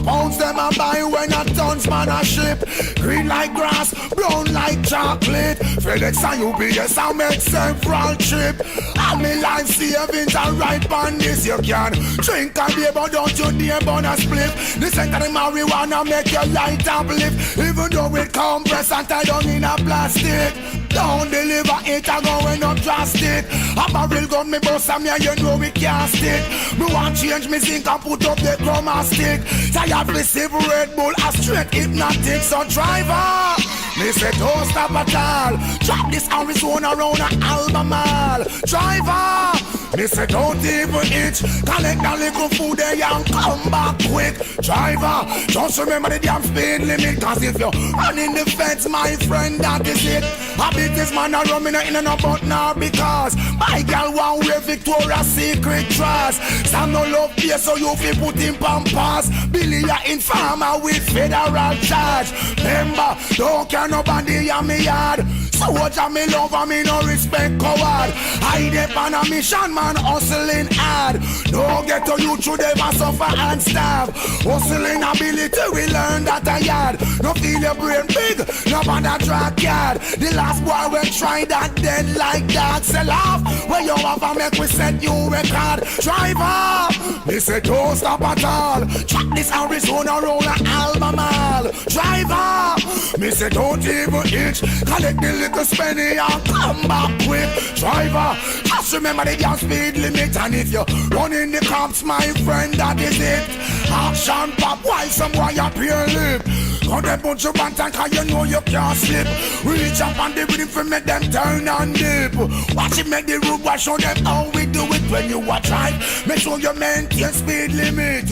pounds them a buy when a tons man a ship. Green like grass, brown like chocolate. FedEx and UPS I make several trip. All me life savings are right on this. You can drink and beer but don't you dare burn a split. The scent of the marijuana make your light uplift. Even though it compress and tie down in a plastic. Don't deliver it, I going up drastic. A barrel gun me bust and me and you know we can't stick. Me want change me zinc and put up the chroma stick. Tired receive Red Bull a straight hypnotic. So driver, me say don't stop at all. Drop this Arizona round a Albemarle. Driver, me say don't even itch. Collect that little food there and come back quick. Driver, just remember the damn speed limit. Cause if you're running the fence, my friend, that is it. I beat this man a rum in a but now because my girl want wear Victoria's Secret dress. Some no love here so you feel put in pampas. Billy a informer with federal charge. Remember, don't care nobody on me yard. So what me love and me no respect coward. I dep on a mission man hustling hard. Don't get to you through them and suffer and starve. Hustling ability we learn that a yard. No feel your brain big, no bother track yard. The last boy will try that dead like that. Sell off where you have a make we set you record. Driver, me say don't stop at all. Track this Arizona roll a Albemarle. Driver, me say don't even itch. Collect the little spenny and come back quick. Driver, just remember the damn speed limit. And if you're running the cops, my friend, that is it. Action pop while some boy appear lip. Got a bunch of bantan cause you know you can't slip. Reach up on the rhythm for make them turn and dip. Watch it make the road wash, show them how we do it when you watch right. Make sure you maintain speed limit.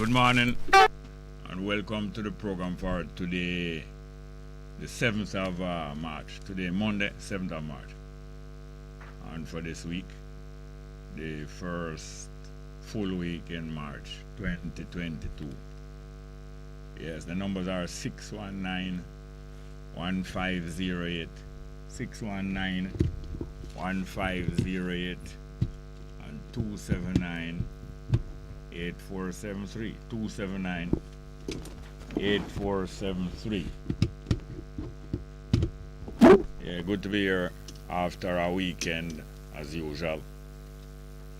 Morning and welcome to the program for today, the 7th of March. Today, Monday, 7th of March. And for this week, the first full week in March 2022. Yes, the numbers are 619-1508, 619-1508, and 279 8473 279 8473. Yeah, good to be here after a weekend as usual.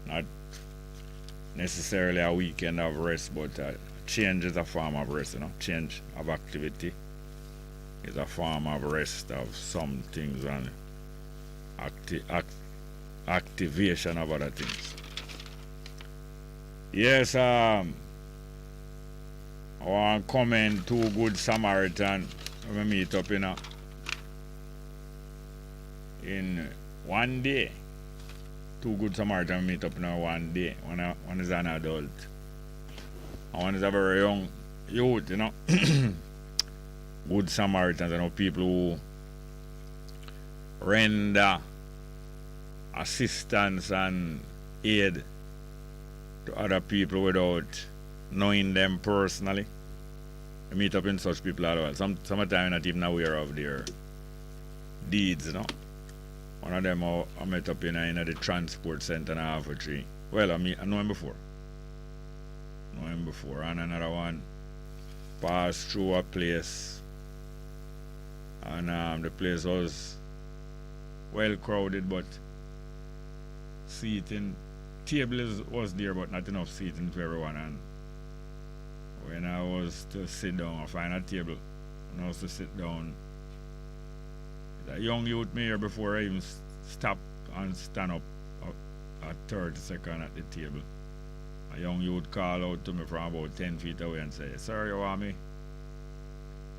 Not necessarily a weekend of rest, but change is a form of rest, you know. Change of activity is a form of rest of some things and activation of other things. Yes, I want to comment two good Samaritan we meet up in one day. Two good Samaritan meet up in one day. One is an adult and one is a very young youth, you know. Good Samaritans, you know, people who render assistance and aid to other people without knowing them personally. I meet up in such people as well. Sometimes I'm not even aware of their deeds, you know. One of them I met up in the transport center in Half a Tree. Well, I know him before. And another one passed through a place, and the place was well crowded, but seating tables was there, but not enough seating for everyone. And when I was to sit down, I find a table, and I was to sit down. A young youth me here before I even stop and stand up at 30 seconds at the table. A young youth called out to me from about 10 feet away and said, "Sir, you want me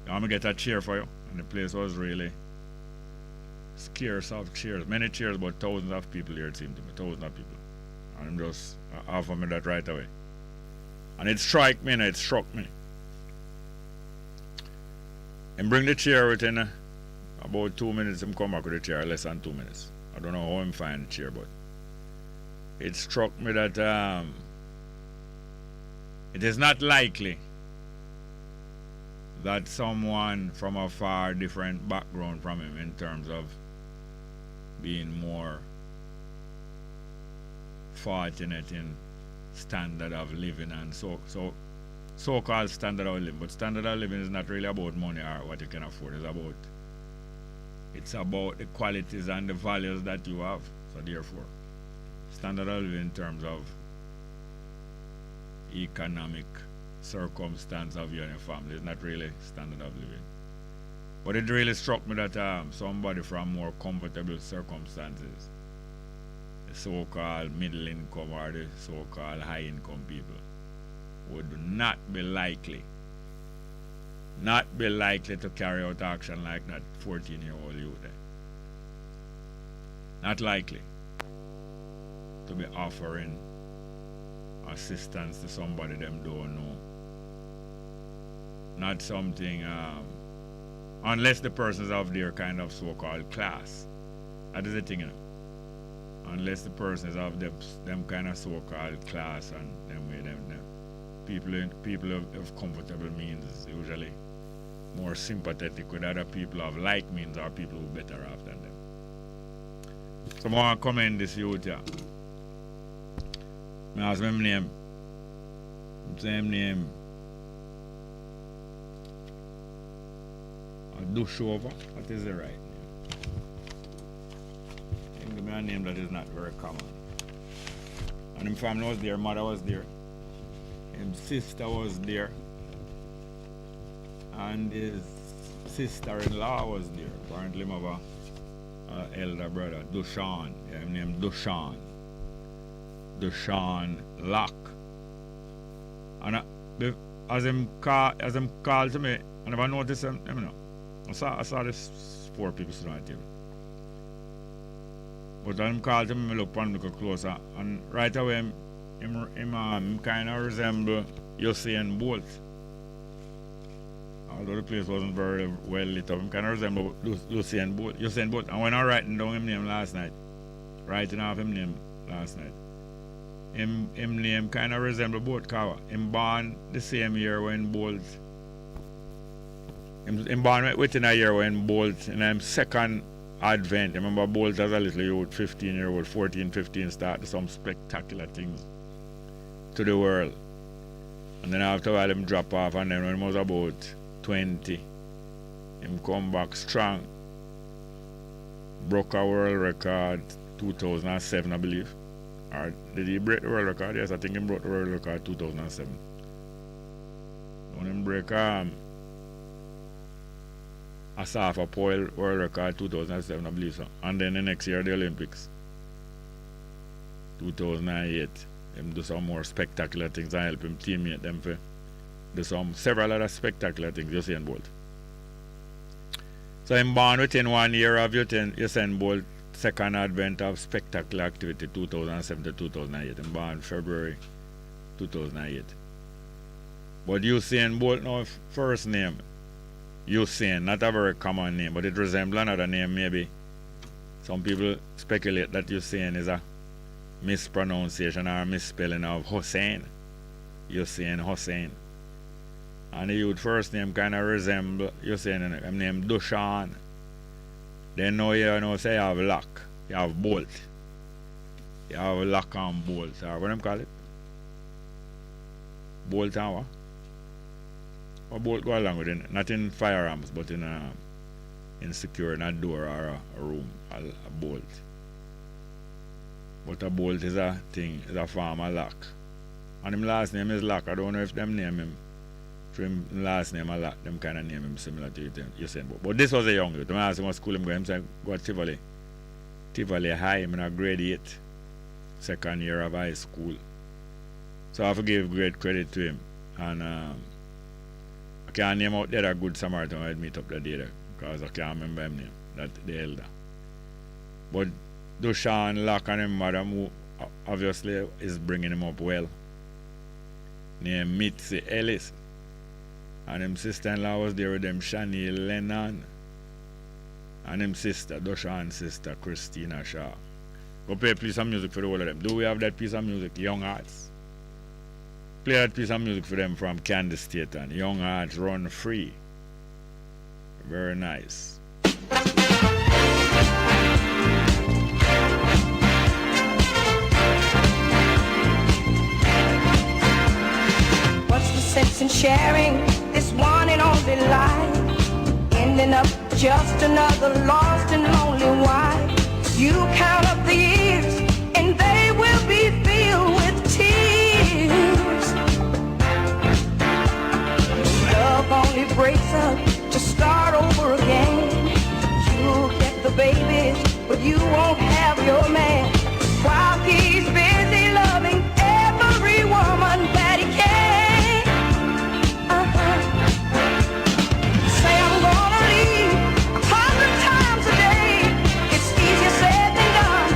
to get a chair for you?" And the place was really scarce of chairs. Many chairs, but thousands of people here, it seemed to me. Thousands of people. And him just offered me that right away. And it struck me. And bring the chair within about 2 minutes. Him come back with the chair, less than 2 minutes. I don't know how him find the chair, but it struck me that it is not likely that someone from a far different background from him in terms of being more fortunate in standard of living and so-called standard of living. But standard of living is not really about money or what you can afford. It's about the qualities and the values that you have. So therefore, standard of living in terms of economic circumstance of you and your family is not really standard of living. But it really struck me that somebody from more comfortable circumstances, the so-called middle income or the so-called high income people, would not be likely to carry out action like that 14-year-old youth there. Not likely to be offering assistance to somebody them don't know. Not something, unless the person's of their kind of so-called class. That is the thing, you know. Unless the person is of them kind of so-called class and them way them people of comfortable means is usually more sympathetic with other people of like means or people who are better off than them. So I want to commend this youth here. I ask him name. Same name. Dushover. What is the right name? Give me a name that is not very common. And his family was there, mother was there, his sister was there, and his sister-in-law was there. Apparently, him have an elder brother, Dushan. Yeah, him named Dushan. Dushan Locke. And as him called to me, I never noticed him, you know. I saw this 4 people sitting at the table. But when him called to me, I look and look closer, and right away him kind of resemble Usain Bolt. Although the place wasn't very well lit up, him kind of resemble Usain Bolt. And when I writing down him name last night, him name kind of resemble Bolt Kawa. Him born the same year when Bolt. Him born within a year when Bolt in his second advent. Remember Bolt as a little youth, 15-year-old, 14, 15, started some spectacular things to the world. And then after a while him drop off, and then when he was about 20, him come back strong. Broke a world record 2007, I believe. Or did he break the world record? Yes, I think he broke the world record 2007. When him break a Safa Pole world record 2007, I believe so. And then the next year the Olympics, 2008, him do some more spectacular things and help him teammate them for do several other spectacular things, Usain Bolt. So him born within 1 year of Usain Bolt second advent of spectacular activity 2007 to 2008. Him born February 2008. But Usain Bolt now first name Usain, not a very common name, but it resembles another name maybe. Some people speculate that Usain is a mispronunciation or misspelling of Hussein. Hussein Hussein. And the youth first name kind of resemble Hussein, I'm named Dushan. Then now you know say you have lock, you have bolt. You have lock and bolt, or what do you call it? Bolt and what? What bolt go along with it? Not in firearms, but in securing a door or a room, a bolt. But a bolt is a thing, is a form of lock. And his last name is Lock. I don't know if them name him. For him last name a Lock, them kind of name him similar to you said. But this was a young youth. I asked him what school him going. He said, go to Tivoli. Tivoli High, I'm in a grade 8. Second year of high school. So I have to give great credit to him. And I can't name out the other good Samaritan I'd meet up that day there, because I can't remember his name, that the elder. But Dushan, Lock and his mother, who obviously is bringing him up well, named Mitzi Ellis. And his sister-in-law was there with them, Shani Lennon. And his sister, Dushan's sister, Christina Shaw. Go play a piece of music for the whole of them. Do we have that piece of music, Young Hearts? Play that piece of music for them from Kansas State and Young Hearts Run Free. Very nice. What's the sense in sharing this one and only life? Ending up just another lost and lonely wife. You count up the years and they will be filled with tears. Love only breaks up to start over again. You'll get the babies, but you won't have your man. While he's busy loving every woman that he can. Say I'm gonna leave 100 times a day. It's easier said than done.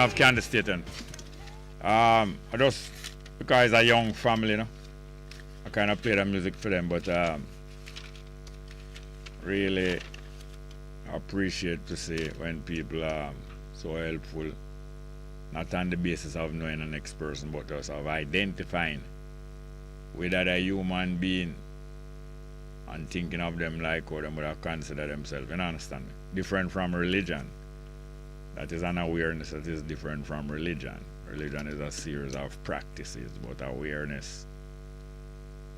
of Kansas State. And, I just, because it's a young family, you know, I kind of play the music for them, but really appreciate to see when people are so helpful, not on the basis of knowing the next person, but just of identifying with other human being and thinking of them like how they would have considered themselves. You understand me? Different from religion. That is an awareness that is different from religion. Religion is a series of practices, but awareness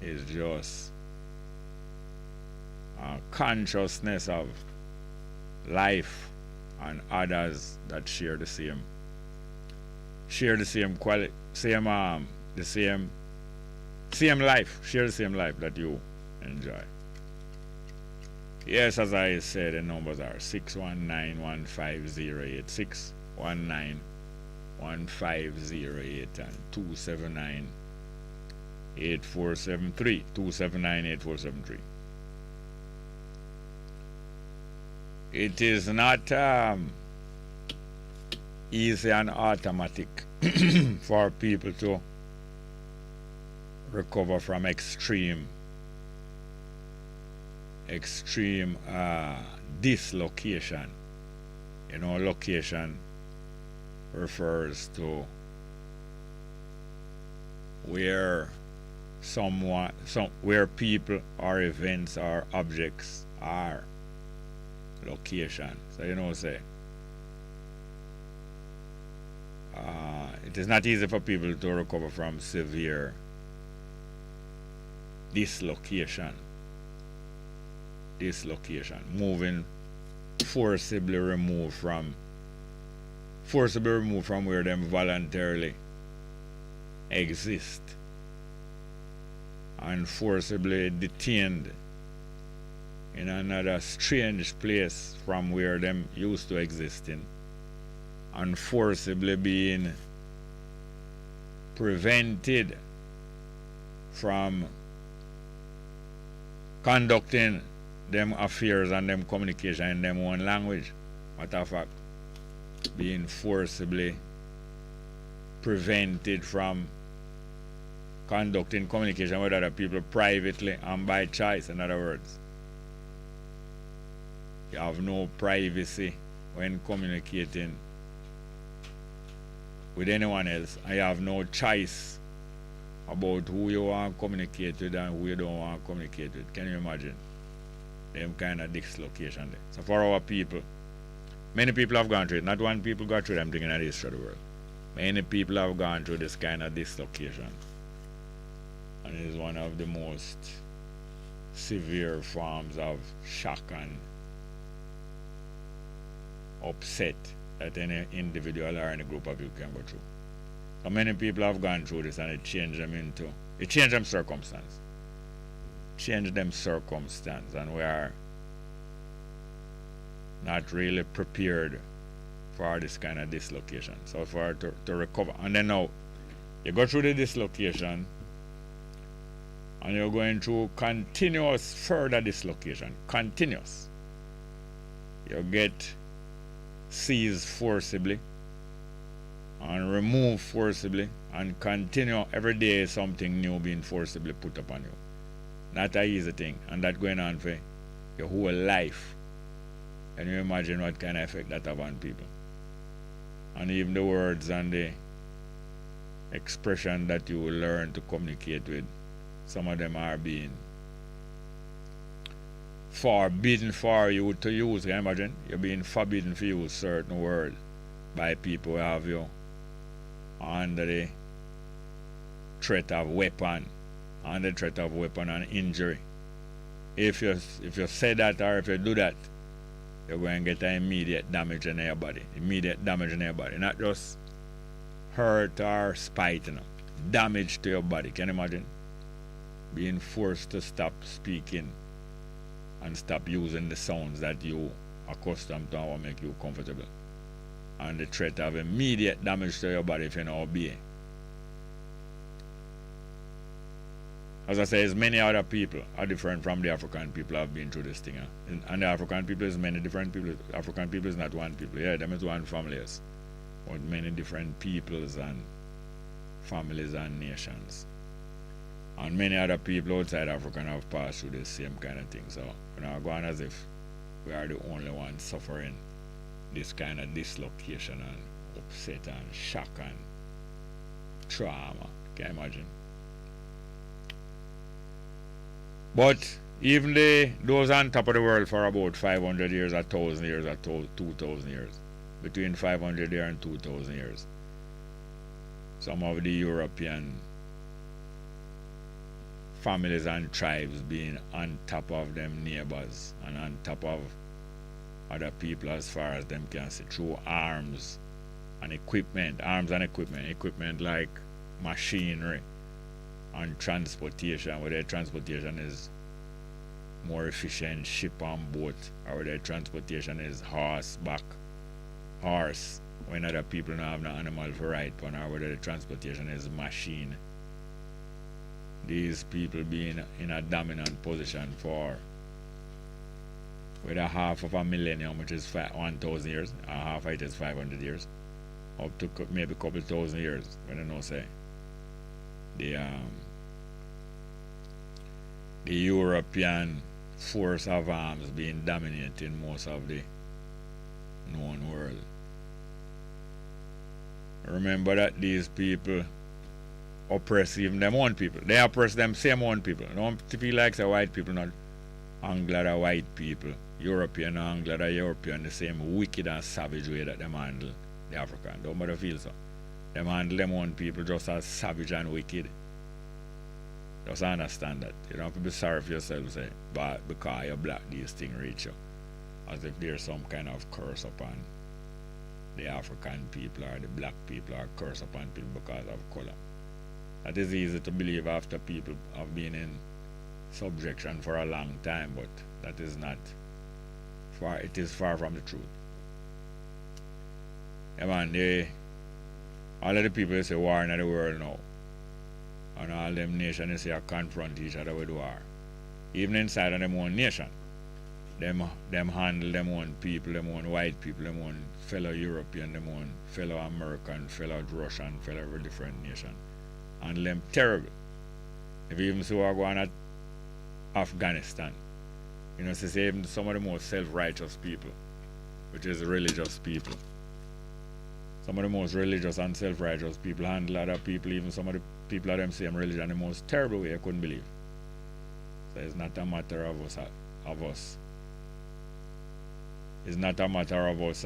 is just a consciousness of life and others that share the same quality, same life, share the same life that you enjoy. Yes, as I said, the numbers are 619-150-8, 619-1508 and 279-8473, 279-8473. It is not easy and automatic for people to recover from extreme dislocation. You know, location refers to where where people or events or objects are. Location. So you know, say it is not easy for people to recover from severe dislocation. Moving forcibly removed from where them voluntarily exist and forcibly detained in another strange place from where them used to exist in, and forcibly being prevented from conducting them affairs and them communication in them own language. Matter of fact, being forcibly prevented from conducting communication with other people privately and by choice. In other words, you have no privacy when communicating with anyone else, and you have no choice about who you want to communicate with and who you don't want to communicate with. Can you imagine them kind of dislocation there? So for our people, many people have gone through it. Not one people got through them thinking that it's for the world. Many people have gone through this kind of dislocation, and it is one of the most severe forms of shock and upset that any individual or any group of people can go through. So many people have gone through this, and it changed them circumstance. And we are not really prepared for this kind of dislocation. So for to recover. And then now you go through the dislocation and you're going through continuous further dislocation. Continuous. You get seized forcibly and removed forcibly, and continue every day something new being forcibly put upon you. Not an easy thing, and that going on for your whole life. Can you imagine what kind of effect that have on people? And even the words and the expression that you will learn to communicate with, some of them are being forbidden for you to use. Can you imagine? You're being forbidden to use certain words by people who have you under the threat of weapon, and injury. If you say that, or if you do that, you're going to get an immediate damage in your body. Not just hurt or spite, damage to your body. Can you imagine? Being forced to stop speaking and stop using the sounds that you are accustomed to or make you comfortable. And the threat of immediate damage to your body if you don't obey. As I say, many other people are different from the African people have been through this thing. And the African people is many different people. African people is not one people. Yeah, them is one family. Yes. with many different peoples and families and nations. And many other people outside Africa have passed through the same kind of thing. So we're not going as if we are the only ones suffering this kind of dislocation and upset and shock and trauma. Can you imagine? But even those on top of the world for about 500 years, 1,000 years, or 2,000 years, between 500 years and 2,000 years, some of the European families and tribes being on top of them neighbors and on top of other people as far as them can see, through arms and equipment, equipment like machinery and transportation, where their transportation is more efficient, ship and boat, or where their transportation is horse when other people don't have no animal for ride on, or whether the transportation is machine. These people being in a dominant position for whether half of a millennium, which is 1,000 years, or half of it is 500 years, up to maybe a couple thousand years, when I know say the European force of arms being dominating most of the known world. Remember that these people oppress even them own people. They oppress them same own people. Don't feel like say white people not Anglo or white people. European or Anglo or European the same wicked and savage way that them handle the African. Don't matter feel so. Them handle them own people just as savage and wicked. Just understand that. You don't have to be sorry for yourself, say, but because you're black, these things reach you. As if there's some kind of curse upon the African people or the black people, or curse upon people because of color. That is easy to believe after people have been in subjection for a long time, but that is not far. It is far from the truth. Yeah, man, all of the people say war in the world now, and all them nations say confront each other with war. Even inside of them own nation, them handle them own people, them own white people, them own fellow European, them own fellow American, fellow Russian, fellow every different nation. Handle them terrible. If you even see what go on at Afghanistan, you know, say even some of the most self-righteous people, which is religious people. Some of the most religious and self-righteous people handle other people, even some of the people of them same religion, the most terrible way I couldn't believe. So it's not a matter of us. It's not a matter of us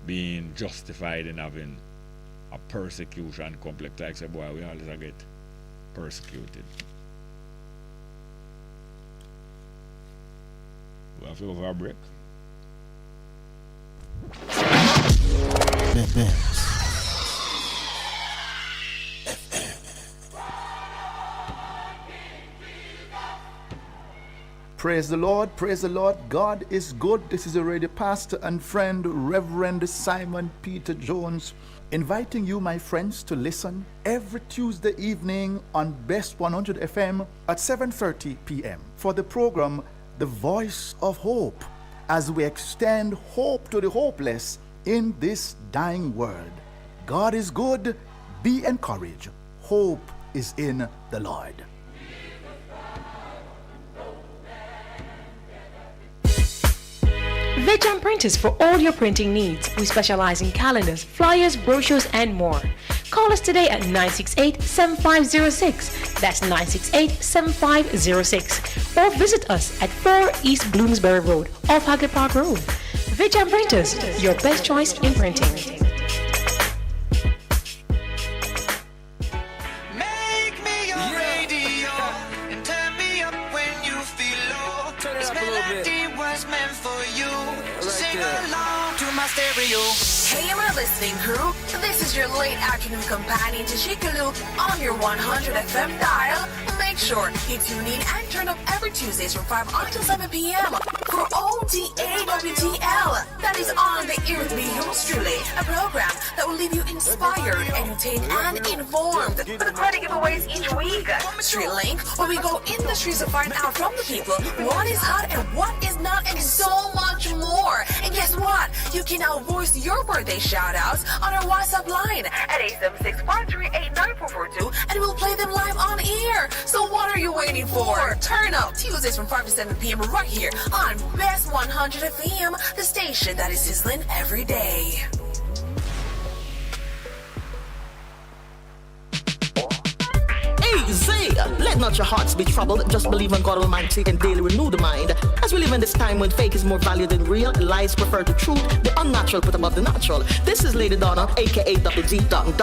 being justified in having a persecution complex. Like say, boy, we always get persecuted. We have to go for a break. Bess. Praise the Lord, praise the Lord. God is good. This is your radio pastor and friend, Reverend Simon Peter Jones, inviting you, my friends, to listen every Tuesday evening on Best 100 FM at 7:30 p.m. for the program The Voice of Hope, as we extend hope to the hopeless in this dying world. God is good. Be encouraged. Hope is in the Lord. Vejan Printers for all your printing needs. We specialize in calendars, flyers, brochures, and more. Call us today at 968-7506. That's 968-7506. Or visit us at 4 East Bloomsbury Road, off Hagley Park Road. Vejan Printers, your best choice in printing. Hey, my listening crew, this is your late afternoon companion to Shikalu on your 100 FM dial. Make sure you tune in and turn up every Tuesdays from 5 until 7 p.m. for OTAWTL. That is on the ear with me, yours truly, a program that will leave you inspired, entertained, and informed. For the credit giveaway giveaways each week. Street Link, where we go in the streets to find out from the people what is hot and what is not, and so much more. And guess what? You can now voice your birthday shout-outs on our WhatsApp line at 876-438-9442, and we'll play them live on air. So what are you waiting for? Turn up Tuesdays from 5 to 7 p.m. right here on Bess 100 FM, the station that is sizzling every day. Easy. Let not your hearts be troubled. Just believe in God Almighty and daily renew the mind. As we live in this time when fake is more valued than real, lies prefer to truth, the unnatural put above the natural. This is Lady Donna, aka Double D Don,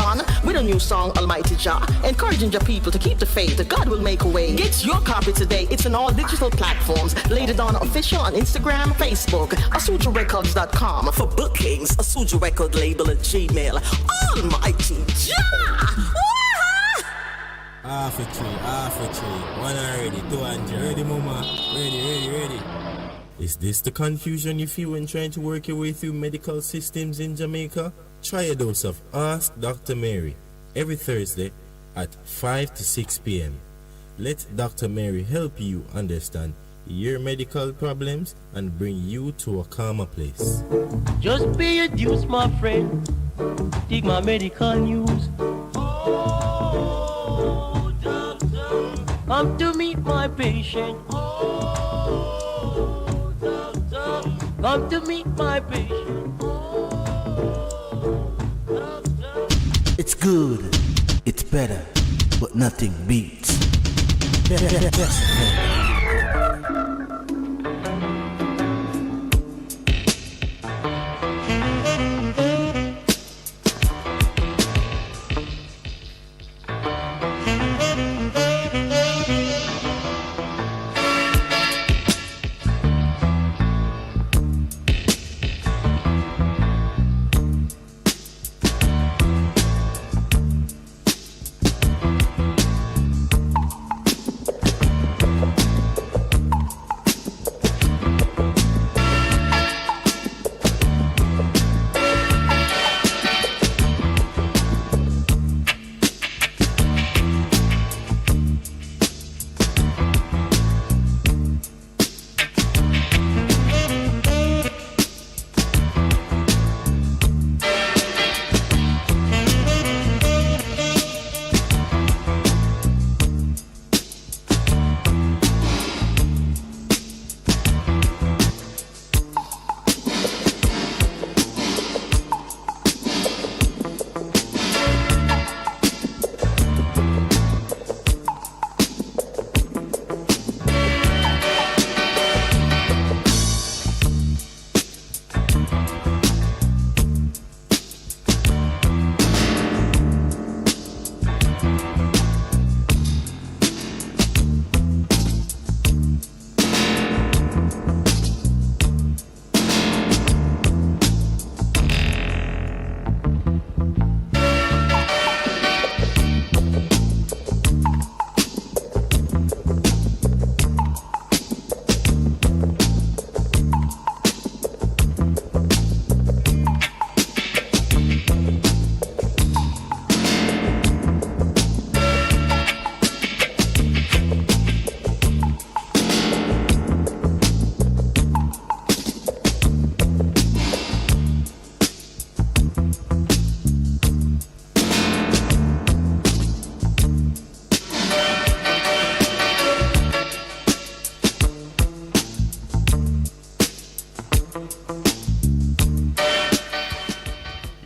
with a new song, Almighty Jah, encouraging your people to keep the faith. God will make a way. Get your copy today. It's on all digital platforms. Lady Donna Official on Instagram, Facebook, AsujaRecords.com. For bookings, Asuja Record label at Gmail. Almighty Jah! Half a tree. One already, 200. Ready, mama? Ready. Is this the confusion you feel when trying to work your way through medical systems in Jamaica? Try a dose of Ask Dr. Mary every Thursday at 5 to 6 p.m. Let Dr. Mary help you understand your medical problems and bring you to a calmer place. Just pay your dues, my friend. Take my medical news. Come to meet my patient. Oh, doctor. Come to meet my patient. Oh, doctor. It's good, it's better, but nothing beats. Best.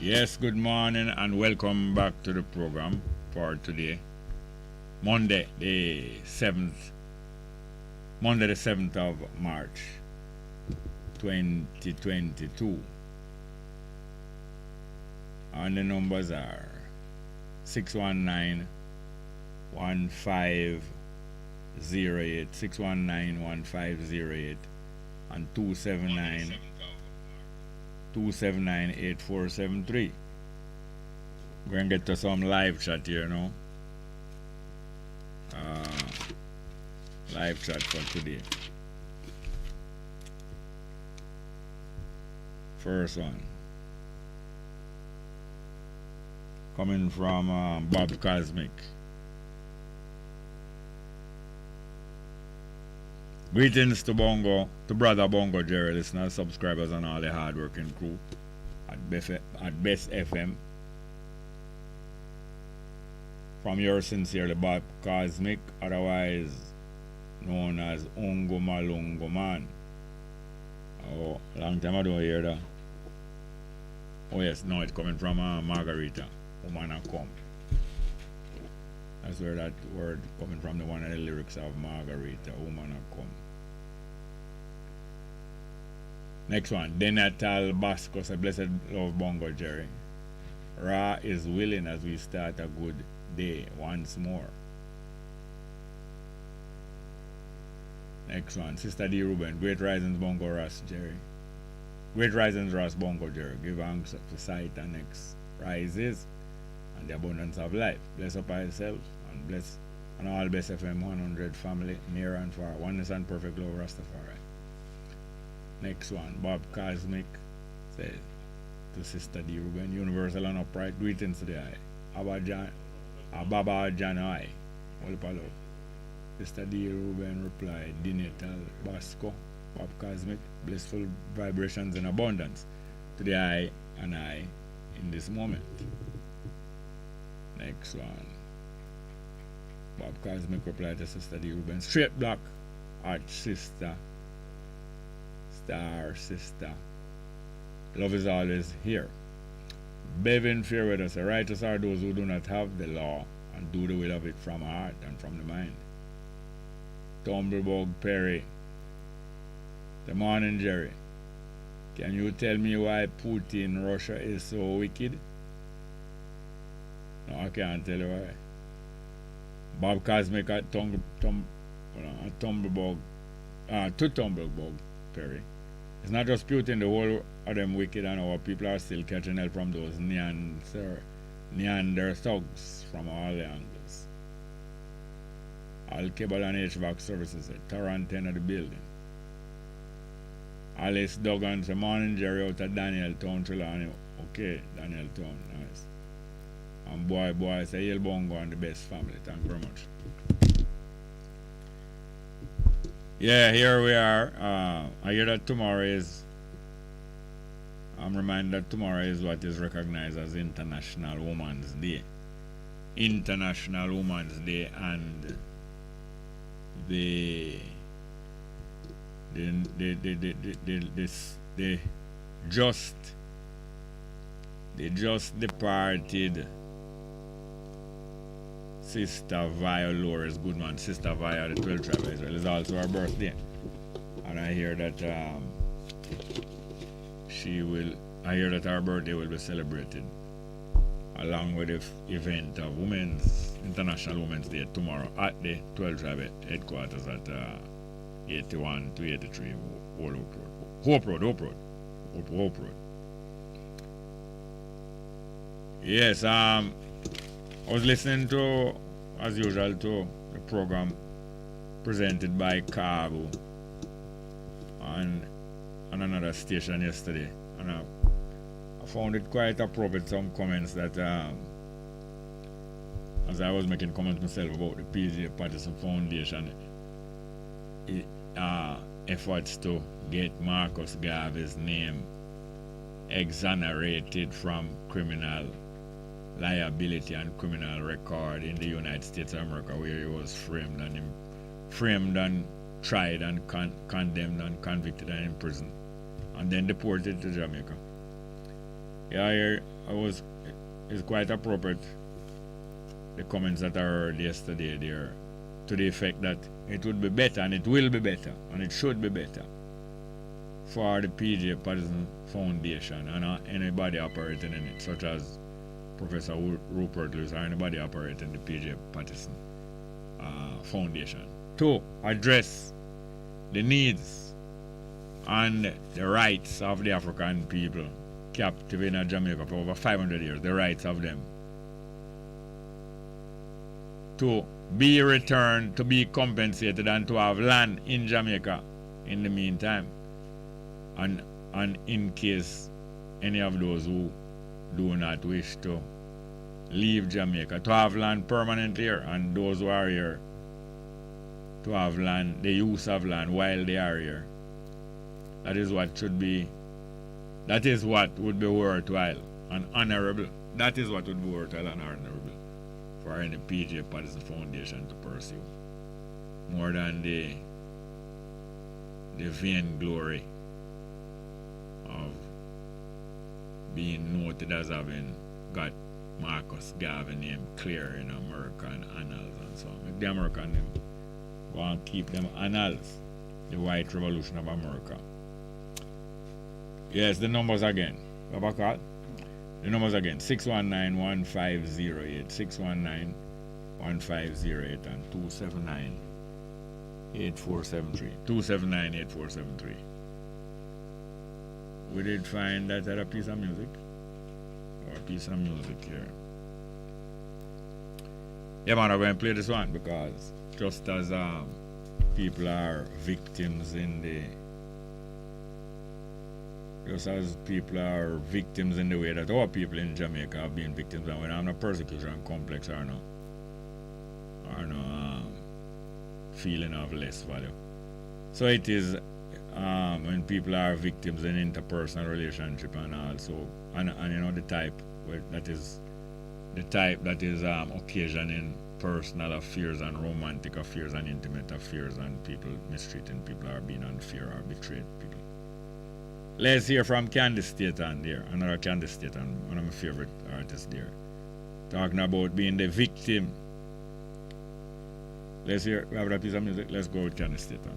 Yes, good morning and welcome back to the program for today, Monday the 7th of March 2022, and the numbers are 619-1508, 619-1508, and 279-8473. We're going to get to some live chat here now. Live chat for today. First one. Coming from Bob Cosmic. Greetings to Bongo, to brother Bongo Jerry, listeners, subscribers, and all the hard-working crew at Bess FM. From yours sincerely, Bob Cosmic, otherwise known as Ongo Malongo Man. Oh, long time I don't hear that. Oh yes, no, it's coming from Margarita, Woman a Come. That's where that word coming from, the one of the lyrics of Margarita, Woman a Come. Next one, Denatal Basco, say blessed love Bongo Jerry. Ra is willing as we start a good day once more. Next one, Sister D. Ruben, Great Risings Bongo Ross Jerry. Great Risings Ross Bongo Jerry. Give thanks to sight and next rises and the abundance of life. Bless up yourself and bless and all Best FM 100 family near and far. Oneness and perfect love Rastafari. Next one, Bob Cosmic says to Sister D. Ruben, universal and upright greetings to the eye. Ababa Janai. Love. Sister D. Ruben replied, Dinetal Basco, Bob Cosmic, blissful vibrations in abundance to the eye and I in this moment. Next one. Bob Cosmic replied to Sister D. Ruben, straight black, arch sister, star sister. Love is always here. Bevin fear with us. The righteous are those who do not have the law and do the will of it from heart and from the mind. Tumbleborg Perry. The morning Jerry. Can you tell me why Putin Russia is so wicked? No, I can't tell you why. Bob Cosmic at Tumbleborg Perry. It's not just Putin, the whole of them wicked, and our people are still catching help from those Neander thugs from all the angles. All cable and HVAC services at Tarantino the building. Alice Duggan, the morning Jerry out of Daniel Town, Trelawney. Okay, Daniel Town, nice. And boy, say Yale Bongo and the Best family. Thank you very much. Yeah, here we are. I hear that tomorrow is, I'm reminded that tomorrow is what is recognized as International Women's Day. International Women's Day, and they just departed Sister Viola's Goodman, Sister Viola, the 12th tribe of Israel. It's also her birthday. And I hear that her birthday will be celebrated along with the event of International Women's Day tomorrow at the 12th tribe headquarters at 81 to 83 Hope Road. Yes, I was listening to, as usual, to the program presented by Garvey on another station yesterday, and I found it quite appropriate, some comments that, as I was making comments myself about the PJ Patterson Foundation efforts to get Marcus Garvey's name exonerated from criminal liability and criminal record in the United States of America, where he was framed and tried and condemned and convicted and imprisoned and then deported to Jamaica. Yeah, it's quite appropriate, the comments that I heard yesterday there, to the effect that it would be better, and it will be better, and it should be better for the PJ Patterson Foundation and anybody operating in it, such as Professor Rupert Lewis or anybody operating the PJ Patterson Foundation, to address the needs and the rights of the African people captive in Jamaica for over 500 years, the rights of them to be returned, to be compensated, and to have land in Jamaica in the meantime. And in case any of those who do not wish to leave Jamaica, to have land permanently here, and those who are here to to have land, the use of land while they are here. That is what should be, that is what would be worthwhile and honorable. That is what would be worthwhile and honorable for any BJS Foundation to pursue. More than the vain glory of being noted as having got Marcus Garvey name clear in American annals and so on. Make the American name go and keep them annals, the white revolution of America. Yes, the numbers again. Babakal. The numbers again. 619-1508, 619-1508 and 279-8473. 279-8473. We did find that other piece of music. Or a piece of music here. Yeah, man, I'm going to play this one because just as people are victims in the just as people are victims in the way that our people in Jamaica have been victims, and when I'm no persecution complex or no feeling of less value. So it is when people are victims in interpersonal relationship and also and you know the type that is occasioning personal affairs and romantic affairs and intimate affairs and people mistreating people or being unfair or betrayed people. Let's hear from Candy Staten there, another Candy Staten, one of my favorite artists there, talking about being the victim. Let's hear, we have that piece of music, let's go with Candy Staten.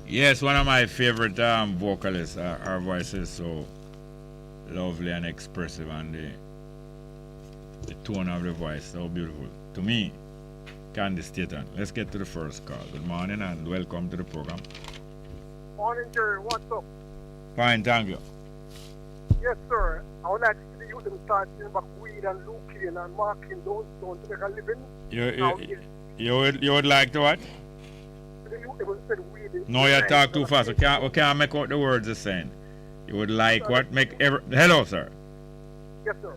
Yes, one of my favorite vocalists. Her voice is so lovely and expressive, and the tone of the voice so beautiful. To me, Candy Staten. Let's get to the first call. Good morning and welcome to the program. Morning, Jerry. What's up? Fine, thank you. Yes, sir. I would like to see the youth them start doing back weed and looking and marking those stones to make a living. You would like to what? The the youth them said weed. No, you talk too fast. We can't make out the words you're saying. You would like what make every... Hello, sir. Yes, sir.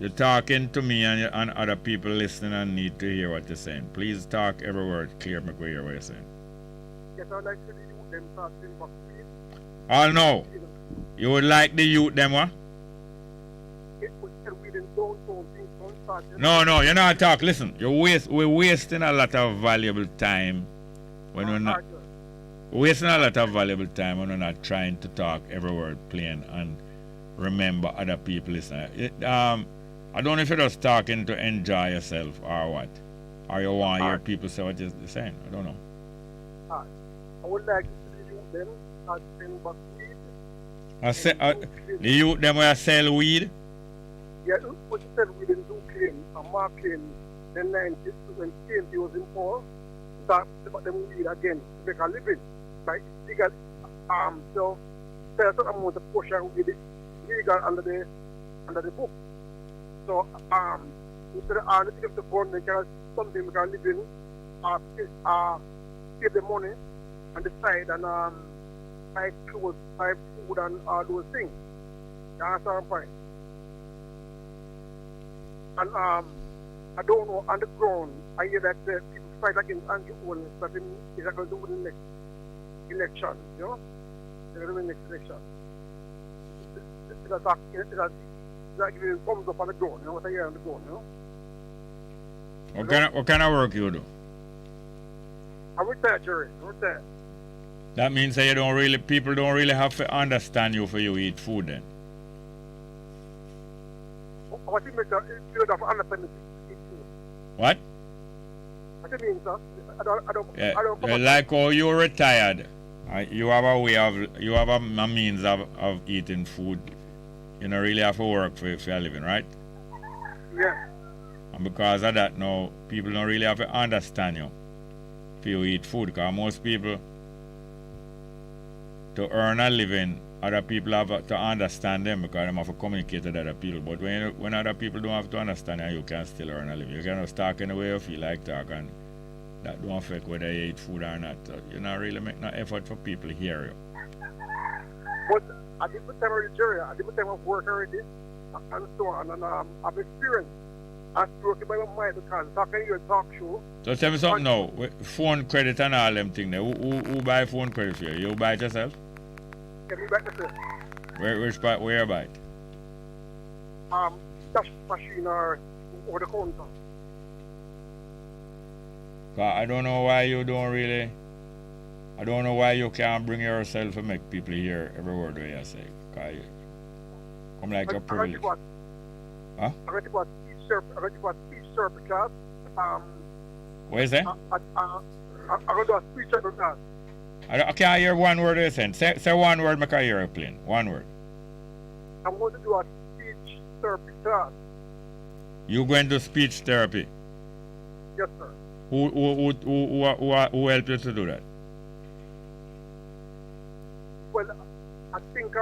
You're talking to me and other people listening and need to hear what you're saying. Please talk every word clear, make we hear what you're saying. Yes, I'd like to the youth them start saying about weed. Oh, no. You would like the youth them what? It was said weed and don't things don't start. No, you're not talking. Listen, we're wasting a lot of valuable time when we're not... We're wasting a lot of valuable time when we're not trying to talk every word plain and remember other people listening. I don't know if you're just talking to enjoy yourself or what. Or you want to hear people say what you're saying. I don't know. I would like to see the youth them start saying about weed. The youth them will sell weed? Yeah, what you said weed and do claim, and Mark claim, the 90s when TNT was in power, start about them weed again to make a living. Like legal, so there's a certain amount of portion of weed legal under the book. So instead of if the government can something we can live in, save the money and decide and buy clothes, buy food and all those things. You understand fine? And I don't know on the ground I hear that people fight against Andrew Owens that he's not going to do the next election, you know? They're going to do the next election. It's like giving a thumbs up on the ground, you know what I hear on the ground, you know? What kind of work you do? I'm retired, Jerry. I'm retired. That means that people don't really have to understand you for you eat food then. What do you mean, sir? You don't have understanding to eat food. What? What do you mean, sir? I don't like how you're retired. You have a way of, you have a means of eating food. You don't really have to work for your living, right? Yeah. And because of that now, people don't really have to understand you for you eat food. Because most people, to earn a living, other people have to understand them because they have to communicate with other people. But when other people don't have to understand you, you can still earn a living. You can just talk in the way you feel like talk, and that don't affect whether you eat food or not. You not really make no effort for people to hear you. But at the time of the jury, at the time of work already, and so on, and I've experienced. I'm working by my mind because talking your talk show. So tell me something now. Phone credit and all them things there. Who buy phone credit for you? You buy it yourself? Yeah, me buy it myself. Where you buy it? Cash machine or over the counter. I don't know why you don't really. I don't know why you can't bring yourself and make people hear every word that you say. I'm like a privilege. Huh? I'm going to go speech therapy class. What is that? I'm going to do a speech therapy class. I can't hear one word you're saying. Say one word, make I hear it plain. One word. I'm going to do a speech therapy class. You going to speech therapy? Yes, sir. Who helped you to do that? Well, I think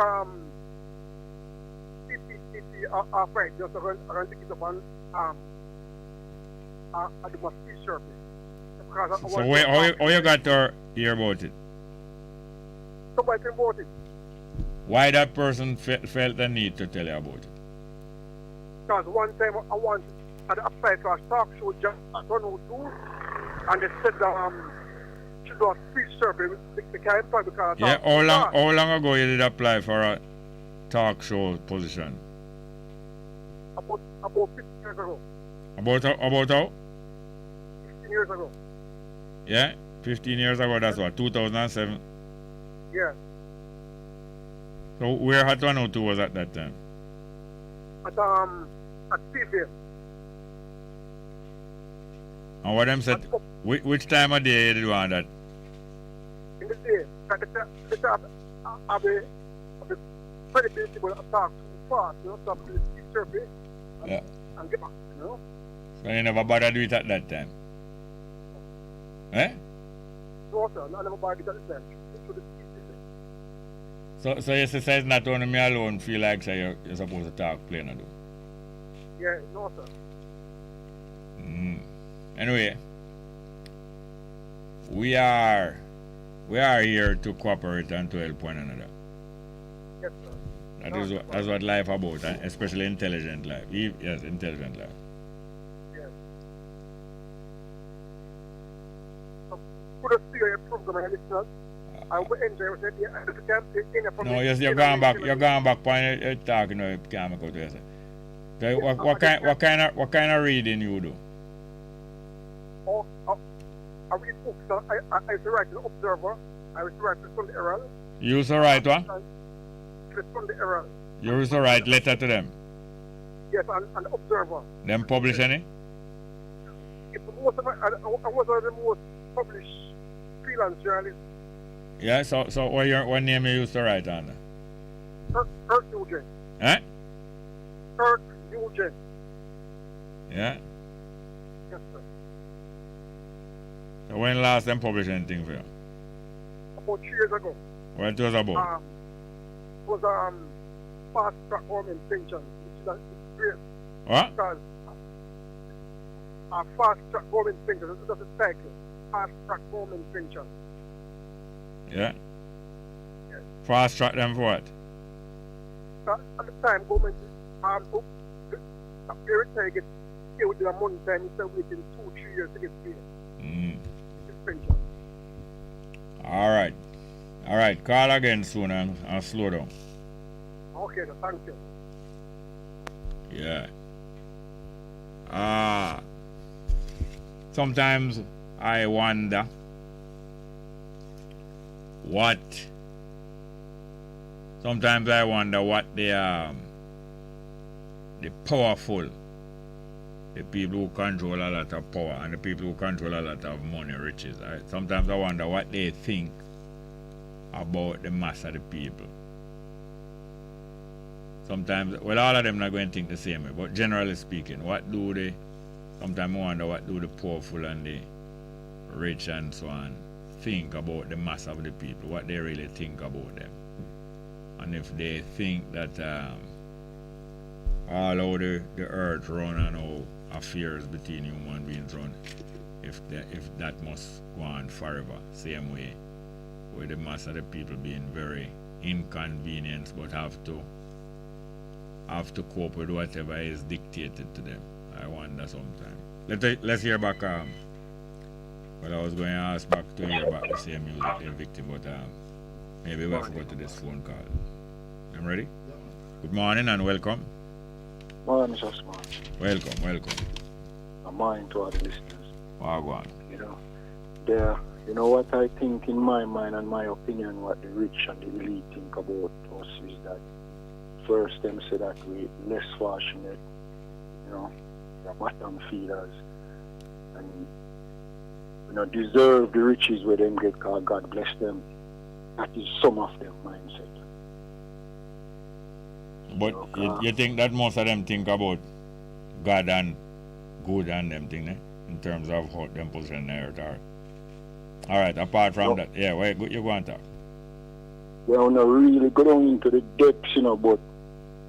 CPCC are right. Just around to get up on I do my speech therapy. So how you got to hear about it? Somebody tell about it. Why that person felt the need to tell you about it? Because one time I applied for a talk show just I don't know who, and they said should do a speech therapy. They can't apply because yeah. How long ago you did apply for a talk show position? About 15 years ago. About how? 15 years ago. Yeah, 15 years ago. That's what, 2007. Yeah. So where Hot 102 was at that time? At PVM. And what them said? Which time of day did you want that? In the day, I've been pretty busy to talk too fast, you know, so I'm going to speech therapy and get back, you know. So you never bothered to do it at that time? Eh? No, sir, I never bothered to do it at that time. So your sister is not only me alone feel like say you're supposed to talk plain or do? Yeah, no, sir. Anyway, we are here to cooperate and to help one another. Yes, sir. That's what life about, especially intelligent life. Yes, intelligent life. Yes. So, could I see your program, listeners? I will enjoy it. No, yes, you're going back. You're going back. You're talking. You can't go to yourself. So what kind of reading you do? I read books. I used to write the Observer. I used to write the Sunday Herald. You used to write what? The Sunday Herald. You used to write letter to them? Yes, and the Observer. Them publish any? I was one of the most published freelance journalists. Yeah, so what name you used to write on? Kirk Nugent. Eh? Kirk Nugent. Yeah? Yes, sir. So when last them published anything for you? About 3 years ago. What it was about? It was fast track government pension, which is great. What? Because fast track government pension, that's a cycle. Fast track government pension. Yeah? Yes. Fast track them for what? At the time, government they retire get paid with their money time instead of waiting 2-3 years to get paid. Pension. All right. Call again soon and slow down. Okay, thank you. Yeah. Sometimes I wonder what the powerful, the people who control a lot of power and the people who control a lot of money, riches. Sometimes I wonder what they think about the mass of the people. Sometimes, well, all of them not going to think the same way, but generally speaking, sometimes I wonder what do the powerful and the rich and so on think about the mass of the people, what they really think about them. And if they think that all how the earth run and how affairs between human beings run, if that must go on forever, same way, with the mass of the people being very inconvenienced but have to cope with whatever is dictated to them. I wonder sometimes. Let's hear back. Well, I was going to ask back to hear about the same music, the victim, but maybe we'll have to go to this phone call. I'm ready? Good morning and welcome. Morning, Mr. Smart. Welcome. Good morning to all the listeners. Wagwan. You know what I think in my mind and my opinion, what the rich and the elite think about us is that first them say that we're less fortunate, the bottom feeders, and deserve the riches where them get, because God bless them. That is some of their mindset. But you think that most of them think about God and good and them thing, in terms of how them position the earth are. All right, apart from that, you go and talk. They don't really go down into the depths, but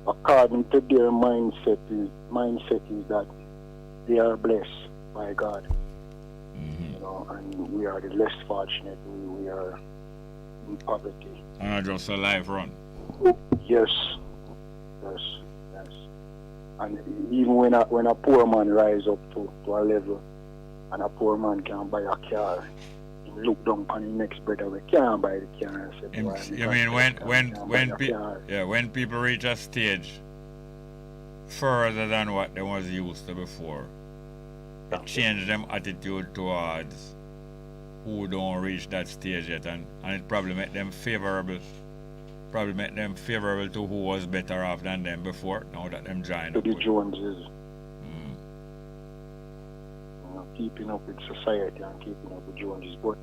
according to their mindset is that they are blessed by God. And we are the less fortunate. We are in poverty. And not just a life run. Yes. And even when a poor man rise up to a level, and a poor man can buy a car, he look down on the next brother we can't buy the car and say, you mean when people reach a stage further than what they was used to before, it change them attitude towards who don't reach that stage yet, and it probably make them favorable to who was better off than them before, now that them join up. The Joneses. Keeping up with society and keeping up with Joneses. But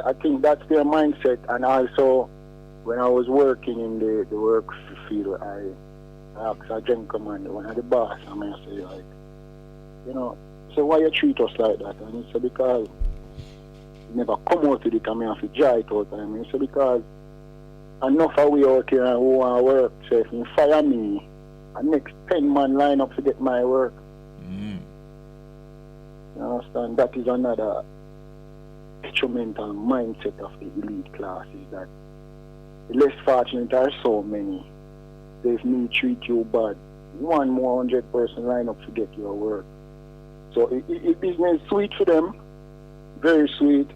I think that's their mindset. And also, when I was working in the work field, I asked a gentleman, one of the boss, and I say, so why you treat us like that? And he said, because you never come out with it, and I have to dry it out. And he said, because enough of we out here who want to work, so if you fire me, the next 10 man line up to get my work. You understand? That is another detrimental mindset of the elite class is that the less fortunate are so many. If me treat you bad, one more 100 person line up to get your work. So it business sweet for them, very sweet,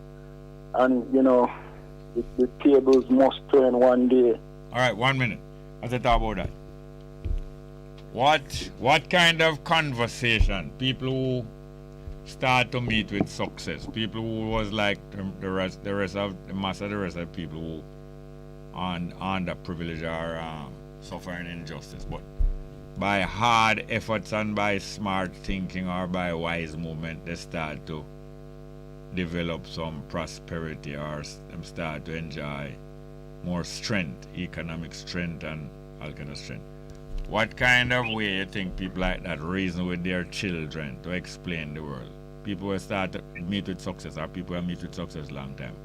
and you know the tables must turn one day. All right, 1 minute. As I talk about that, what kind of conversation people who start to meet with success, people who was like the rest of the mass of the rest of the people who underprivileged or suffering injustice, but by hard efforts and by smart thinking or by wise movement, they start to develop some prosperity or them start to enjoy more strength, economic strength and all kind of strength. What kind of way you think people like that reason with their children to explain the world? People will start to meet with success, or people will meet with success long time.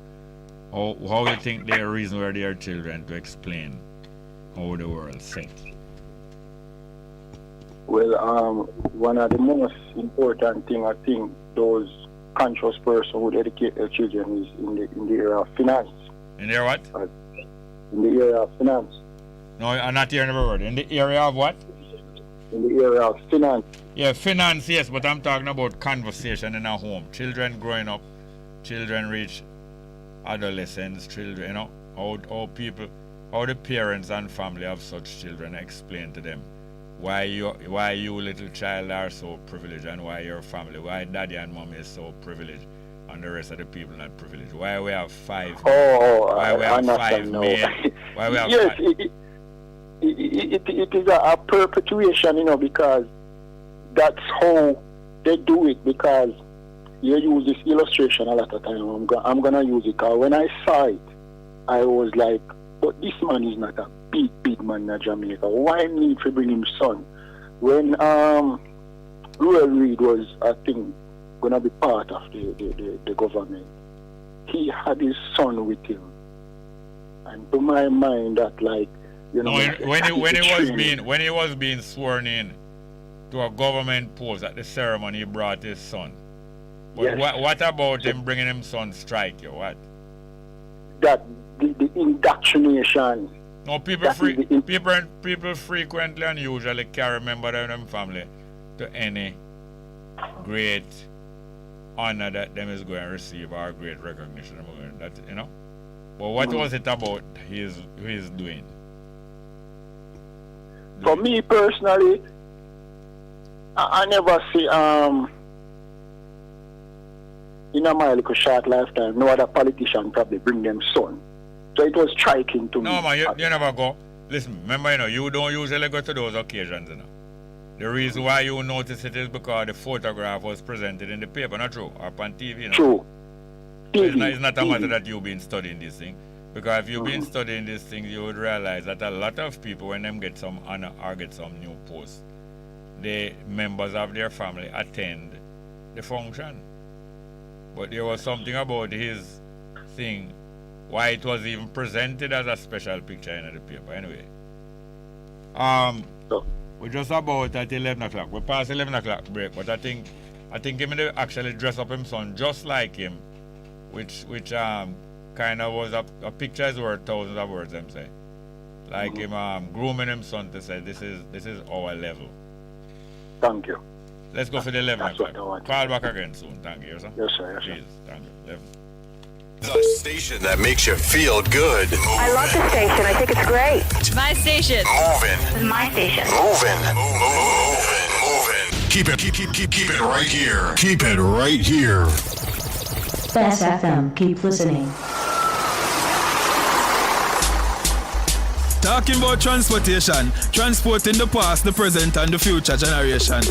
How do you think they reason with their children to explain how the world set? Well, one of the most important thing I think those conscious person would educate their children is in the area of finance. In the area what? In the area of finance. No, I'm not hearing the word. In the area of what? In the area of finance. Yeah, finance, yes, but I'm talking about conversation in a home. Children growing up, children reach adolescence, children, you know, how the parents and family of such children explain to them why you little child are so privileged and why your family, why daddy and mommy is so privileged and the rest of the people not privileged. Why we have five? Why we have five men? Why we have yes, five? It is a perpetuation, you know, because that's how they do it. Because you use this illustration a lot of time. I'm gonna use it. Because when I saw it, I was like, but this man is not a big man in Jamaica. Why need to bring him son? When Royal Reid was, I think, gonna be part of the government, he had his son with him. And to my mind, that like, you know, when he was being sworn in to a government post at the ceremony, he brought his son. But yes. what about him bringing him son strike you? What? That the indoctrination. No, people frequently and usually carry member of them family to any great honor that them is going to receive or great recognition. That, you know. But what was it about he's doing? For me personally, I never see in my little short lifetime, no other politician probably bring them son. So it was striking to me. No man, you never go. Listen, remember, you know, you don't usually go to those occasions, you know. The reason why you notice it is because the photograph was presented in the paper, not true, or on TV, you know. True. It's not a matter that you've been studying this thing. Because if you've been studying this thing, you would realize that a lot of people, when them get some honor or get some new post, the members of their family attend the function. But there was something about his thing, why it was even presented as a special picture in the paper. Anyway, we're just about at 11 o'clock. We're past 11 o'clock break, but I think him to actually dress up his son just like him, which kind of was a picture is worth thousands of words, them say. Like him grooming him son to say this is our level. Thank you. Let's go for the 11 o'clock. Call back again soon. Thank you, sir. Yes, sir. Yes, sir. Jeez, thank you. 11. The station that makes you feel good. I love the station. I think it's great. My station. Moving. My station. Moving. Keep it right here. Keep it right here. Bess FM. Keep listening. Talking about transportation, transporting the past, the present and the future generation.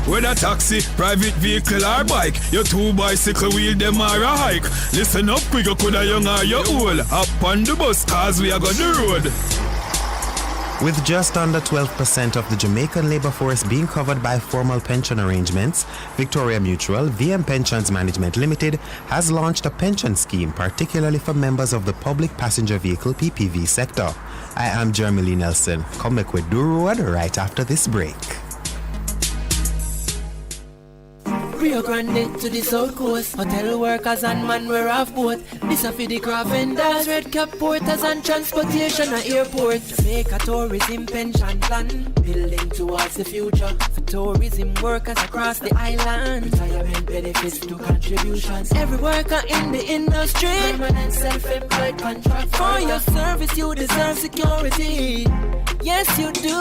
Whether taxi, private vehicle or bike, your 2 bicycle wheel them or a hike. Listen up quick, you coulda young or you old. Up on the bus cause we are on the road. With just under 12% of the Jamaican labor force being covered by formal pension arrangements, Victoria Mutual, VM Pensions Management Limited, has launched a pension scheme particularly for members of the public passenger vehicle PPV sector. I am Jeremy Lee Nelson. Come back with Do Road right after this break. We Rio Grande to the South Coast. Hotel workers and man we're off boat. This a for the craft vendors, red cap porters and transportation at airport. Jamaica tourism pension plan, building towards the future. For tourism workers across the island, retirement benefits to contributions. Every worker in the industry, permanent self-employed contract. For your service you deserve security. Yes you do.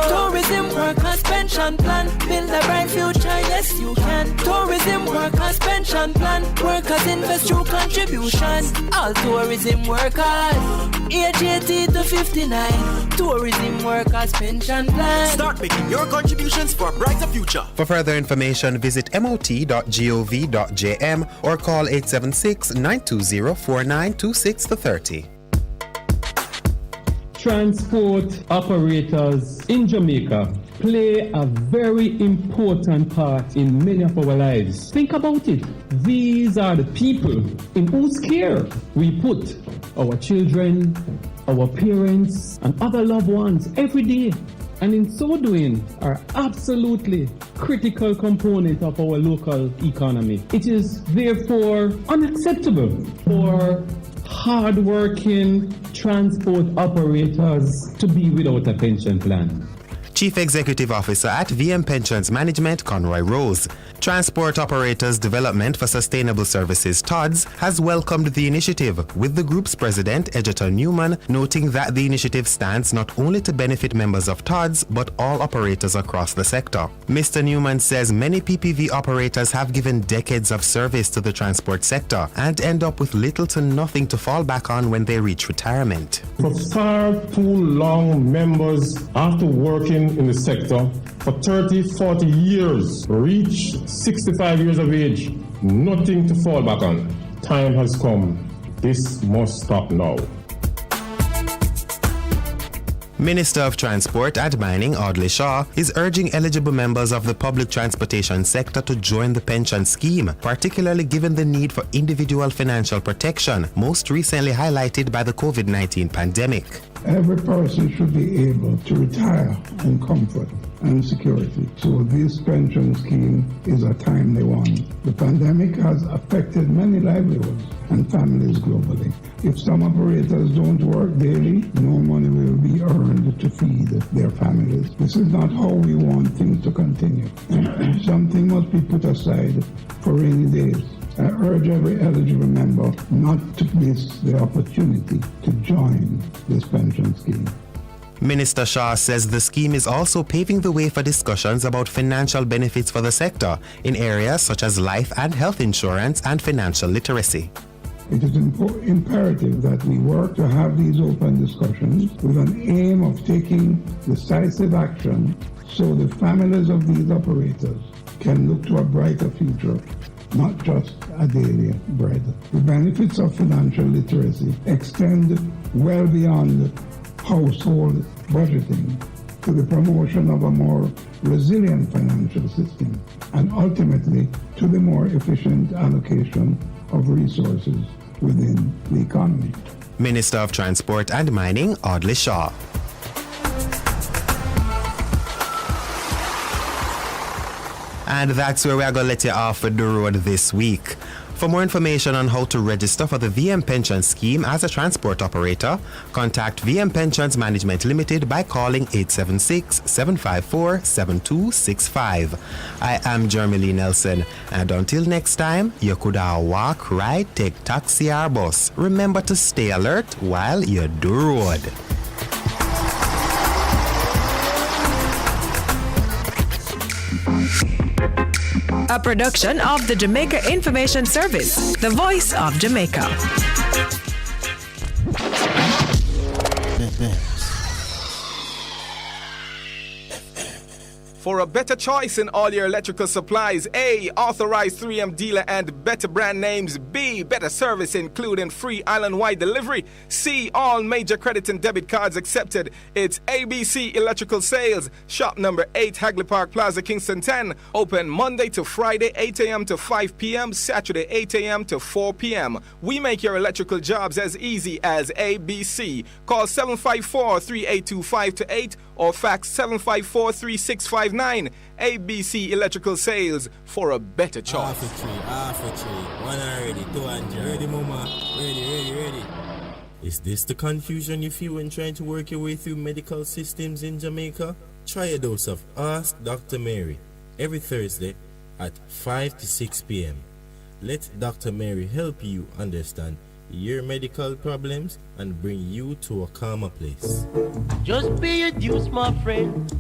Tourism workers pension plan, build a bright future. Yes you can. Tourism workers pension plan, workers invest through contributions. All tourism workers, age 80 to 59. Tourism workers pension plan. Start making your contributions for a brighter future. For further information, visit mot.gov.jm or call 876-920-4926-30. Transport operators in Jamaica play a very important part in many of our lives. Think about it. These are the people in whose care we put our children, our parents, and other loved ones every day. And in so doing, are absolutely critical component of our local economy. It is therefore unacceptable for hard-working transport operators to be without a pension plan. Chief Executive Officer at VM Pensions Management, Conroy Rose. Transport Operators Development for Sustainable Services, TODS, has welcomed the initiative, with the group's president, Egerton Newman, noting that the initiative stands not only to benefit members of TODS, but all operators across the sector. Mr. Newman says many PPV operators have given decades of service to the transport sector and end up with little to nothing to fall back on when they reach retirement. For far too long, members, after working in the sector for 30, 40 years, reach 65 years of age, nothing to fall back on. Time has come. This must stop now. Minister of Transport and Mining Audley Shaw is urging eligible members of the public transportation sector to join the pension scheme, particularly given the need for individual financial protection, most recently highlighted by the COVID-19 pandemic. Every person should be able to retire in comfort and security. So this pension scheme is a timely one. The pandemic has affected many livelihoods and families globally. If some operators don't work daily, no money will be earned to feed their families. This is not how we want things to continue. Something must be put aside for rainy days. I urge every eligible member not to miss the opportunity to join this pension scheme. Minister Shaw says the scheme is also paving the way for discussions about financial benefits for the sector in areas such as life and health insurance and financial literacy. It is imperative that we work to have these open discussions with an aim of taking decisive action so the families of these operators can look to a brighter future, not just a daily bread. The benefits of financial literacy extend well beyond household budgeting to the promotion of a more resilient financial system and ultimately to the more efficient allocation of resources within the economy. Minister of Transport and Mining Audley Shaw. And that's where we are going to let you off with the road this week. For more information on how to register for the VM Pension Scheme as a transport operator, contact VM Pensions Management Limited by calling 876-754-7265. I am Jeremy Lee Nelson, and until next time, you could walk, ride, take taxi or bus. Remember to stay alert while you do road. A production of the Jamaica Information Service, the voice of Jamaica. For a better choice in all your electrical supplies, A, authorized 3M dealer and better brand names. B, better service including free island-wide delivery. C, all major credit and debit cards accepted. It's ABC Electrical Sales. Shop number 8, Hagley Park Plaza, Kingston 10. Open Monday to Friday, 8 a.m. to 5 p.m. Saturday, 8 a.m. to 4 p.m. We make your electrical jobs as easy as ABC. Call 754-3825-8 or fax 754-3659 9. ABC Electrical Sales for a better choice. Half a tree. 1 200. Ready, mama? Ready. Is this the confusion you feel when trying to work your way through medical systems in Jamaica? Try a dose of Ask Dr. Mary every Thursday at 5 to 6 p.m. Let Dr. Mary help you understand your medical problems and bring you to a calmer place. Just pay your dues, my friend.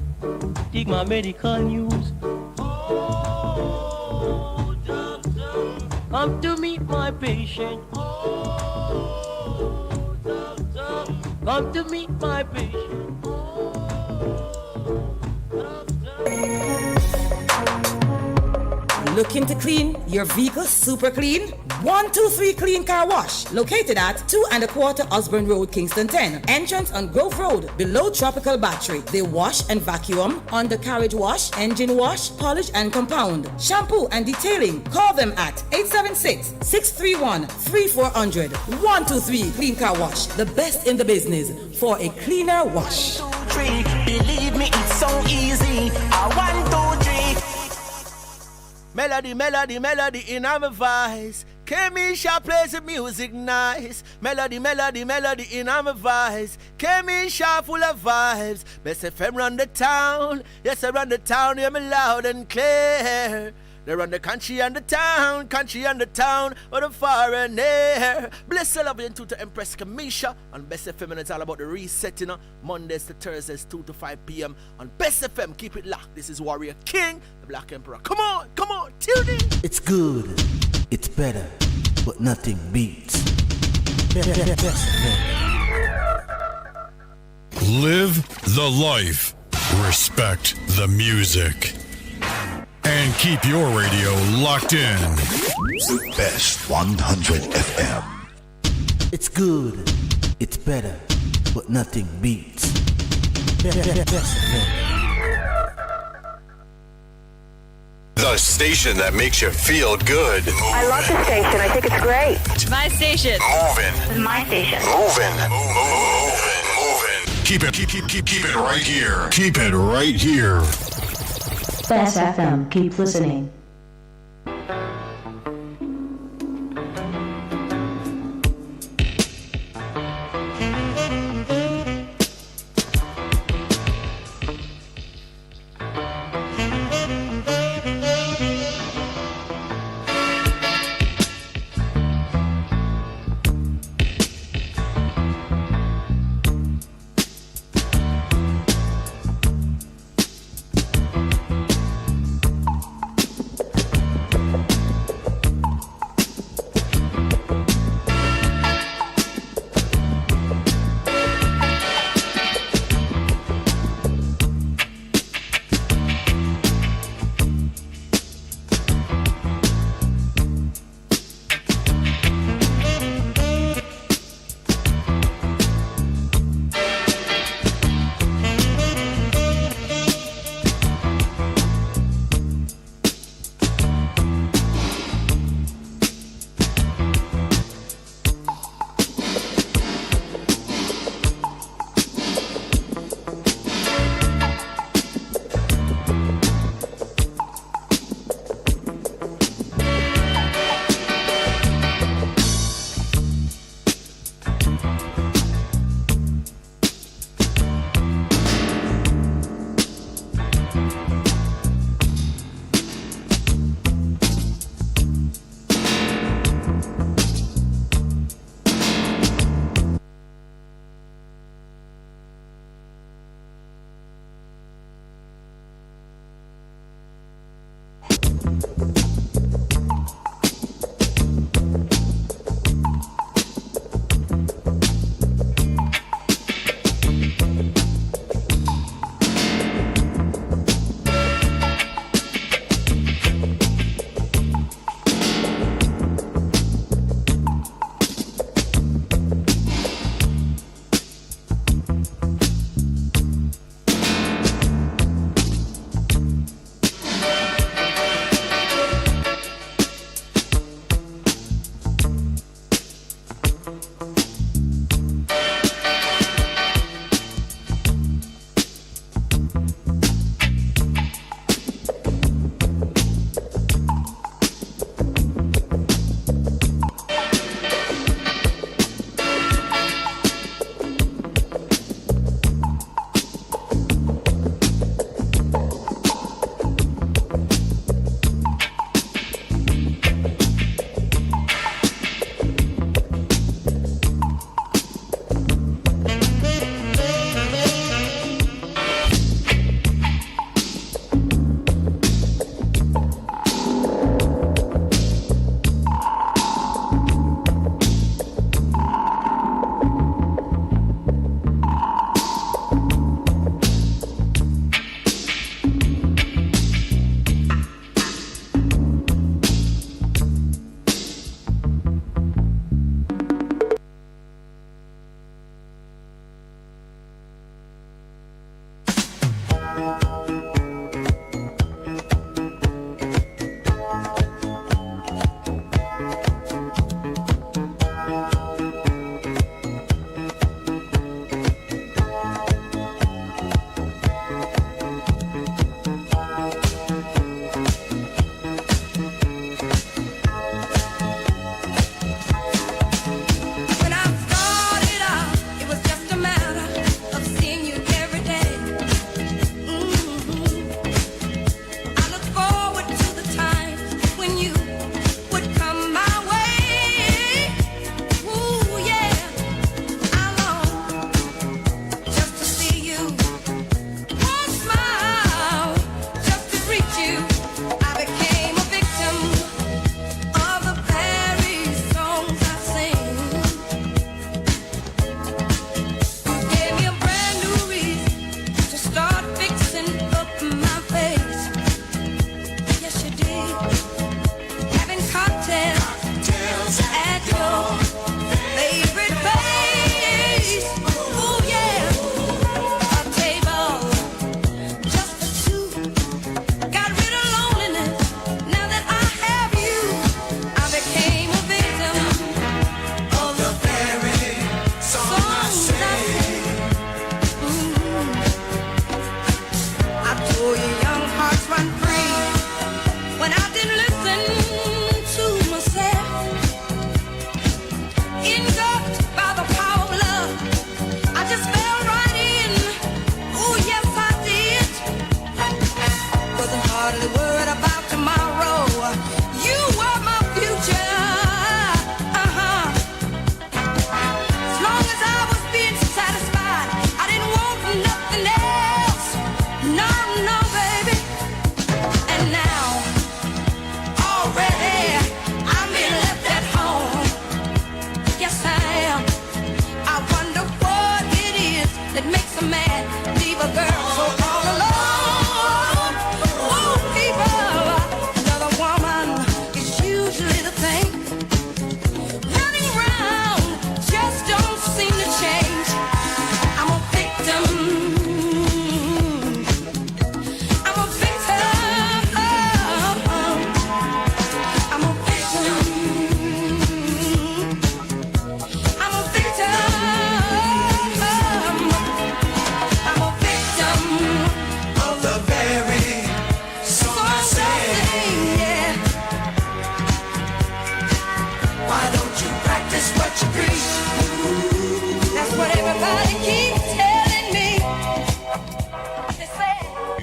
Take my medical news. Oh, doctor, come to meet my patient. Oh, doctor, come to meet my patient. Looking to clean your vehicle super clean? 123 Clean Car Wash, located at 2 1/4 Osborne Road, Kingston 10. Entrance on Grove Road, below Tropical Battery. They wash and vacuum, undercarriage wash, engine wash, polish and compound, shampoo and detailing. Call them at 876-631-3400. 123 Clean Car Wash, the best in the business for a cleaner wash. 1, 2, 3, believe me, it's so easy. 1, 2, 3. Melody in my voice. Kemisha plays the music nice. Melody in my voice. Kemisha full of vibes. Best FM run the town. Yes, I run the town. Hear me loud and clear. They run the country and the town, or the far and near. Bless the love into to Empress Kamisha on Best FM, and it's all about the resetting. Mondays to Thursdays, 2 to 5 p.m. on Best FM. Keep it locked. This is Warrior King, the Black Emperor. Come on, tune in. It's good, it's better, but nothing beats. Live the life. Respect the music. And keep your radio locked in. Best 100 FM. It's good, it's better, but nothing beats. The station that makes you feel good. I love the station. I think it's great. My station. Moving. My station. Moving. Keep it right here. Keep it right here. Best FM. Keep listening.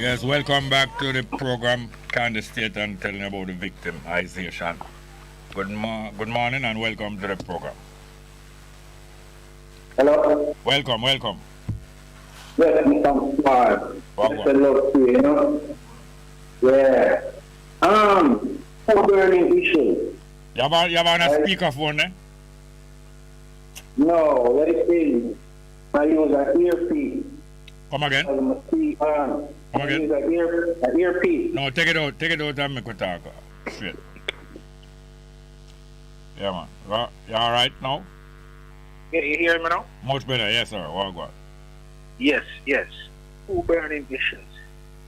Yes, welcome back to the program, Candy State, and telling about the victimization. Good morning and welcome to the program. Hello. Welcome. Yes, Mr. Smart. Hello to you, Yeah. Some burning issues. You have on a speakerphone there? No, let it be. I use an earpiece. Come again? Come again? I use an earpiece. No, take it out and make it talk. Straight. Yeah, man. You all right now? Yeah, you hear me now? Much better, yes, sir. Well, go on. Yes. Two burning issues.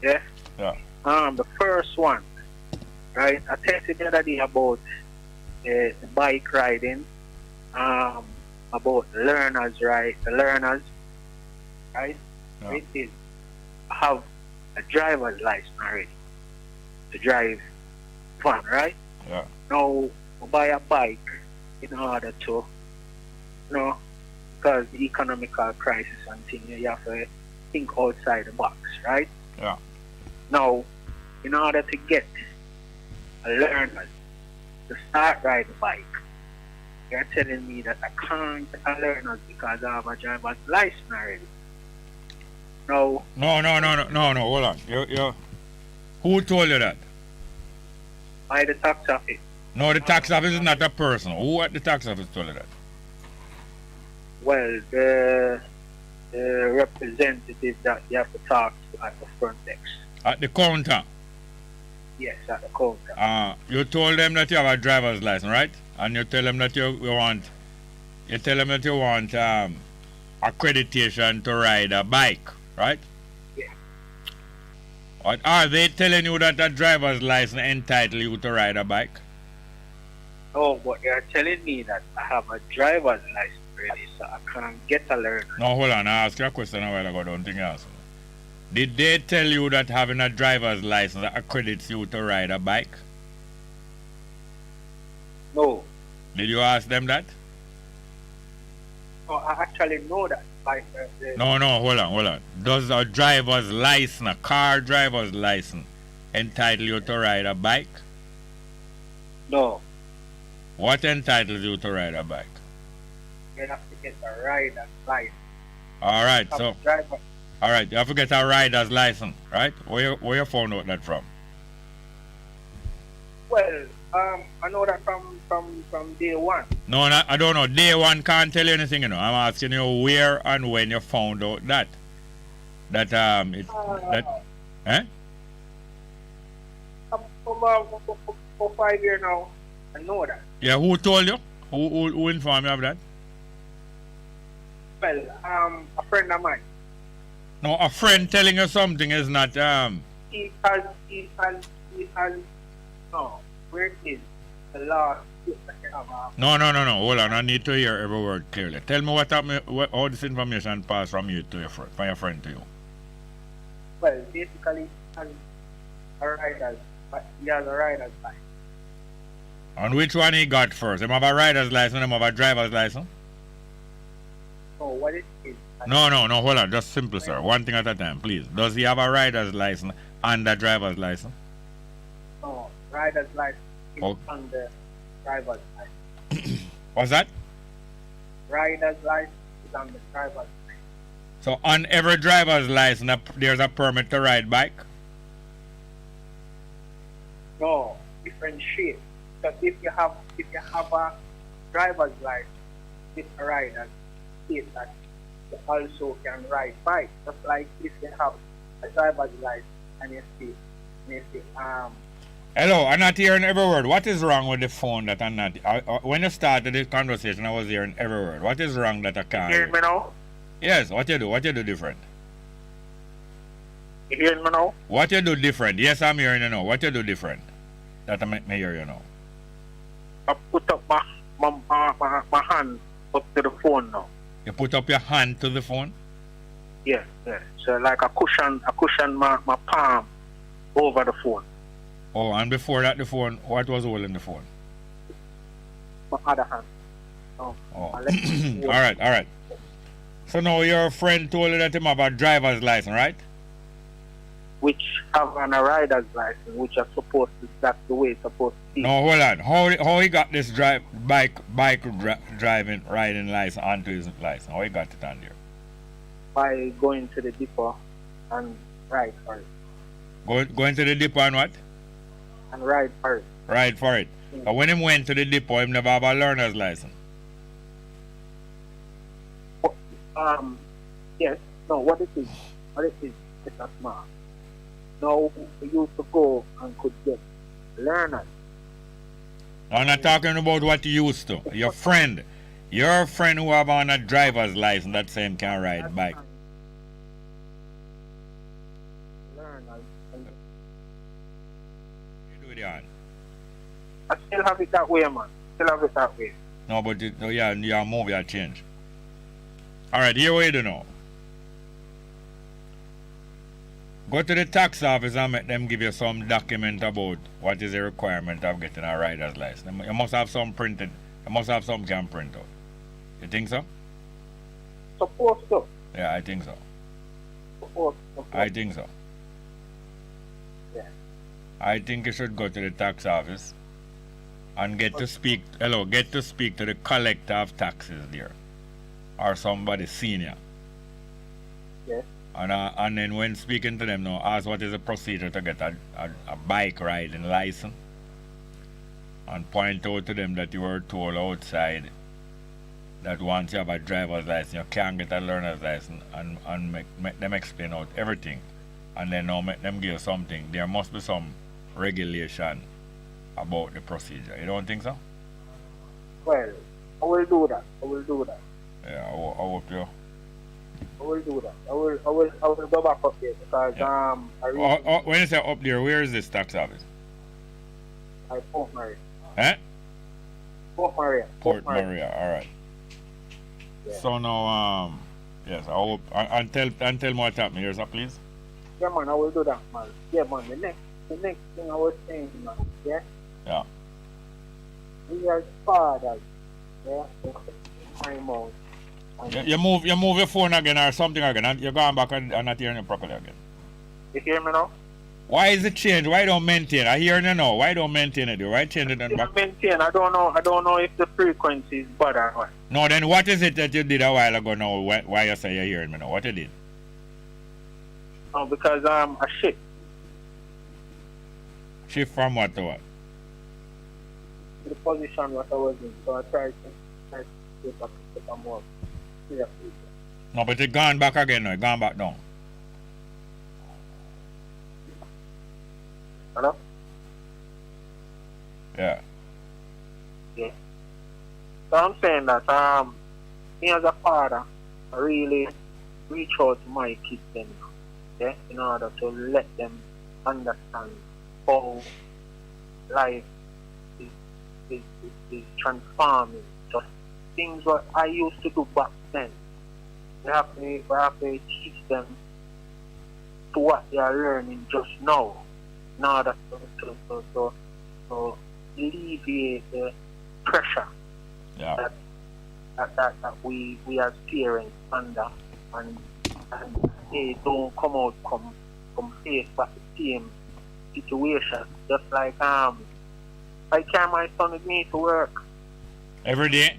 Yeah? Yeah. The first one, right? I texted the other day about bike riding, about learners, right? The learners, right? Yeah. It is have a driver's license already to drive van, right? Yeah. Now, buy a bike in order to, because the economical crisis and things, you have to think outside the box, right? Yeah. Now, in order to get a learner to start riding a bike, you're telling me that I can't get a learner because I have a driver's license already. No. No, hold on. Who told you that? By the tax office. No, the tax office is not a person. Who at the tax office told you that? Well, the representative that you have to talk to at the front desk. At the counter? Yes, at the counter. You told them that you have a driver's license, right? And you tell them that you want accreditation to ride a bike, right? Yeah. What are they telling you that a driver's license entitles you to ride a bike? No, but they're telling me that I have a driver's license already, so I can't get a learner. No, hold on. I asked you a question a while ago. Don't think you answered. Did they tell you that having a driver's license accredits you to ride a bike? No. Did you ask them that? No, I actually know that. No, hold on. Does a driver's license, a car driver's license, entitle you to ride a bike? No. What entitles you to ride a bike? You have to get a rider's license. Alright, you have to get a rider's license, right? Where you found out that from? Well, I know that from day one. No, I don't know. Day one can't tell you anything, I'm asking you where and when you found out that. For 5 years now, I know that. Yeah, who told you? Who informed you of that? Well, a friend of mine. No, a friend telling you something is not He has no, where is the law? No, hold on, I need to hear every word clearly. Tell me how this information passed from you to from your friend to you. Well, basically, he has a rider's license. And which one he got first? Him have a rider's license, him have a driver's license? No, what it is. No, hold on, just simple, sir. One thing at a time, please. Does he have a rider's license and a driver's license? No, rider's license is on the driver's license. What's that? Rider's license is on the driver's license. So on every driver's license, there's a permit to ride bike? No, different shape. Because if you have a driver's license with a rider's state that you also can ride bike. Just like if you have a driver's license and you see Hello, I'm not hearing every word. What is wrong with the phone that I'm not... when you started this conversation, I was hearing every word. What is wrong that I can't hear me now? Yes, what you do different? You hearing me now? What you do different? Yes, I'm hearing you now. What you do different? That I may hear you now. I put up my hand up to the phone now. You put up your hand to the phone? Yes. So like a cushion my palm over the phone. Oh, and before that, the phone, what was holding the phone? My other hand. Oh. All right. So now your friend told you that him have a driver's license, right? which have on a rider's license, which are supposed to, that's the way it's supposed to be. No, hold on. How he got this driving riding license onto his license? How he got it on there? By going to the depot and ride for it. Going to the depot and what? And ride for it. Ride for it. But when he went to the depot, he never have a learner's license. Yes. No, what it is, it's not smart. No, we used to go and could get learners. I'm not talking about what you used to. Your friend who have on a driver's license that same can ride bike. Learners. You do it, Jan. I still have it that way, man. Still have it that way. No, but your move, your change. Alright, here what you do now. Go to the tax office and make them give you some document about what is the requirement of getting a rider's license. You must have some printed. You must have some can print out. You think so? Supposed to. Yeah, I think so. Supposed. I think so. Yeah. I think you should go to the tax office and get to speak to the collector of taxes there. Or somebody senior. Yes. And then when speaking to them now, ask what is the procedure to get a bike riding license. And point out to them that you were told outside that once you have a driver's license, you can't get a learner's license, and make them explain out everything. And then now make them give you something. There must be some regulation about the procedure. You don't think so? Well, I will do that. Yeah, I hope you. I will do that. I will go back up there because yeah. When you say up there, where is this tax office? At Port Maria. Eh? Port Maria. Port Maria. All right. Yeah. So now, yes, I hope and tell me what's happening. Here's please. Yeah, man, I will do that, man. Yeah, man. The next thing I was saying, man. Yeah. Yeah. We are fathers. Yeah. Time out. You move your phone again or something again, and you're going back and not hearing it properly again. You hear me now? Why is it changed? Why don't maintain? I hear you now. Why don't maintain it? Why change it and back? Maintain. I don't know if the frequency is bad or what. No, then what is it that you did a while ago now? Why you say you're hearing me now? What you did? No, because I shift. Shift from what to what? To the position what I was in. So I tried to get back to some more. No, but it's gone back again now. It's gone back down. Hello? Yeah. Yeah. So I'm saying that me as a father, I really reach out to my kids then, yeah, in order to let them understand how life is transforming. Just things what I used to do back then. We have to teach them to what they are learning just now in order to alleviate the pressure that we as parents under, and they don't come face back the same situation. Just like I carry my son with me to work. Every day?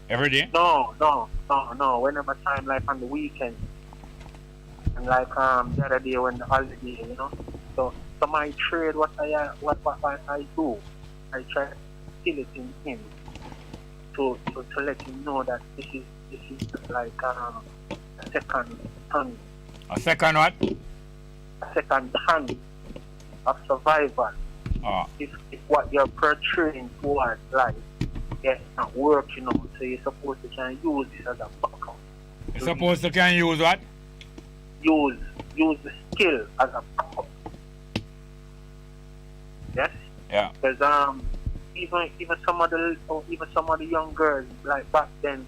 Every day? No. Whenever time, like on the weekend. And like the other day when the holiday, you know. So my trade, what I do, I try to instill it in him to let him know that this is like a second hand. A second what? A second hand of survival. If what you're portraying towards life it's not working out, so you're supposed to can use this as a backup. You're supposed to can use what? Use the skill as a backup. Yes? Yeah. Because even some of the young girls, like back then,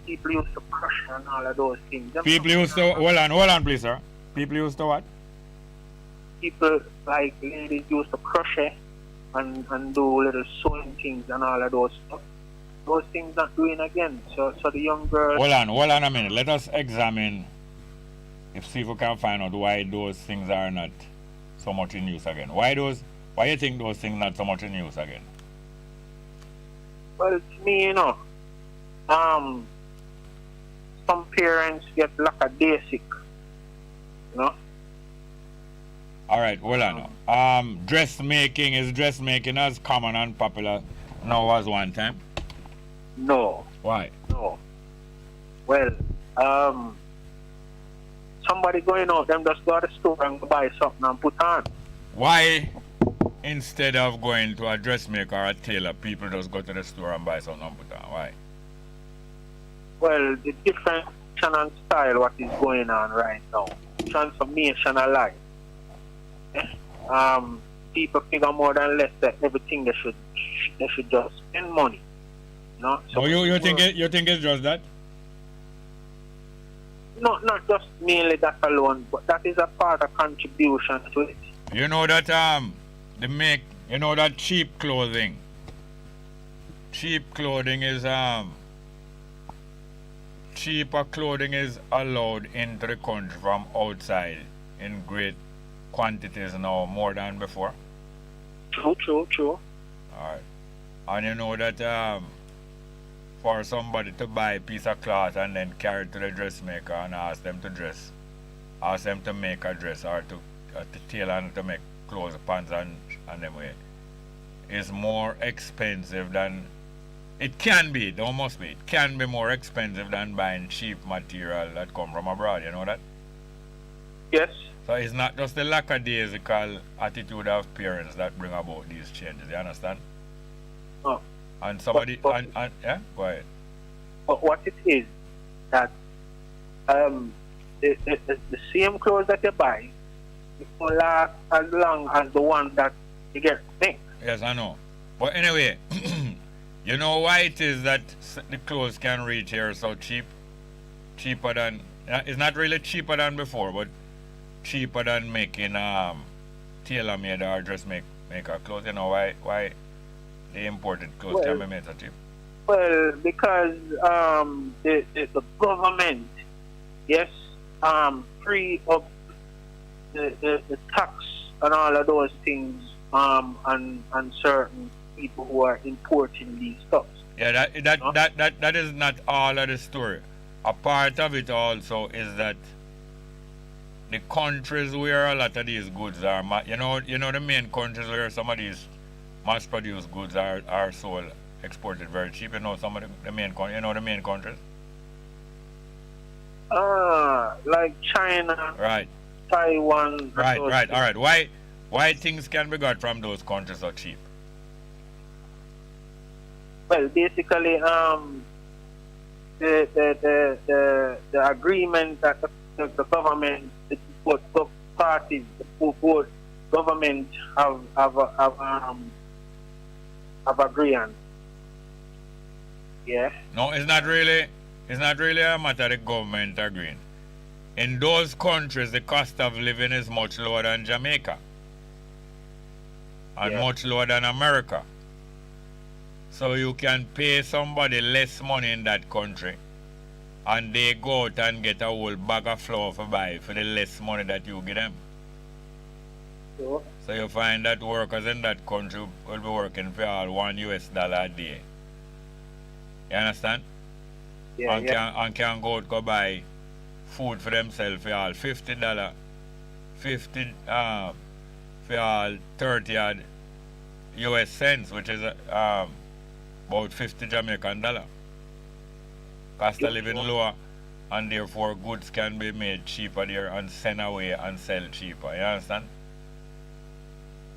people used to crush and all of those things. People used to hold on please, sir. People used to what? People like ladies used to crochet and do little sewing things and all of those stuff. Those things not doing again. So the young girls. Hold on a minute. Let us examine see if we can find out why those things are not so much in use again? Why you think those things not so much in use again? Well, to me, some parents get lackadaisic, All right, well, I know. Dressmaking, is dressmaking as common and popular now as one time? No. Why? No. Well, somebody going out, them just go to the store and buy something and put on. Why, instead of going to a dressmaker or a tailor, people just go to the store and buy something and put on? Why? Well, the different and style what is going on right now. Transformation of life. People figure more than less that everything they should just spend money. So you think it's just that? No, not just mainly that alone, but that is a part of contribution to it. You know that that cheap clothing is cheaper clothing is allowed into the country from outside in great quantities now, more than before. True. Alright. And you know that for somebody to buy a piece of cloth and then carry it to the dressmaker and ask them to make a dress or to tailor and to make clothes, pants and them way, is more expensive than it can be. It must be. It can be more expensive than buying cheap material that come from abroad. You know that? Yes. So it's not just the lackadaisical attitude of parents that bring about these changes. You understand? Oh. And somebody go ahead. But what it is that the same clothes that you buy, it will last as long as the one that you get thick. Yes, I know. But anyway, you know why it is that the clothes can reach here so cheaper than it's not really cheaper than before, but cheaper than making tailor-made or dressmaker clothes. You know why the imported clothes can be made so cheap? Well, because the government, yes, free up the tax and all of those things and certain people who are importing these stuff. Yeah, that is not all of the story. A part of it also is that the countries where a lot of these goods are, you know the main countries where some of these mass-produced goods are sold, exported very cheap. You know some of the main countries. Like China. Right. Taiwan. Right. All right. Why things can be got from those countries so cheap? Well, basically, the agreement that the government, both parties, both government have agreement. Yeah. No, it's not really a matter of the government agreeing. In those countries, the cost of living is much lower than Jamaica and much lower than America. So you can pay somebody less money in that country and they go out and get a whole bag of flour for buy for the less money that you give them. Sure. So you find that workers in that country will be working for all $1 a day. You understand? Yeah, and can go out go buy food for themselves for all $50, for all 30 odd US cents, which is about 50 Jamaican dollar. Cost of living lower, and therefore goods can be made cheaper there and sent away and sell cheaper. You understand?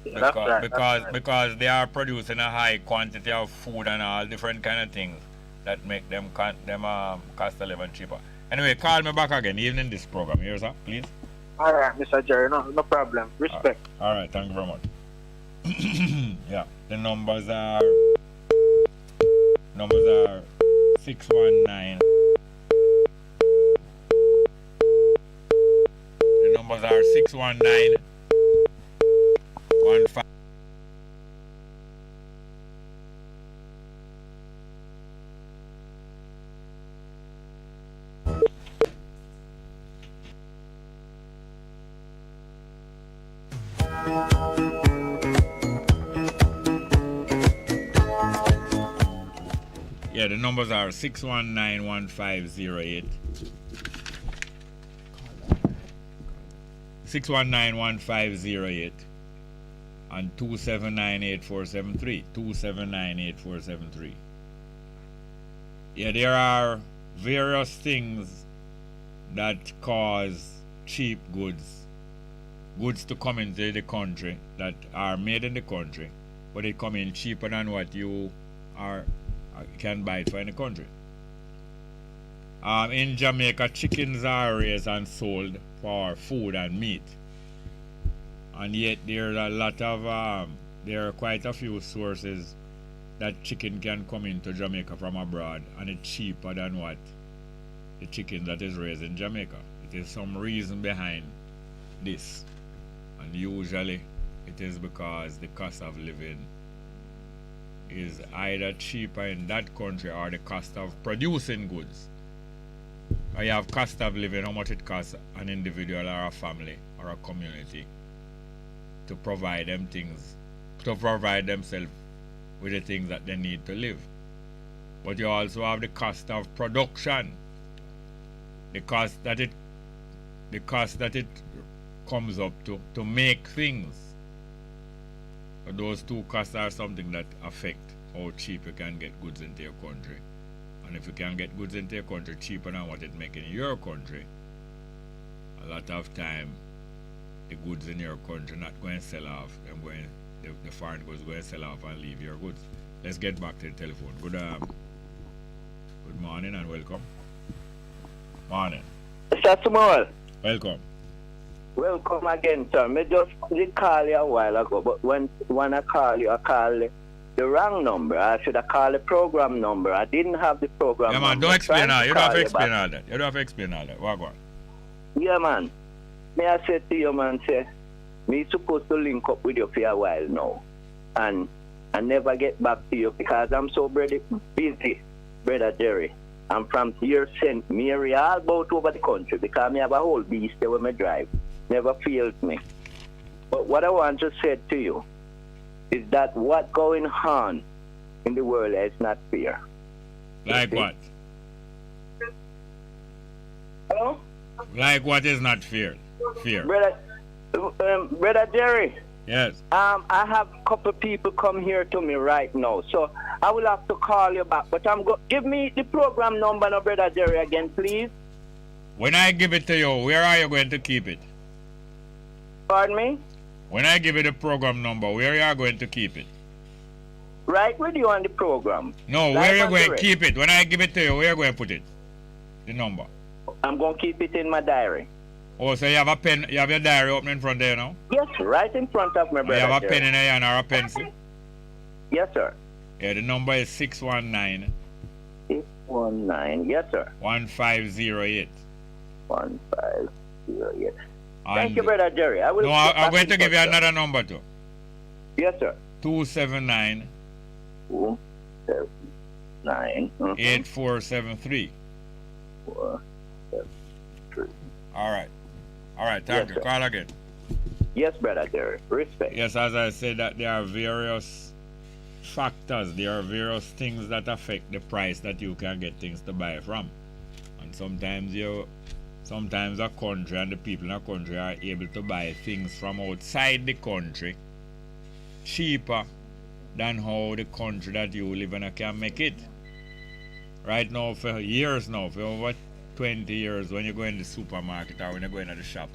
Because they are producing a high quantity of food and all different kind of things that make them cost of living cheaper. Anyway, call me back again, even in this program. Here, sir, please. All right, Mr. Jerry, no problem. Respect. All right, thank you very much. Yeah, the numbers are 619. The numbers are 619 15. Yeah, the numbers are 619-1508. 619-1508 and 279-8473. 279-8473. Yeah, there are various things that cause cheap goods to come into the country that are made in the country, but they come in cheaper than what you can buy it for in the country. In Jamaica, chickens are raised and sold for food and meat, and yet there are quite a few sources that chicken can come into Jamaica from abroad, and it's cheaper than what the chicken that is raised in Jamaica. It is some reason behind this, and usually it is because the cost of living is either cheaper in that country or the cost of producing goods. You have cost of living, how much it costs an individual or a family or a community to provide them things, to provide themselves with the things that they need to live. But you also have the cost of production, the cost that it comes up to make things. So those two costs are something that affect how cheap you can get goods into your country. And if you can get goods into your country cheaper than what it makes in your country, a lot of time the goods in your country not going to sell off, and the foreign goods going to sell off and leave your goods. Let's get back to the telephone. Good morning and welcome. Morning. Mr. Small. Welcome. Welcome again, sir. I just did call you a while ago, but when I call you, I call the wrong number. I should have called the program number. I didn't have the program number. Yeah, man, don't explain all. You don't have to explain all that. You don't have to explain all that. Walk on. Yeah, man. May I say to you, man, me supposed to link up with you for a while now. And I never get back to you because I'm so busy, Brother Jerry. I'm from here, St. Mary, all about over the country because I have a whole beast there when I drive. Never failed me. But what I want to say to you is that what's going on in the world is not fair. Like what? Hello? Like what is not fair? Brother Jerry. Yes. I have a couple people come here to me right now, so I will have to call you back. But give me the program number now, Brother Jerry, again, please. When I give it to you, where are you going to keep it? Pardon me? When I give you the program number, where are you going to keep it? Right with you on the program. No, where are you going to keep it? When I give it to you, where are you going to put it? The number. I'm going to keep it in my diary. Oh, so you have a pen, you have your diary open in front there now? Yes, right in front of me, brother. You have a pen in your hand or a pencil? Yes, sir. Yeah, the number is 619. 619, yes, sir. 1508. 1508. Thank you, Brother Jerry. I'm going to give you another number too. Yes, sir. 279. 279. 8473. 473. All right. Thank you. Sir. Call again. Yes, Brother Jerry. Respect. Yes, as I said, that there are various factors. There are various things that affect the price that you can get things to buy from, and sometimes a country and the people in a country are able to buy things from outside the country cheaper than how the country that you live in can make it. Right now, for over 20 years, when you go in the supermarket or when you go into the shop,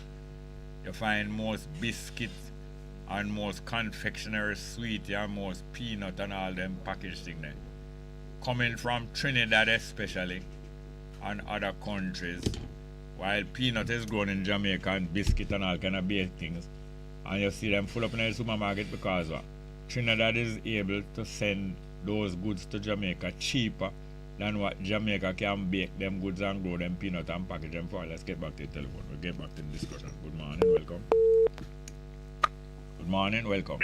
you find most biscuits and most confectionery sweet and most peanut and all them packaged things there coming from Trinidad especially and other countries, while peanut is grown in Jamaica and biscuit and all kind of baked things, and you see them full up in the supermarket because Trinidad is able to send those goods to Jamaica cheaper than what Jamaica can bake them goods and grow them peanut and package them for. Let's get back to the telephone. We'll get back to the discussion. Good morning, welcome. Good morning, welcome.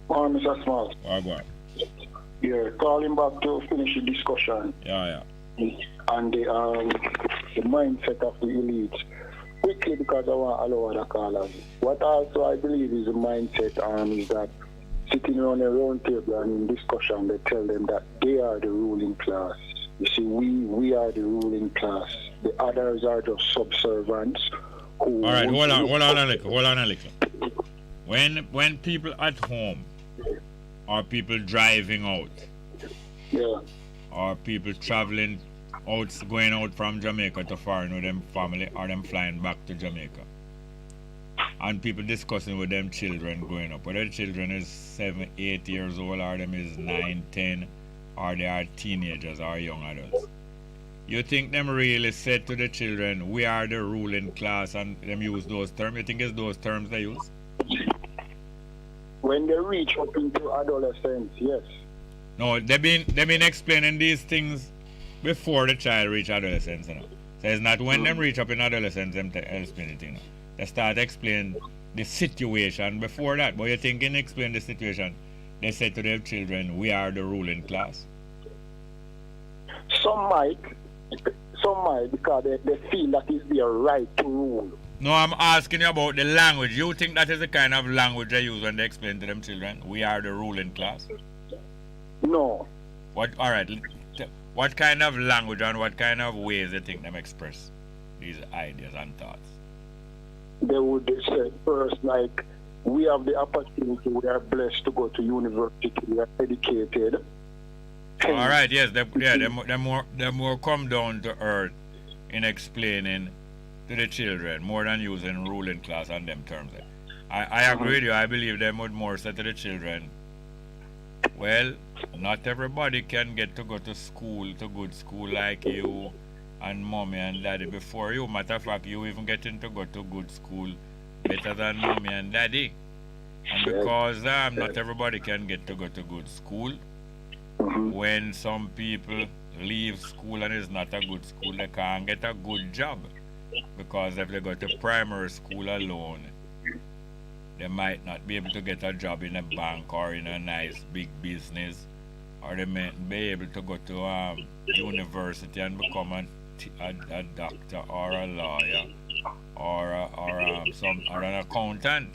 Morning, Mr. Small. Go on. Yeah, calling back to finish the discussion. Yeah. And the mindset of the elite. Quickly, because I want to allow other callers. What also I believe is the mindset is that sitting around a round table and in discussion, they tell them that they are the ruling class. You see, we are the ruling class. The others are just subservients. All right, hold on a little. When people at home, or people driving out, or people traveling out, going out from Jamaica to foreign with them family, or them flying back to Jamaica, and people discussing with them children growing up, whether the children is 7, 8 years old, or them is 9, 10, or they are teenagers or young adults. You think them really said to the children, we are the ruling class, and them use those terms? You think it's those terms they use? When they reach up into adolescence, yes. No, they've been explaining these things before the child reach adolescence, you know. So it's not when them reach up in adolescence them explain it, you know. They start explaining the situation before that. But you think in explain the situation, they say to their children, we are the ruling class? Some might because they feel that it's their right to rule. No, I'm asking you about the language. You think that is the kind of language they use when they explain to them children, we are the ruling class? No. All right. What kind of language and what kind of ways they think them express these ideas and thoughts? They would say first, like, we have the opportunity, we are blessed to go to university, we are educated. All right, yes, they're more come down to earth in explaining to the children more than using ruling class and them terms. I agree with you. I believe they would more say to the children, well, not everybody can get to go to school, to good school like you and mommy and daddy before you. Matter of fact, you even getting to go to good school better than mommy and daddy. And because not everybody can get to go to good school, when some people leave school and it's not a good school, they can't get a good job. Because if they go to primary school alone, they might not be able to get a job in a bank or in a nice big business, or they might be able to go to university and become a doctor or a lawyer or an accountant.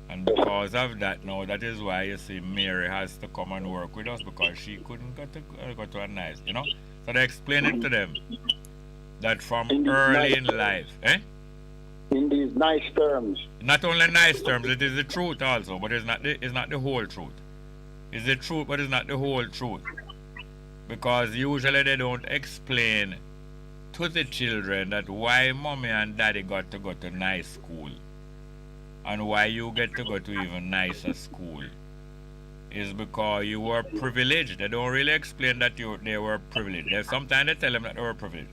And because of that now, that is why you see Mary has to come and work with us, because she couldn't go to a nice, you know. So they explain it to them that from early in life, in these nice terms. Not only nice terms, it is the truth also, but it's not the whole truth. It's the truth, but it's not the whole truth. Because usually they don't explain to the children that why mommy and daddy got to go to nice school and why you get to go to even nicer school is because you were privileged. They don't really explain that they were privileged. Sometimes they tell them that they were privileged.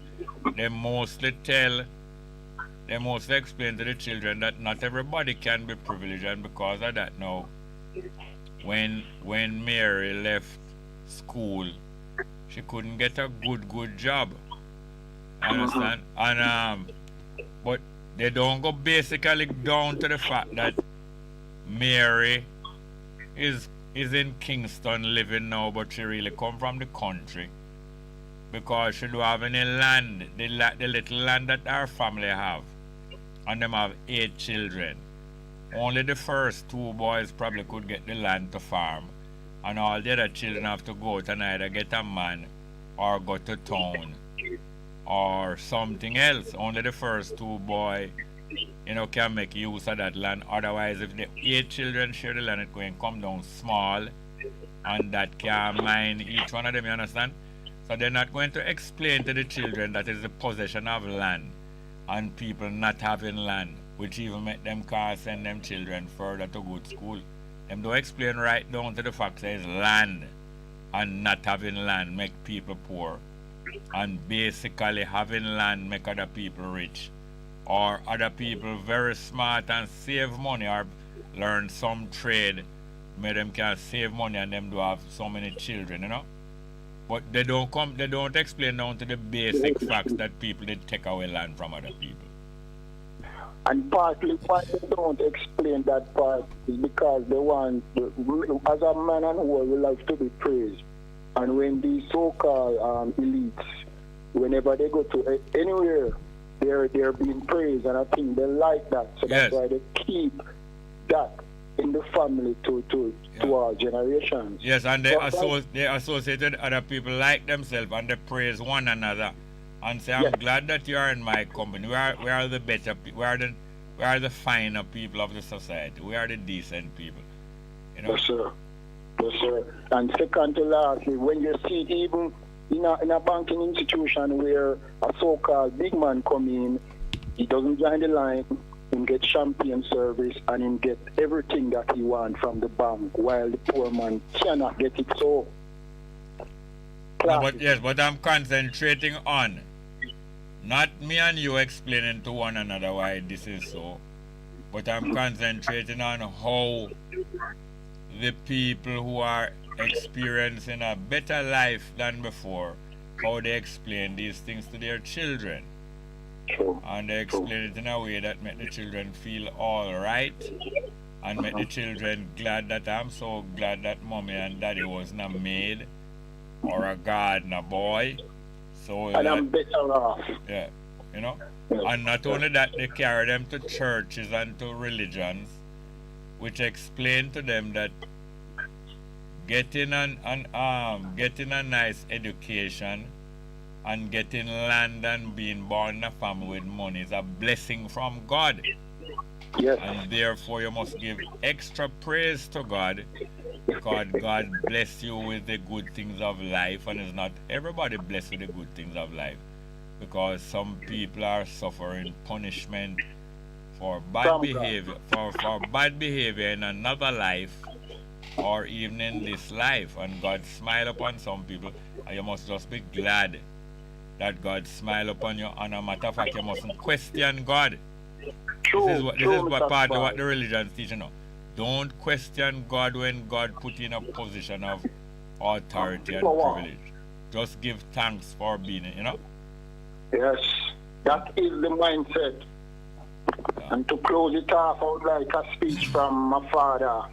They mostly explain to the children that not everybody can be privileged, and because of that now, when Mary left school, she couldn't get a good job. Understand? And but they don't go basically down to the fact that Mary is in Kingston living now, but she really come from the country because she don't have any land, the little land that our family have, and them have 8 children. Only the first 2 boys probably could get the land to farm, and all the other children have to go out and either get a man or go to town or something else. Only the first 2 boys, can make use of that land. Otherwise, if the 8 children share the land, it's going to come down small, and that can mine each one of them, you understand? So they're not going to explain to the children that it's the possession of land and people not having land, which even make them can't send them children further to good school. Them don't explain right down to the fact that it's land, and not having land make people poor, and basically having land make other people rich, or other people very smart and save money or learn some trade, make them can save money and them do have so many children, But they don't explain down to the basic facts that people did take away land from other people. And partly why they don't explain that part is because they want, as a man and woman, we like to be praised. And when these so-called elites, whenever they go to anywhere, they're being praised, and I think they like that. So that's why they keep that in the family to our generations. Yes, and they associate with other people like themselves, and they praise one another and say, I'm glad that you are in my company. We are the better we are the finer people of the society. We are the decent people. You know? Yes, sir. Yes, sir. And second to lastly, when you see even in a banking institution where a so-called big man come in, he doesn't join the line, he get champion service, and he get everything that he want from the bank, while the poor man cannot get it. So, no, but I'm concentrating on not me and you explaining to one another why this is so, but I'm concentrating on how the people who are experiencing a better life than before, how they explain these things to their children. And they explain it in a way that make the children feel all right, and make the children glad that I'm so glad that mommy and daddy wasn't a maid or a gardener boy. So and I'm better off. Yeah, you know. And not only that, they carry them to churches and to religions, which explain to them that getting a nice education and getting land and being born in a family with money is a blessing from God. Yes. And therefore you must give extra praise to God, because God bless you with the good things of life, and it's not everybody blessed with the good things of life, because some people are suffering punishment for bad behavior, for bad behavior in another life or even in this life, and God smile upon some people, and you must just be glad that God smile upon you. And a matter of fact, you mustn't question God. This is what part of what the religion is teaching now. Don't question God when God put you in a position of authority and privilege. Just give thanks for being it, you know? Yes, that is the mindset. And to close it off, I would like a speech from my father.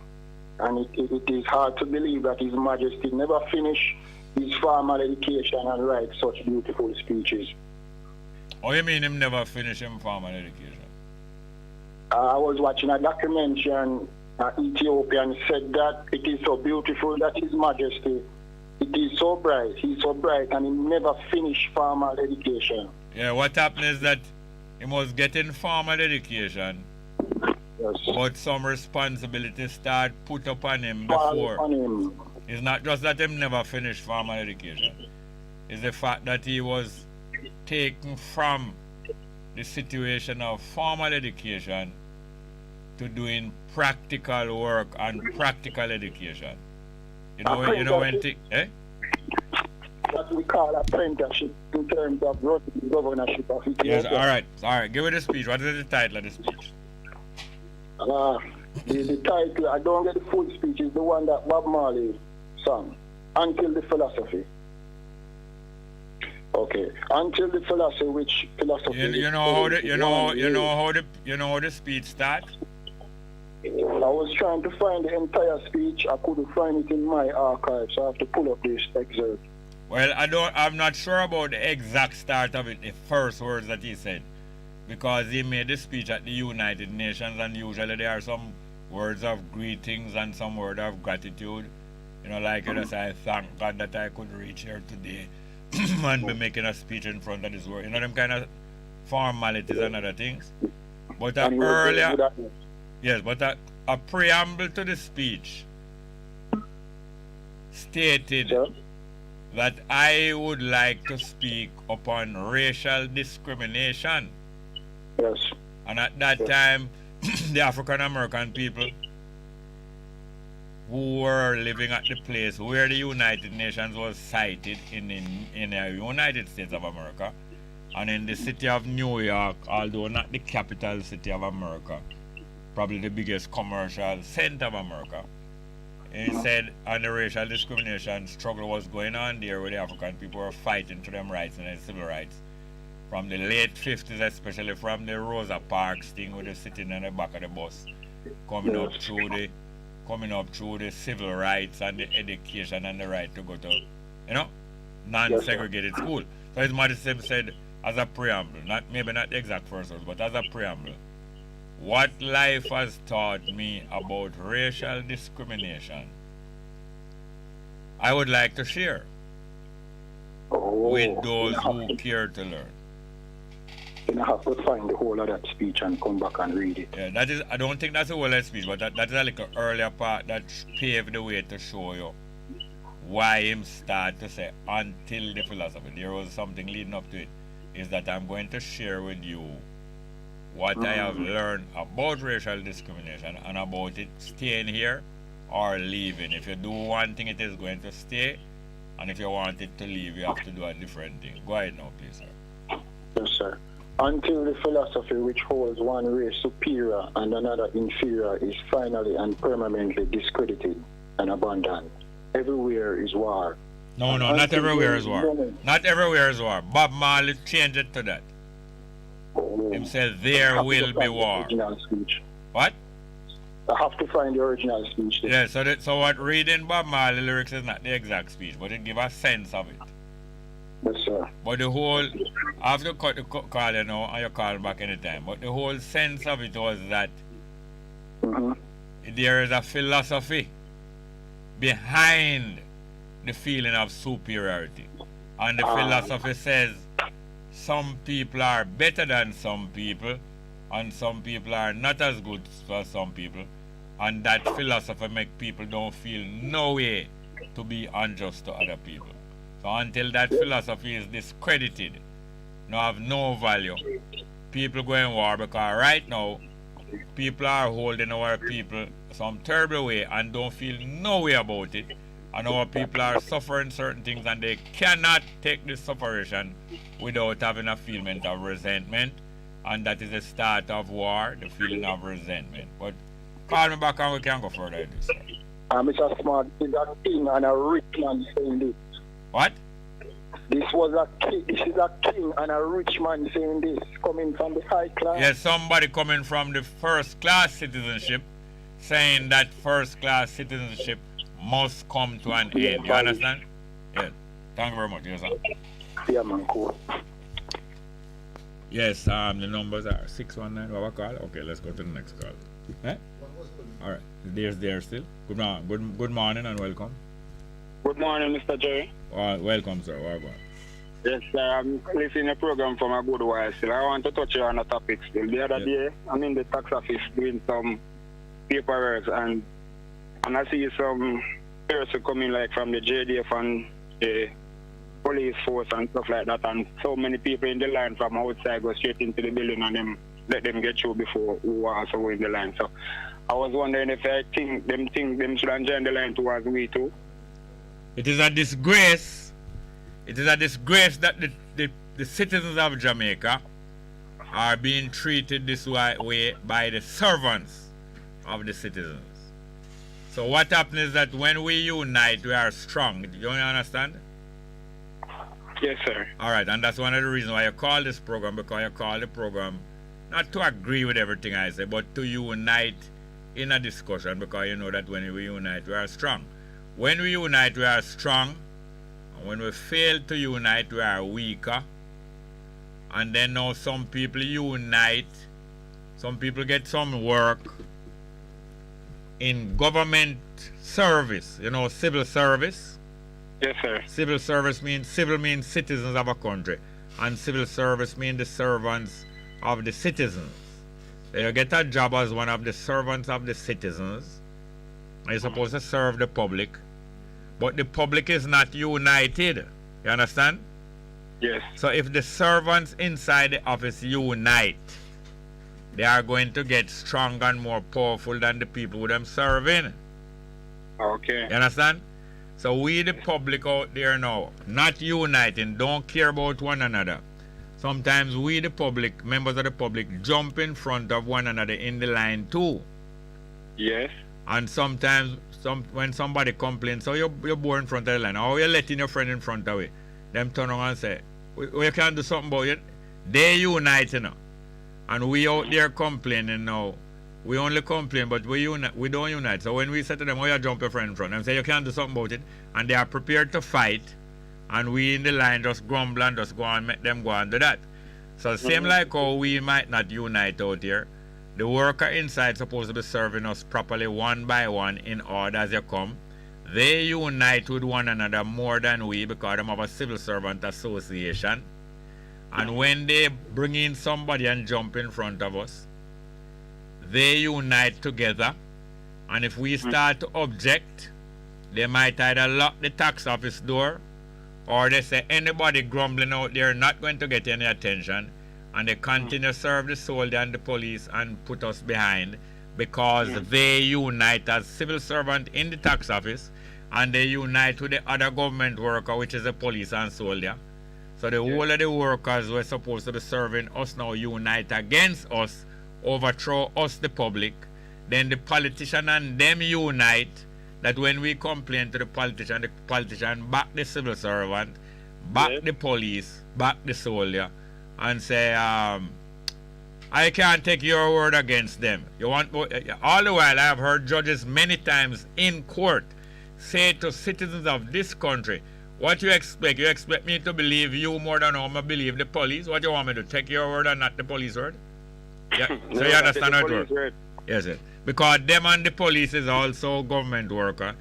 And it is hard to believe that His Majesty never finished his formal education and write such beautiful speeches. Oh, you mean him never finished his formal education? I was watching a documentary, and an Ethiopian said that it is so beautiful that His Majesty, it is so bright, he's so bright, and he never finished formal education. Yeah, what happened is that he was getting formal education, yes, but some responsibilities start put upon him before. It's not just that him never finished formal education. It's the fact that he was taken from the situation of formal education to doing practical work and practical education. You know when What we call apprenticeship in terms of governorship of Ethiopia. Yes, all right. Give it a speech. What is the title of the speech? The title, I don't get the full speech, is the one that Bob Marley sang, Until the Philosophy. Okay, until the philosophy, which philosophy? You know how the speech starts? I was trying to find the entire speech. I couldn't find it in my archive, so I have to pull up this excerpt. Well, I'm not sure about the exact start of it, the first words that he said, because he made the speech at the United Nations, and usually there are some words of greetings and some word of gratitude. You know, like you just say, thank God that I could reach here today and be making a speech in front of this world. You know, them kind of formalities and other things. But a preamble to the speech stated that I would like to speak upon racial discrimination. Yes. And at that time, the African American people who were living at the place where the United Nations was sited in the United States of America, and in the city of New York, although not the capital city of America, probably the biggest commercial center of America. And he said, and the racial discrimination struggle was going on there, where the African people were fighting for them rights and their civil rights. From the late 50s, especially from the Rosa Parks thing, where they're sitting in the back of the bus, coming up through the civil rights and the education and the right to go to, non-segregated school. So His Majesty said, as a preamble, maybe not the exact first words, but as a preamble, what life has taught me about racial discrimination, I would like to share with those who care to learn. You have to find the whole of that speech and come back and read it. Yeah, that is. I don't think that's the whole of the speech, but that is like an earlier part that paved the way to show you why him start to say until the philosophy. There was something leading up to it. Is that I'm going to share with you what I have learned about racial discrimination and about it staying here or leaving. If you do one thing, it is going to stay, and if you want it to leave, you have to do a different thing. Go ahead now, please, sir. Yes, sir. Until the philosophy which holds one race superior and another inferior is finally and permanently discredited and abandoned. Everywhere is war. No, not everywhere is war. Not everywhere is war. Bob Marley changed it to that. Him said there will be war. What? I have to find the original speech. Yeah, so what reading Bob Marley lyrics is not the exact speech, but it give a sense of it. Yes, sir. But the whole, I have to cut the call, you know, and you call back anytime. But the whole sense of it was that there is a philosophy behind the feeling of superiority. And the philosophy says some people are better than some people, and some people are not as good as some people. And that philosophy make people don't feel no way to be unjust to other people. So until that philosophy is discredited, have no value, people go in war, because right now people are holding our people some terrible way and don't feel no way about it. And our people are suffering certain things and they cannot take this sufferation without having a feeling of resentment. And that is the start of war, the feeling of resentment. But call me back and we can go further in this. Mr. Smart, is a king and a rich man saying this. What? This is a king and a rich man saying this, coming from the high class. Yes, somebody coming from the first class citizenship saying that first class citizenship must come to an end. You understand? Yes. Thank you very much. Yes, sir. Yeah, man, cool. Yes, the numbers are 619. What call? Okay, let's go to the next call. Eh? All right. There's there still. Good morning and welcome. Good morning, Mr. Jerry. Welcome, sir. Welcome. Yes, sir. I'm listening to the program from a good while still. I want to touch on a topic still. The other day, I'm in the tax office doing some paperwork and I see some person coming like from the JDF and the police force and stuff like that, and so many people in the line from outside go straight into the building and let them get through before who also go in the line. So I was wondering if I think them should join the line towards we too. It is a disgrace. It is a disgrace that the citizens of Jamaica are being treated this way by the servants of the citizens. So what happens is that when we unite, we are strong. Do you understand? Yes, sir. All right, and that's one of the reasons why you call this program, because you call the program not to agree with everything I say, but to unite in a discussion, because you know that when we unite, we are strong. When we unite, we are strong. And when we fail to unite, we are weaker. And then now some people unite. Some people get some work in government service, civil service. Yes, sir. Civil means citizens of a country. And civil service means the servants of the citizens. So you get a job as one of the servants of the citizens. And you're supposed to serve the public. But the public is not united. You understand? Yes. So if the servants inside the office unite, they are going to get stronger and more powerful than the people who them serving. Okay. You understand? So we the public out there now, not uniting, don't care about one another. Sometimes we the public, members of the public, jump in front of one another in the line too. Yes. And sometimes when somebody complains, so you're born in front of the line, or you're letting your friend in front of it, them turn around and say, we can't do something about it. They unite, And we out there complaining now. We only complain, but we don't unite. So when we say to them, you jump your friend in front, and say you can't do something about it, and they are prepared to fight, and we in the line just grumble and just go and make them go and do that. So same like how we might not unite out here, The worker inside supposed to be serving us properly one by one in order as you come. They unite with one another more than we because they have a civil servant association. And when they bring in somebody and jump in front of us, they unite together. And if we start to object, they might either lock the tax office door or they say anybody grumbling out there not going to get any attention, and they continue to serve the soldier and the police and put us behind because they unite as civil servant in the tax office and they unite with the other government worker, which is the police and soldier. So the whole of the workers who are supposed to be serving us now unite against us, overthrow us, the public. Then the politician and them unite, that when we complain to the politician back the civil servant, back the police, back the soldier, and say, I can't take your word against them. You want all the while I have heard judges many times in court say to citizens of this country, what you expect? You expect me to believe you more than I believe the police? What you want me to take your word and not the police word? Yeah. So you understand how it works? Yes, sir. Because them and the police is also government worker,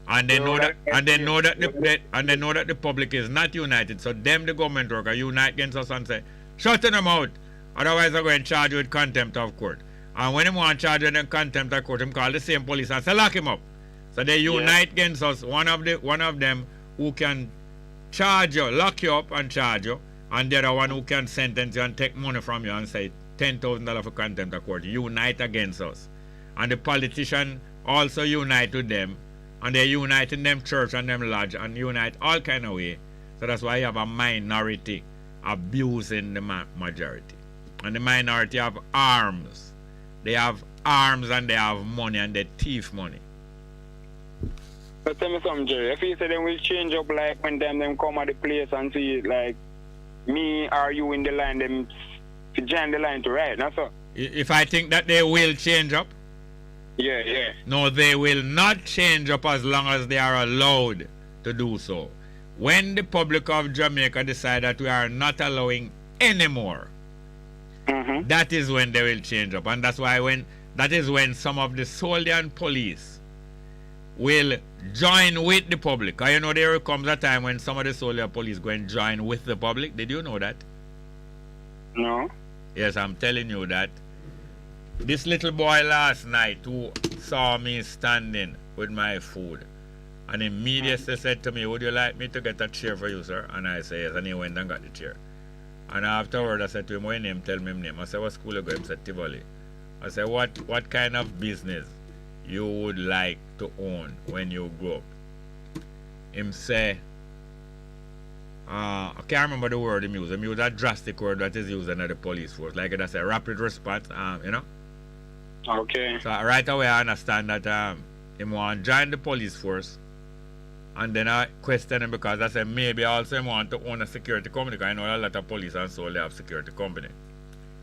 and they know that, and they know that the public is not united. So them, the government worker, unite against us and say, shut them out. Otherwise, they're going to charge you with contempt of court. And when they want to charge you with contempt of court, they call the same police and say, lock him up. So they unite against us. One of them who can charge you, lock you up and charge you, and the other one who can sentence you and take money from you and say $10,000 for contempt of court. Unite against us. And the politician also unite with them, and they unite in them church and them lodge and unite all kind of way. So that's why you have a minority abusing the majority. And the minority have arms. They have arms and they have money and they thief money. But tell me something, Jerry. If you say they will change up, like when them come at the place and see like me or you in the line, them to join the line to ride, that's all. If I think that they will change up? Yeah. No, they will not change up as long as they are allowed to do so. When the public of Jamaica decide that we are not allowing anymore, that is when they will change up. And that's why that is when some of the soldier and police will join with the public. You know, there comes a time when some of the soldier and police go and join with the public. Did you know that? No. Yes, I'm telling you that. This little boy last night who saw me standing with my food and immediately said to me, would you like me to get a chair for you, sir? And I said, yes, and he went and got the chair. And afterward I said to him, what name? Tell me his name. I said, what school you go? He said, Tivoli. I said, what kind of business you would like to own when you grow up? Him say, I can't remember the word he used. He used a drastic word that is used under the police force. Like that's a rapid response, you know? Okay. So right away I understand that he want to join the police force. And then I question him because I said maybe also he want to own a security company, because I know a lot of police and soldiers have security company.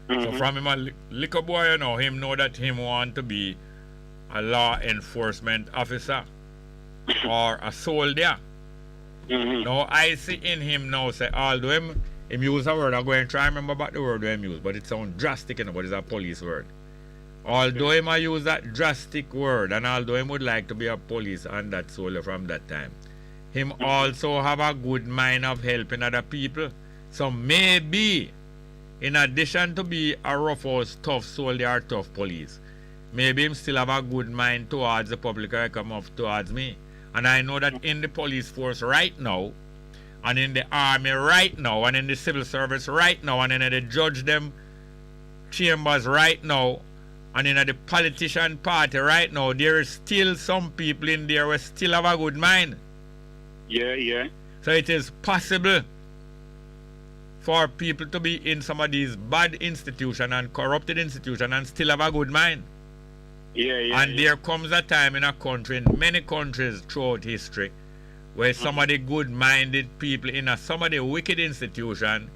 So from him a little boy, you know, him know that him want to be a law enforcement officer or a soldier. Now I see in him now say, although him use a word, I'm going to try and remember about the word him use, but it sounds drastic, you know, but it's a police word. Although him I use that drastic word, and although him would like to be a police and that soldier from that time, him also have a good mind of helping other people. So maybe, in addition to be a rough-house, tough soldier or tough police, maybe him still have a good mind towards the public or come up towards me. And I know that in the police force right now, and in the army right now, and in the civil service right now, and in the judge them chambers right now, and in the politician party right now, there is still some people in there who still have a good mind. Yeah. So it is possible for people to be in some of these bad institutions and corrupted institutions and still have a good mind. And there comes a time in a country, in many countries throughout history, where some of the good-minded people in some of the wicked institution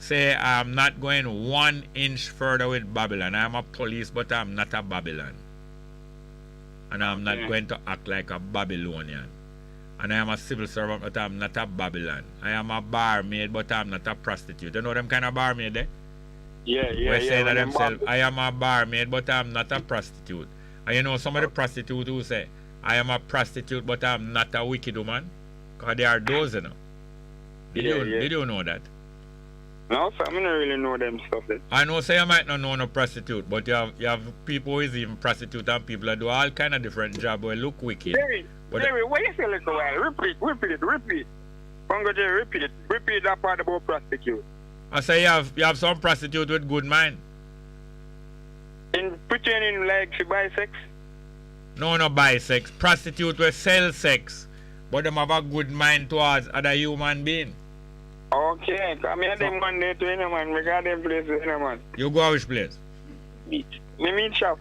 say, I'm not going 1 inch further with Babylon. I'm a police, but I'm not a Babylon. And I'm not going to act like a Babylonian. And I am a civil servant, but I'm not a Babylon. I am a barmaid, but I'm not a prostitute. You know them kind of barmaid there? Who say that themselves, I am a barmaid, but I'm not a prostitute. And you know some of the prostitutes who say, I am a prostitute, but I'm not a wicked woman? Because they are those, you know. Did you know that? No, sir, I don't really know them stuff. I know, say you might not know no prostitute, but you have people who is even prostitute and people that do all kind of different jobs who look wicked. Jerry, what you say a little while? Repeat. Bongo Jerry, repeat that part about prostitute. I say you have some prostitute with good mind. In pretending like she buy sex? No buy sex. Prostitute will sell sex, but them have a good mind towards other human being. Okay, come here them one day to any man, we got them place to any man. You go which place? Meat shop.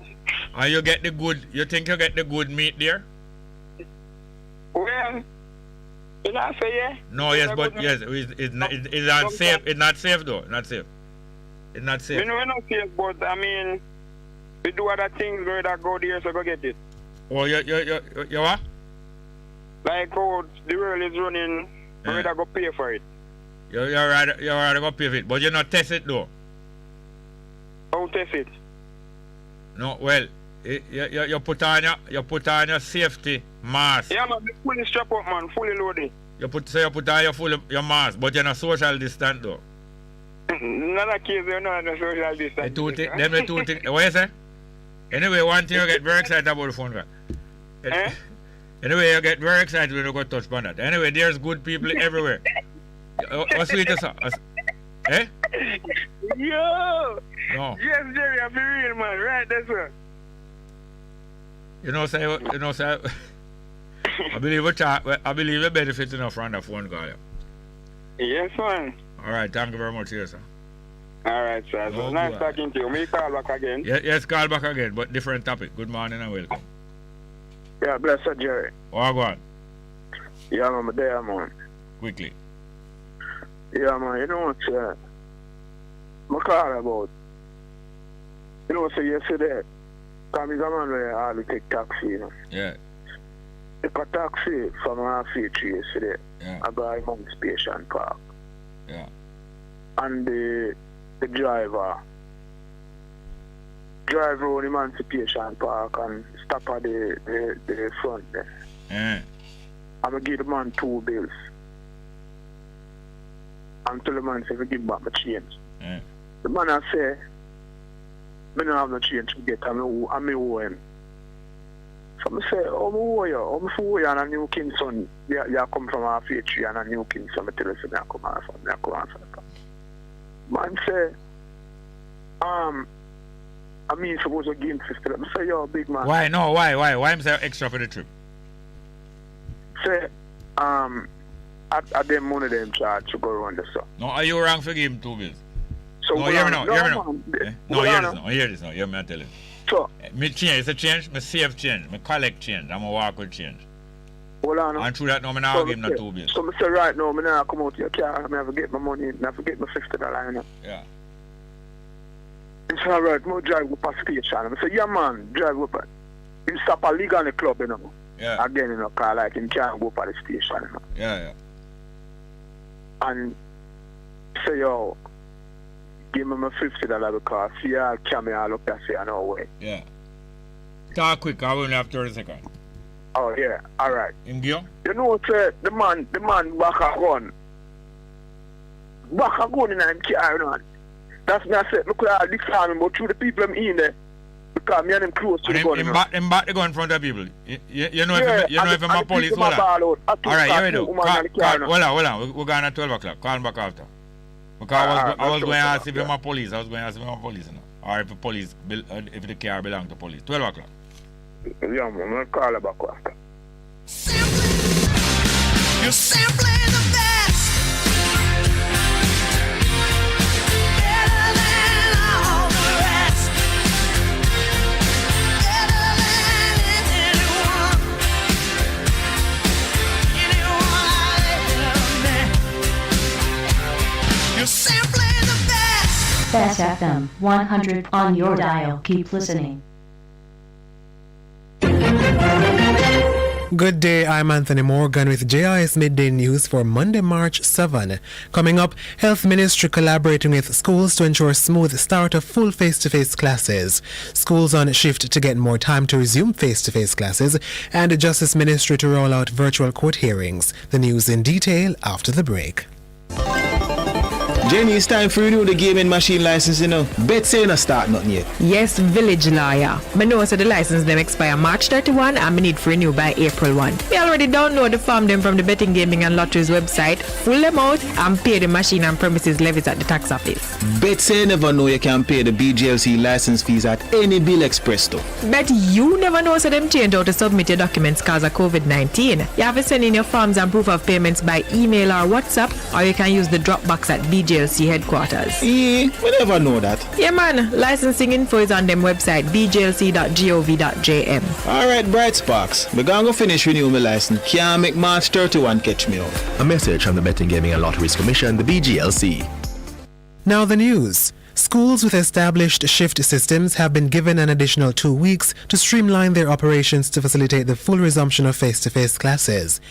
And you get the good, you think you get the good meat there? Well, you not say yeah? No, yes, but yes, it's not safe. It's not safe though. Not safe. It's not safe. You know, it's not safe, but I mean, we do other things where that go there, so go get it. Oh, you what? Like how the world is running, where that go pay for it. You're rather go pay for it, but you not test it though. How test it? No, well, you put on your safety mask. Yeah, man, fully strap up, man, fully loaded. You put on your mask, but you're not social distance though. Another case, you're not social distance. The two things. What you say? Anyway, one thing you get very excited about the phone call. Anyway, you get very excited when you go touch on that. Anyway, there's good people everywhere. What's with this? Eh? Yo! No. Yes, Jerry, I'm real, man. Right, that's it. You know, say, I believe the benefits enough from the phone call. Yes, man. All right, thank you very much, yes, sir. All right, sir. So nice talking to you. May call back again? Yes, call back again, but different topic. Good morning and welcome. Yeah, bless you, Jerry. Oh, go on. Yeah, man, I'm there, man. Quickly. Yeah, man, you know what, my call about, you know what, so yesterday, because he's a man where I always take taxi, you know. Yeah. If a taxi from our factory yesterday, yeah. I got Emancipation Park. Yeah. And the driver drive around Emancipation Park and stop at the front there. Yeah. I'm going to give the man 2 bills. And tell the man, say, give back my change. Yeah. The man I say, I don't have no change to get, I'm owe him. So I say, oh, I owe you, and a New Kingston. You come from our factory and a New Kingston. I tell you, I come out from there. Man say, I mean, supposed to give him 50. I say, yo, big man. Why? No, why? Why am I extra for the trip? Say, at them money them charge to go around the stuff. No, are you wrong for give him 2 bills? So no, hear me now. No, hear this now. Hear me, I tell you. So, me change, it's a change, me save change, me collect change, I'm a walk with change. Hold on. And through that now, I now give him the 2 bills. So I say right now, I now come out to your car, I have to get my money, I have to get my $50, you know. Yeah. It's all right, I drive up a station. I say, yeah man, drive up. You stop a league on the club, you know. Yeah. Again, you know, car like you can't go up at the station, you know. Yeah. And say, yo, give me my $50 because see, I'll carry all up there, say, no way. Yeah. Talk quick, I only have 30 seconds. Oh, yeah, all right. In gear? You know what, the man back a gun. Back a gun in him car, you know. That's me, I said, look at this time, but through the people I'm in there, because me and him close to the gun. Him back the gun in front of people. You know if I'm a police, hold on. All right, here we go. Hold on. We're going at 12 o'clock. Call him back after. Because I was going to ask if I'm a police. You know. Or if the police, if the car belongs to police. 12 o'clock. Yeah, man, I'm going to call her back after. You're simply the best. Better than all the rest. Better than anyone. You're simply the best. Bess FM 100 on your dial. Keep listening. Good day, I'm Anthony Morgan with JIS Midday News for Monday, March 7. Coming up, Health Ministry collaborating with schools to ensure smooth start of full face-to-face classes. Schools on shift to get more time to resume face-to-face classes, and the Justice Ministry to roll out virtual court hearings. The news in detail after the break. Jenny, it's time for renew the gaming machine license, you know. Bet say you not start nothing yet. Yes, village lawyer. I know so the license them expire March 31 and I need for renew by April 1. We already download the form them from the Betting, Gaming and Lotteries website, fill them out and pay the machine and premises levies at the tax office. Bet say you never know you can pay the BJS license fees at any bill express though. Bet you never know so them change how to submit your documents cause of COVID-19. You have to send in your forms and proof of payments by email or WhatsApp, or you can use the Dropbox at BJS headquarters. Yeah, we never know that. Yeah man, licensing info is on them website bjlc.gov.jm. Alright, Bright Sparks. We're gonna go finish renewing my license. Can't make March 31 catch me out. A message from the Betting, Gaming and Lotteries Commission, the BGLC. Now the news. Schools with established shift systems have been given an additional 2 weeks to streamline their operations to facilitate the full resumption of face-to-face classes.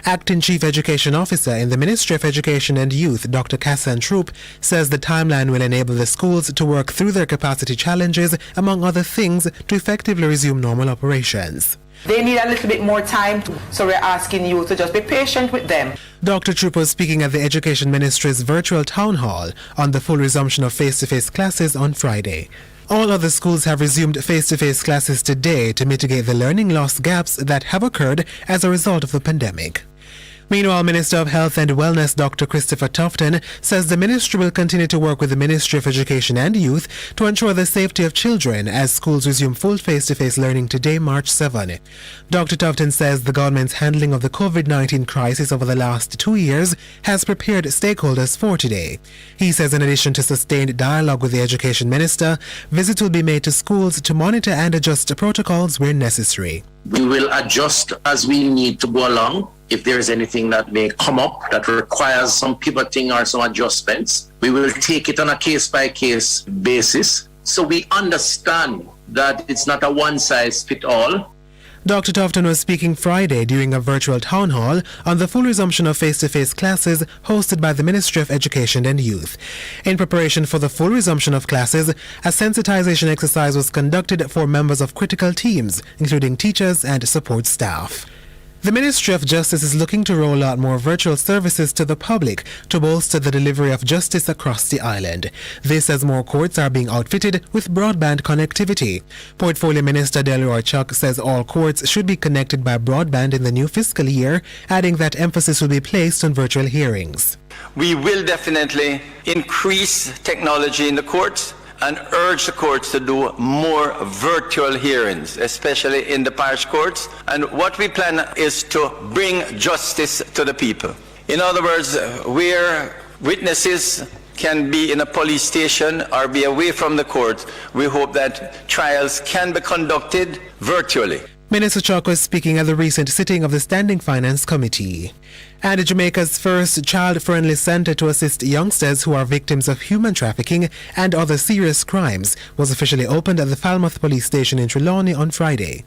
Acting Chief Education Officer in the Ministry of Education and Youth, Dr. Kassan Troop, says the timeline will enable the schools to work through their capacity challenges, among other things, to effectively resume normal operations. They need a little bit more time, so we're asking you to just be patient with them. Dr. Troop was speaking at the Education Ministry's virtual town hall on the full resumption of face-to-face classes on Friday. All other schools have resumed face-to-face classes today to mitigate the learning loss gaps that have occurred as a result of the pandemic. Meanwhile, Minister of Health and Wellness Dr. Christopher Tufton says the ministry will continue to work with the Ministry of Education and Youth to ensure the safety of children as schools resume full face-to-face learning today, March 7. Dr. Tufton says the government's handling of the COVID-19 crisis over the last 2 years has prepared stakeholders for today. He says in addition to sustained dialogue with the Education Minister, visits will be made to schools to monitor and adjust protocols where necessary. We will adjust as we need to go along. If there is anything that may come up that requires some pivoting or some adjustments, we will take it on a case-by-case basis. So we understand that it's not a one-size-fits-all. Dr. Tufton was speaking Friday during a virtual town hall on the full resumption of face-to-face classes hosted by the Ministry of Education and Youth. In preparation for the full resumption of classes, a sensitization exercise was conducted for members of critical teams, including teachers and support staff. The Ministry of Justice is looking to roll out more virtual services to the public to bolster the delivery of justice across the island. This as more courts are being outfitted with broadband connectivity. Portfolio Minister Delroy Chuck says all courts should be connected by broadband in the new fiscal year, adding that emphasis will be placed on virtual hearings. We will definitely increase technology in the courts and urge the courts to do more virtual hearings, especially in the parish courts. And what we plan is to bring justice to the people. In other words, where witnesses can be in a police station or be away from the court, we hope that trials can be conducted virtually. Minister Chuck was speaking at the recent sitting of the Standing Finance Committee. And Jamaica's first child-friendly center to assist youngsters who are victims of human trafficking and other serious crimes was officially opened at the Falmouth Police Station in Trelawney on Friday.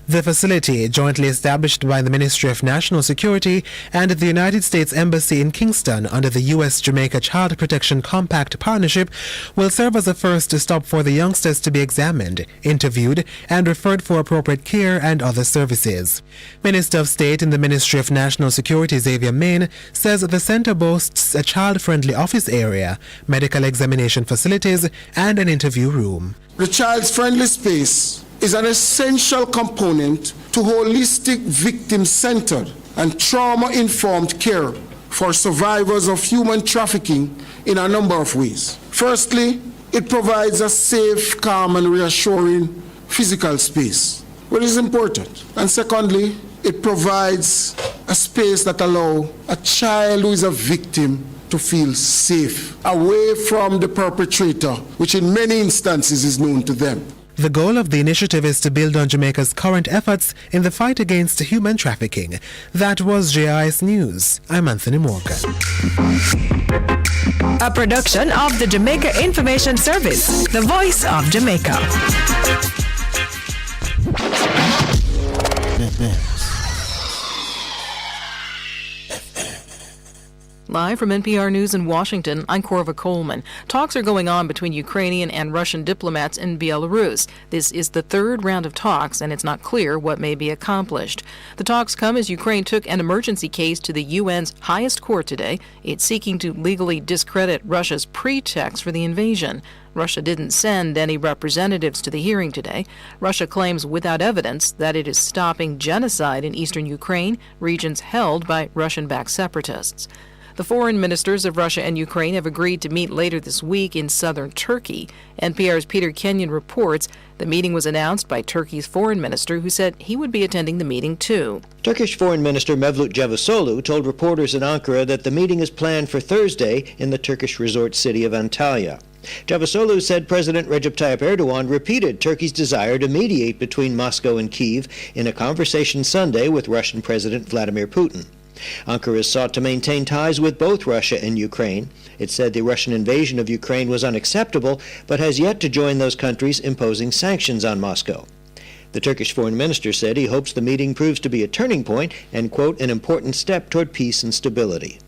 The facility, jointly established by the Ministry of National Security and the United States Embassy in Kingston under the U.S.-Jamaica Child Protection Compact Partnership, will serve as a first stop for the youngsters to be examined, interviewed, and referred for appropriate care and other services. Minister of State in the Ministry of National Security, Xavier Main, says the center boasts a child-friendly office area, medical examination facilities, and an interview room. The child-friendly space is an essential component to holistic victim-centered and trauma-informed care for survivors of human trafficking in a number of ways. Firstly, it provides a safe, calm, and reassuring physical space, which is important. And secondly, it provides a space that allows a child who is a victim to feel safe, away from the perpetrator, which in many instances is known to them. The goal of the initiative is to build on Jamaica's current efforts in the fight against human trafficking. That was JIS News. I'm Anthony Morgan. A production of the Jamaica Information Service, the voice of Jamaica. Live from NPR News in Washington, I'm Corva Coleman. Talks are going on between Ukrainian and Russian diplomats in Belarus. This is the third round of talks, and it's not clear what may be accomplished. The talks come as Ukraine took an emergency case to the UN's highest court today. It's seeking to legally discredit Russia's pretext for the invasion. Russia didn't send any representatives to the hearing today. Russia claims without evidence that it is stopping genocide in eastern Ukraine, regions held by Russian-backed separatists. The foreign ministers of Russia and Ukraine have agreed to meet later this week in southern Turkey. NPR's Peter Kenyon reports the meeting was announced by Turkey's foreign minister, who said he would be attending the meeting too. Turkish Foreign Minister Mevlut Cavusoglu told reporters in Ankara that the meeting is planned for Thursday in the Turkish resort city of Antalya. Cavusoglu said President Recep Tayyip Erdogan repeated Turkey's desire to mediate between Moscow and Kyiv in a conversation Sunday with Russian President Vladimir Putin. Ankara has sought to maintain ties with both Russia and Ukraine. It said the Russian invasion of Ukraine was unacceptable, but has yet to join those countries imposing sanctions on Moscow. The Turkish foreign minister said he hopes the meeting proves to be a turning point and, quote, an important step toward peace and stability.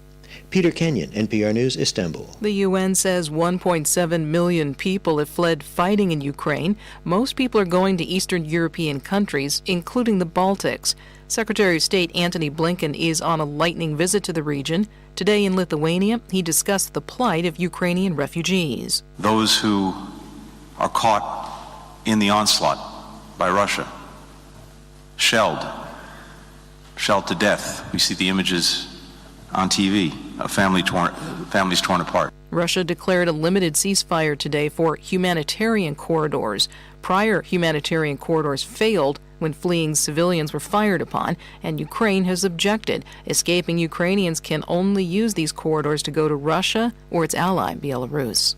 Peter Kenyon, NPR News, Istanbul. The UN says 1.7 million people have fled fighting in Ukraine. Most people are going to Eastern European countries, including the Baltics. Secretary of State Antony Blinken is on a lightning visit to the region. Today in Lithuania, he discussed the plight of Ukrainian refugees. Those who are caught in the onslaught by Russia, shelled to death. We see the images on TV of families torn apart. Russia declared a limited ceasefire today for humanitarian corridors. Prior humanitarian corridors failed when fleeing civilians were fired upon, and Ukraine has objected. Escaping Ukrainians can only use these corridors to go to Russia or its ally, Belarus.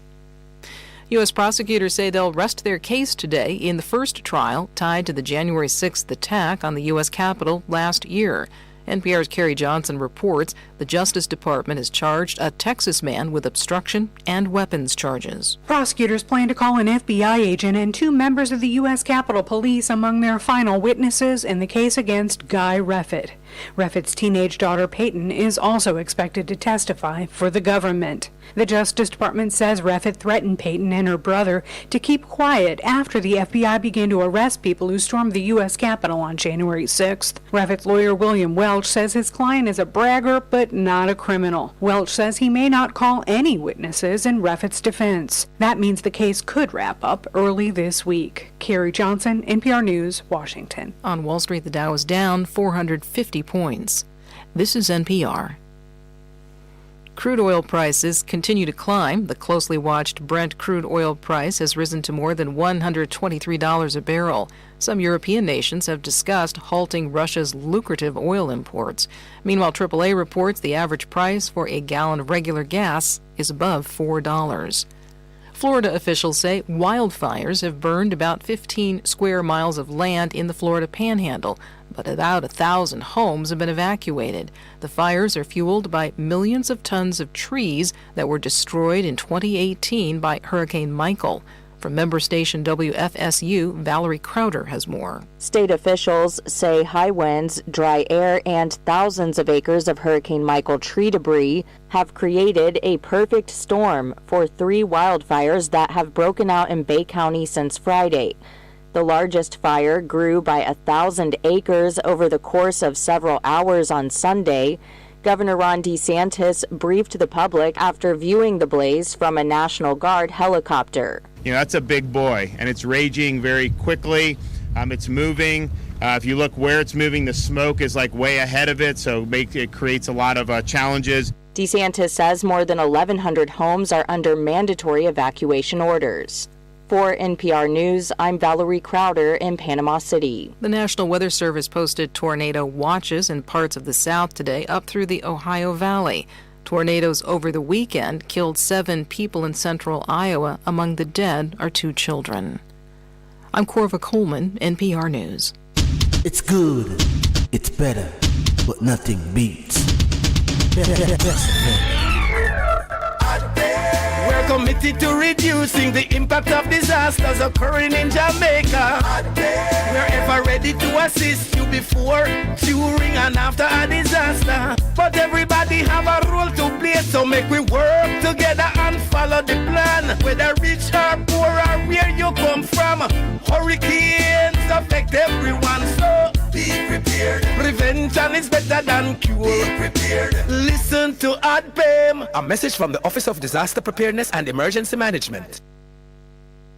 U.S. prosecutors say they'll rest their case today in the first trial tied to the January 6th attack on the U.S. Capitol last year. NPR's Carrie Johnson reports the Justice Department has charged a Texas man with obstruction and weapons charges. Prosecutors plan to call an FBI agent and 2 members of the U.S. Capitol Police among their final witnesses in the case against Guy Reffitt. Reffitt's teenage daughter Peyton is also expected to testify for the government. The Justice Department says Reffitt threatened Peyton and her brother to keep quiet after the FBI began to arrest people who stormed the U.S. Capitol on January 6th. Reffitt's lawyer William Welch says his client is a bragger but not a criminal. Welch says he may not call any witnesses in Reffitt's defense. That means the case could wrap up early this week. Carrie Johnson, NPR News, Washington. On Wall Street, the Dow is down 450 points. This is NPR. Crude oil prices continue to climb. The closely watched Brent crude oil price has risen to more than $123 a barrel. Some European nations have discussed halting Russia's lucrative oil imports. Meanwhile, AAA reports the average price for a gallon of regular gas is above $4. Florida officials say wildfires have burned about 15 square miles of land in the Florida Panhandle, but about 1,000 homes have been evacuated. The fires are fueled by millions of tons of trees that were destroyed in 2018 by Hurricane Michael. From member station WFSU, Valerie Crowder has more. State officials say high winds, dry air, and thousands of acres of Hurricane Michael tree debris have created a perfect storm for 3 wildfires that have broken out in Bay County since Friday. The largest fire grew by 1,000 acres over the course of several hours on Sunday. Governor Ron DeSantis briefed the public after viewing the blaze from a National Guard helicopter. You know, that's a big boy, and it's raging very quickly. It's moving. If you look where it's moving, the smoke is like way ahead of it, so it creates a lot of challenges. DeSantis says more than 1,100 homes are under mandatory evacuation orders. For NPR News, I'm Valerie Crowder in Panama City. The National Weather Service posted tornado watches in parts of the South today up through the Ohio Valley. Tornadoes over the weekend killed 7 people in central Iowa. Among the dead are 2 children. I'm Corva Coleman, NPR News. It's good, it's better, but nothing beats. We're committed to reducing the impact of disasters occurring in Jamaica. We're ever ready to assist you before, during, and after a disaster. But everybody have a role to play, so make we work together and follow the plan. Whether rich or poor or where you come from, hurricanes affect everyone, so be prepared. Prevention is better than cure. Be prepared. Listen to ADPEM. A message from the Office of Disaster Preparedness and Emergency Management.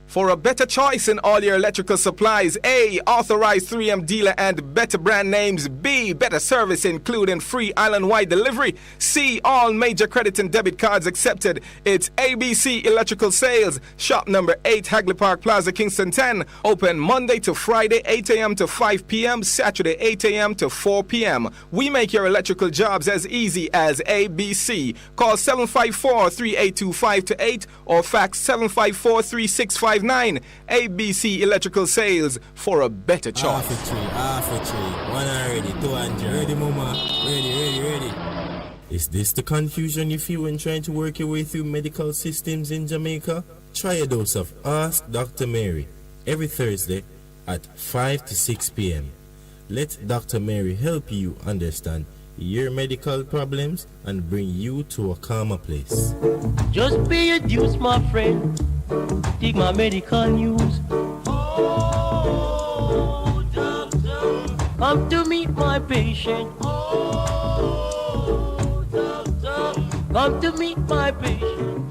For a better choice in all your electrical supplies, A, authorized 3M dealer and better brand names. B, better service including free island-wide delivery. C, all major credit and debit cards accepted. It's ABC Electrical Sales. Shop number 8, Hagley Park Plaza, Kingston 10. Open Monday to Friday, 8 a.m. to 5 p.m. Saturday, 8 a.m. to 4 p.m. We make your electrical jobs as easy as ABC. Call 754-382-528 or fax 754-3659. ABC Electrical Sales, for a better choice. Half a tree. One already, 200. Ready, mama? Ready. Is this the confusion you feel when trying to work your way through medical systems in Jamaica? Try a dose of Ask Dr. Mary every Thursday at 5 to 6 p.m. Let Dr. Mary help you understand your medical problems and bring you to a calmer place. Just pay your dues, my friend. Take my medical news. Oh, doctor, come to meet my patient. Oh, doctor, come to meet my patient.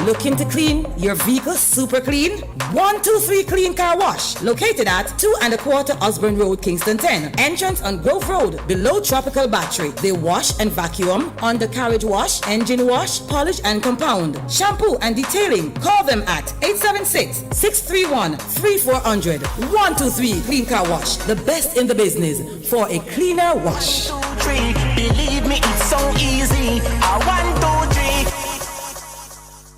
Looking to clean your vehicle super clean? 123 Clean Car Wash, located at 2 1/4 Osborne Road, Kingston 10. Entrance on Grove Road, below Tropical Battery. They wash and vacuum, undercarriage wash, engine wash, polish and compound, shampoo and detailing. Call them at 876-631-3400. 123 Clean Car Wash, the best in the business for a cleaner wash. 1, 2, 3, believe me, it's so easy. 1, 2, 3.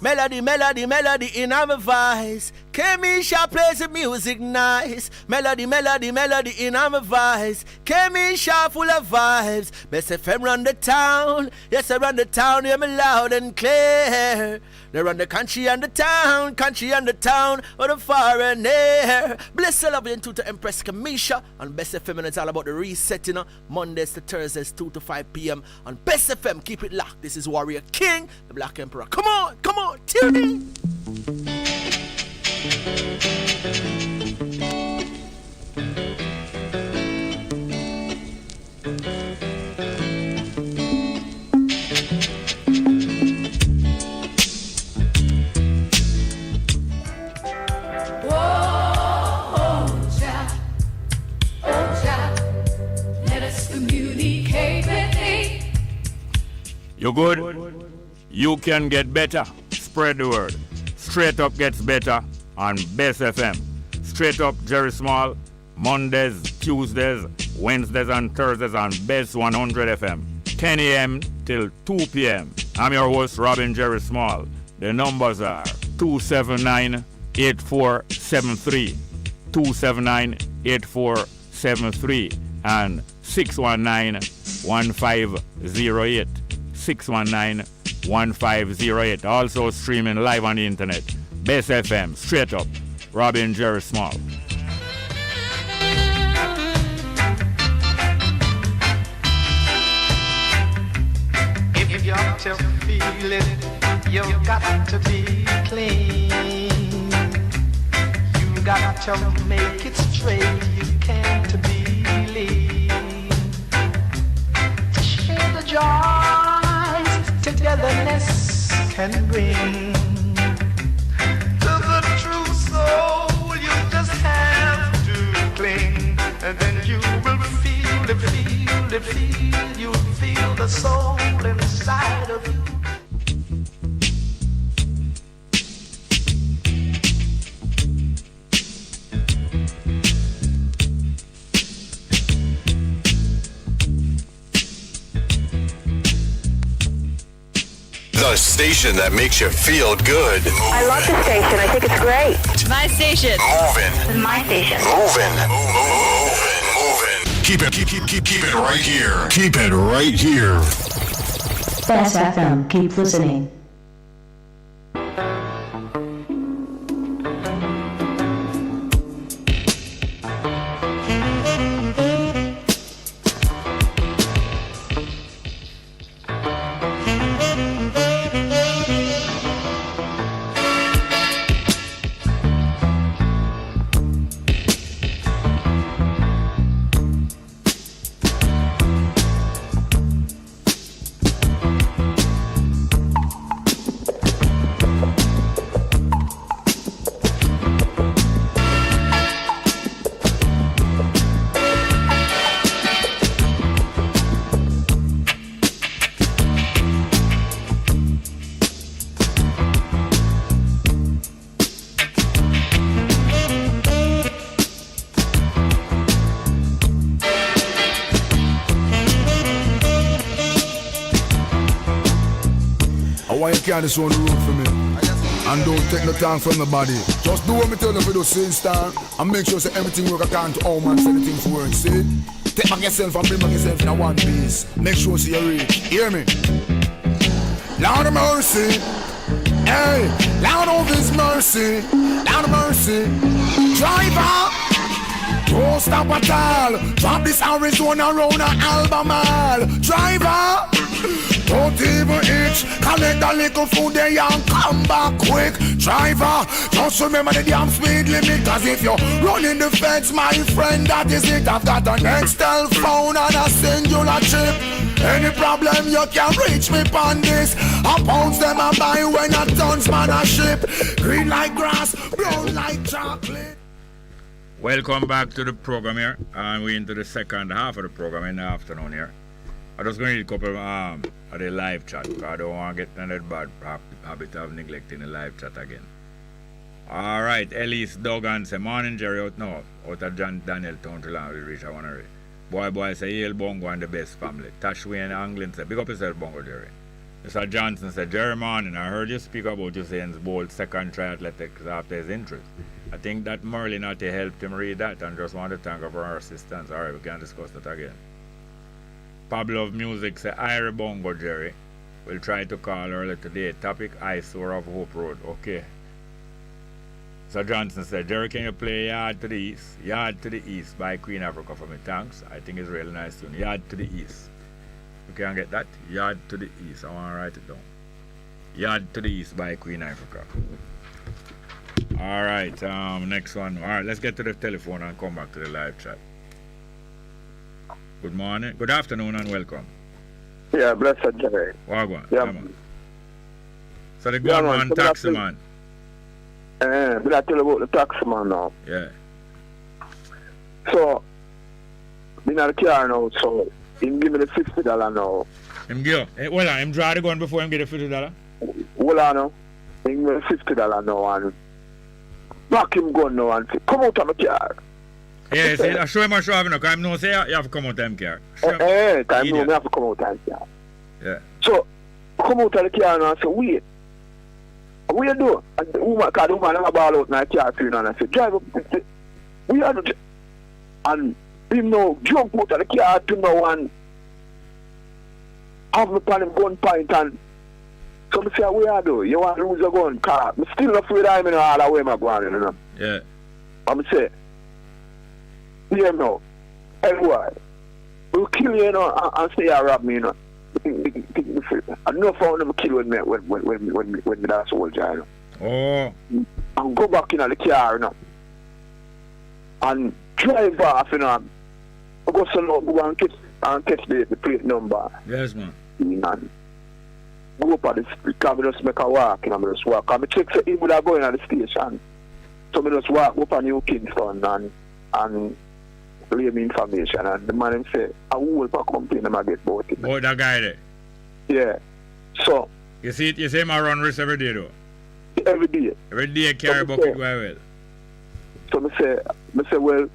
Melody, melody, melody in our voice. Kemisha plays the music nice. Melody, melody, melody in our voice. Kemisha full of vibes. Bess FM run the town. Yes, I run the town. Hear me loud and clear. They run the country and the town. Country and the town. Or the far and near. Bless the love into to Empress Kemisha. On Bess FM, and it's all about the reset, you know. Mondays to Thursdays, 2 to 5 p.m. on Bess FM. Keep it locked. This is Warrior King, the Black Emperor. Come on, come on. Tune in. Let us communicate with thee. You good? You can get better. Spread the word. Straight Up gets better on Bess FM. Straight Up Jerry Small, Mondays, Tuesdays, Wednesdays and Thursdays on Bess 100 FM. 10 a.m. till 2 p.m. I'm your host, Robin Jerry Small. The numbers are 279-8473, 279-8473, and 619-1508, 619-1508. Also streaming live on the internet. Bess FM, Straight Up, Robin Jerry Small. If you got to feel it, you got to be clean. You got to make it straight, you can't be lean. To share the joys togetherness can bring. To the true soul, you just have to cling. And then you will feel it, feel it, feel. You'll feel the soul inside of you. The station that makes you feel good. I love the station. I think it's great. My station. Moving. This is my station. Moving. Keep it right here. Keep it right here. Bess FM. Keep listening. I want you carry this on the road for me. And don't take no time from nobody. Just do what me tell you for the same star. And make sure say everything work according to how man say the thing for work, see? Take back yourself and bring back yourself in one piece. Make sure see you reach. Hear me? Lord of mercy. Hey, Lord of his mercy. Lord of mercy. Driver. Don't stop at all. Drop this Arizona round an Albemarle. Driver, don't even itch. Collect a little food there and come back quick. Driver, just remember the damn speed limit. Cause if you're running the fence, my friend, that is it. I've got an Excel phone and a singular chip. Any problem you can reach me on this. I pounds them and buy when a tons man a ship. Green like grass, brown like chocolate. Welcome back to the program here, and we're into the second half of the program in the afternoon here. I'm just going to read a couple of the live chat, because I don't want to get into that bad habit of neglecting the live chat again. All right, Elise Duggan say, morning Jerry, out now, out of John Daniel Town to land, we reach I want to read. Boy say, hail Bongo and the Bess family. Tashway Anglin say, big up yourself Bongo Jerry. Mr. Johnson said, Jerry morning, I heard you speak about Usain's Bolt second triathletics after his interest. I think that Merlin had helped him read that and just want to thank her for her assistance. Alright, we can discuss that again. Pablo of Music say, Ira Bongo Jerry. We'll try to call early today. Topic, Eyesore of Hope Road. Okay. So Johnson said, Jerry, can you play Yard to the East? Yard to the East by Queen Africa for me. Thanks. I think it's really nice tune. Yard to the East. You can get that? Yard to the East. I want to write it down. Yard to the East by Queen Africa. All right, next one. All right, let's get to the telephone and come back to the live chat. Good morning, good afternoon, and welcome. Yeah, blessed Jerry. Wagwan. Yeah, man. So the gunman, taxi man. But I tell you about the taxi man now. Yeah. So, in the car now, so him give me the $50 now. Him give? Well, him draw the gun before him get the $50? Well, I know. Him give me the $50 now and back him gun now and say, come out of my car. Yeah, see, I show him a show of him, because I know say you have to come out of him car. Time you have to come out of him car. Yeah. So, come out of the car and I say, wait. What you do? And the woman, because the woman never ball out in the car for you and I say, drive up. We are the... And him now jump out of the car to now and have me upon him gun point and so I say, what you do? You want to lose your gun? Because I'm still afraid I'm in all the way I'm going, you know. Yeah. I'm say, yeah, no. Hey, boy, we'll kill you, you know, and say you rob me, you know. I know found them kill when me that soldier, you know. Oh. And go back in the car, you know. And drive off, you know. I go so now, go and catch the plate number. Yes, man. And go up at the street, because I just make a walk, and I just walk. And I check say he would have going at the station. So I just walk up on New Kingston and lay me information. And the man say, I will for complain and I get about it. Oh, that guy there? Yeah. So. You see him run risk every day though? Every day. Every day carry bucket well. So I say, well,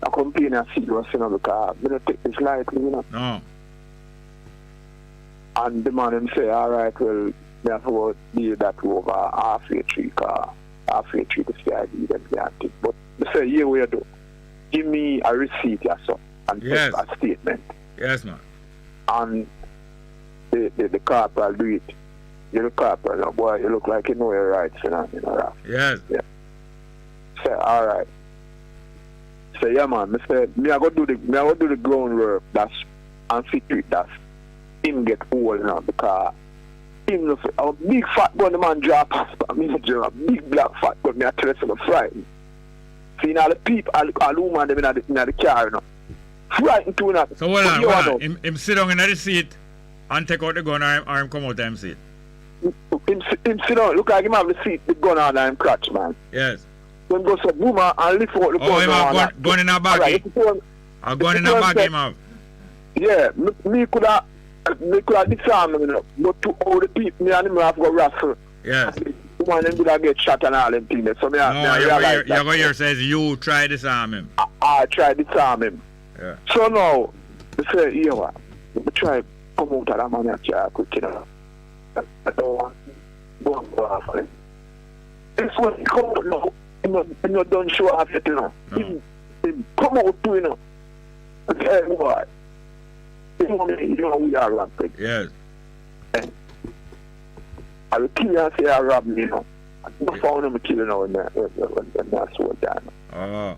I complain and serious, you know, because I don't take this lightly, you know. No. And the man him say, all right, well, we have to deal that over halfway through the CID, then we have to. But I say, yeah, what you do? Give me a receipt, yes, sir, and yes. A statement. Yes, man. And the corporal do it. You're the corporal, no, boy, you look like you know your rights, you know that. Yes. Yeah. Say, all right. Say, yeah, man, I go do the groundwork, that's, and fit to it, that's. Him get old now because him a big fat gun the man draw past me a big black fat gun me a tell you frightened. See now the people all the woman them in the car, you know. Frightened too now. So hold on. Him sit down in the seat and take out the gun or him come out of him seat. Him sit down, look like him have the seat, the gun on him crotch, man. Yes. When go some woman and lift out the gun. Oh, him have gun in a baggy. A gun in a baggy him have. Yeah, me could have disarmed him, you know, but to all the people, me and him have to go wrestle. Yes. The man them would get shot and all them things. So me you go here says you try to disarm him. I try to disarm him. Yeah. So now, they say, you know what, we try to come out of that man quick, you know. I don't when come out now, he not done show off yet, you know. He come out too, you know. And say, hey, boy, you know we are robbed. Yes. I will kill you and say I robbed me, you know. I found him killing now when that's what that. Oh.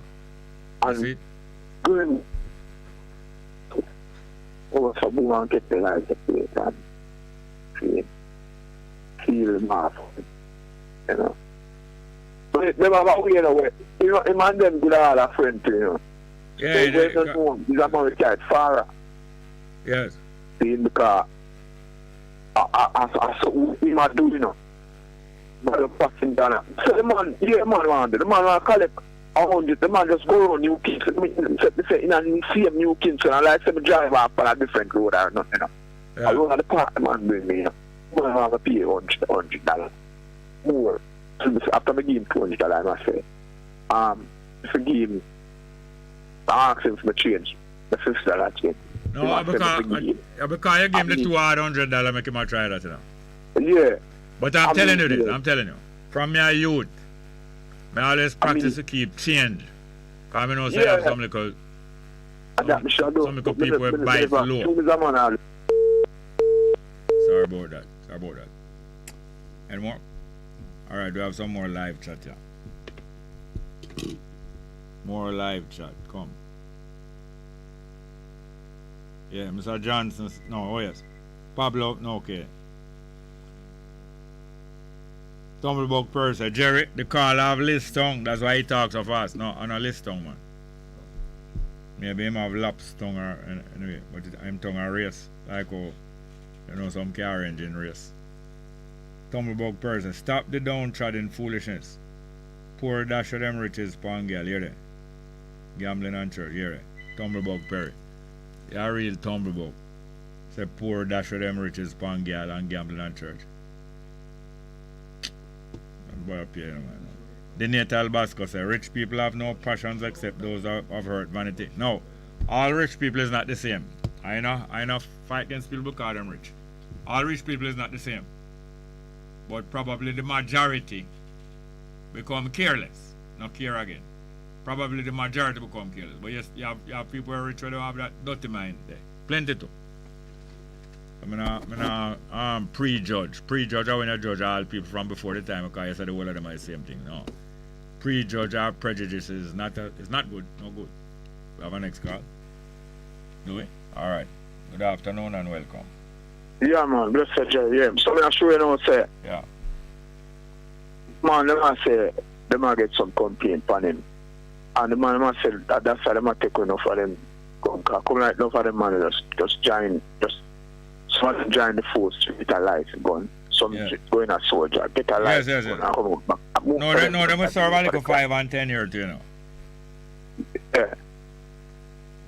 And going over some more and get the light of place and feel mass, you know. But they have a way, you know, him and them good all a friend too, you know. Yeah, he's a man with cat Farah. Yes. Because I saw him a do, you know. But passing down. So the man want to collect 100. The man just go around New Kings. Say in a same New Kings, and I like some drive off on a different road or nothing. You know. Yeah. I go to the park, the man bring me, you know. I have to pay $100 more. So after I give him $200, I must say. If I give him, I ask him for my change. The $50 change. No, because you give him the $200, make him try that, you know. Yeah. But I'm telling you this, I'm telling you. From my youth, I always practice to keep change. Because I know say I have some little people will bite low. Sorry about that. Any more? Alright, we have some more live chat here. More live chat, come. Yeah, Mr. Johnson, no, oh yes. Pablo, no, okay. Tumblebug person, Jerry, the call have list tongue, that's why he talks so fast. No, on a list tongue, man. Maybe him have lapse tongue or anyway, but I'm tongue a race. Like oh, you know, some car engine race. Tumblebug person, stop the downtrodden foolishness. Poor dash of them riches, pan girl, hear that? Gambling and church, hear that? Tumblebug Perry. Yeah, real Tumblebug. Say poor dash of them riches, pan girl and gambling and church. Boy up here, man. The Natal Basco say rich people have no passions except those of hurt vanity. No, all rich people is not the same. I know fight against people because them rich. All rich people is not the same. But probably the majority become careless. Not care again. Probably the majority become careless. But yes, you have people who are rich who don't have that dirty mind there. Plenty too. I'm not prejudge. Prejudge or when you judge all people from before the time because you said the whole of them are the same thing. No. Prejudge or prejudice is not good. No good. We have a next call. Do we? Alright. Good afternoon and welcome. Yeah man, blessed Jerry, yeah. So I'm sure you know say. Yeah. Man, them say they might get some complaint on him. And the man must say that's why they might take enough of them come like enough of them man just join someone join the force to get a license gun. Some going a soldier, get a license gun and come out back. No, they must serve like 5 and 10 years, you know. Yeah.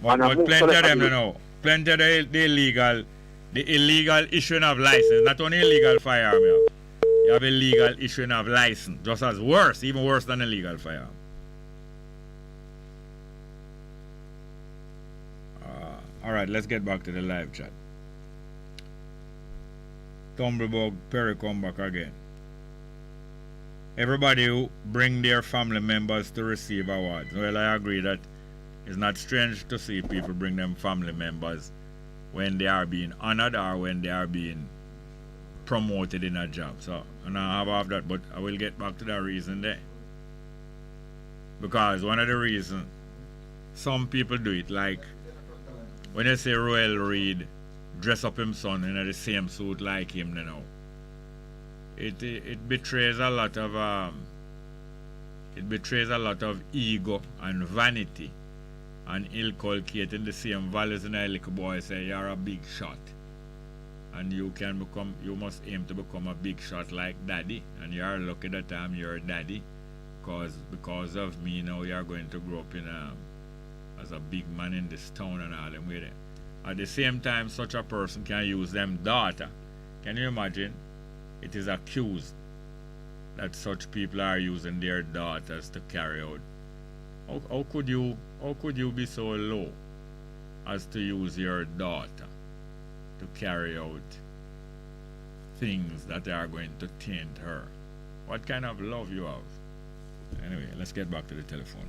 But plenty of them, you know. Plenty of the illegal issuing of license. Not only illegal firearm, you have illegal issuing of license. Just as worse, even worse than illegal firearm. Alright, let's get back to the live chat. Tumblebug Perry come back again. Everybody who bring their family members to receive awards. Well, I agree that it's not strange to see people bring them family members when they are being honored or when they are being promoted in a job. So, and I have that, but I will get back to that reason there. Because one of the reasons some people do it, like when you say Royal Reed dress up his son in the same suit like him, you know, it betrays a lot of ego and vanity and inculcating the same values in a little boy say you're a big shot and you must aim to become a big shot like daddy, and you're lucky that I'm your daddy because of me now you're going to grow up as a big man in this town and all them with it. At the same time, such a person can use them daughter. Can you imagine? It is accused that such people are using their daughters to carry out. How could you be so low as to use your daughter to carry out things that are going to taint her? What kind of love you have? Anyway, let's get back to the telephone.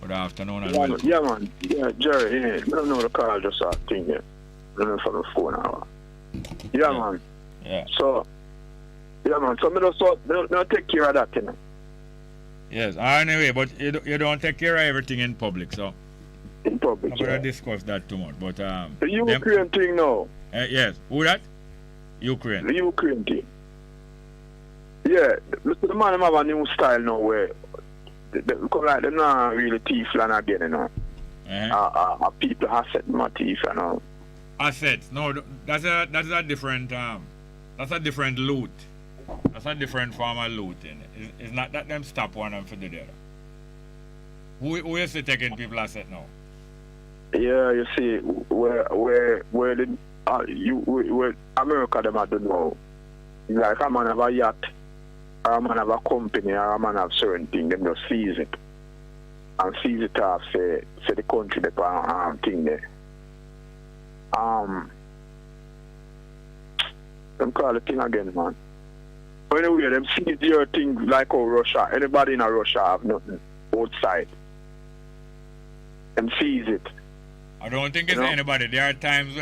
Good afternoon and Yeah, welcome. yeah, man. Yeah, Jerry, yeah. I don't know the call just a thing yet. I don't know from the phone now. Yeah, man. Yeah. So, yeah, man. So, don't take care of that, you know. Yes, anyway, but you don't take care of everything in public, so. In public, I'm going to discuss that too much, but the Ukraine thing now. Yes, who that? Ukraine. The Ukraine thing. Yeah, the man have a new style now where because like they're not really thief land again, you know. People asset my thief, you know. Assets? No, that's a different that's a different loot. That's a different form of loot. It's not that them stop one and for the other. Who is taking people asset now? Yeah, you see, where the where America them I don't know. Like a man have a yacht, or a man have a company, or a man have certain thing, them just seize it. And seize it off, say the country that thing there. Them call the thing again, man. But anyway, them seize your things like how Russia, anybody in Russia have nothing outside. Them seize it. I don't think it's anybody. There are times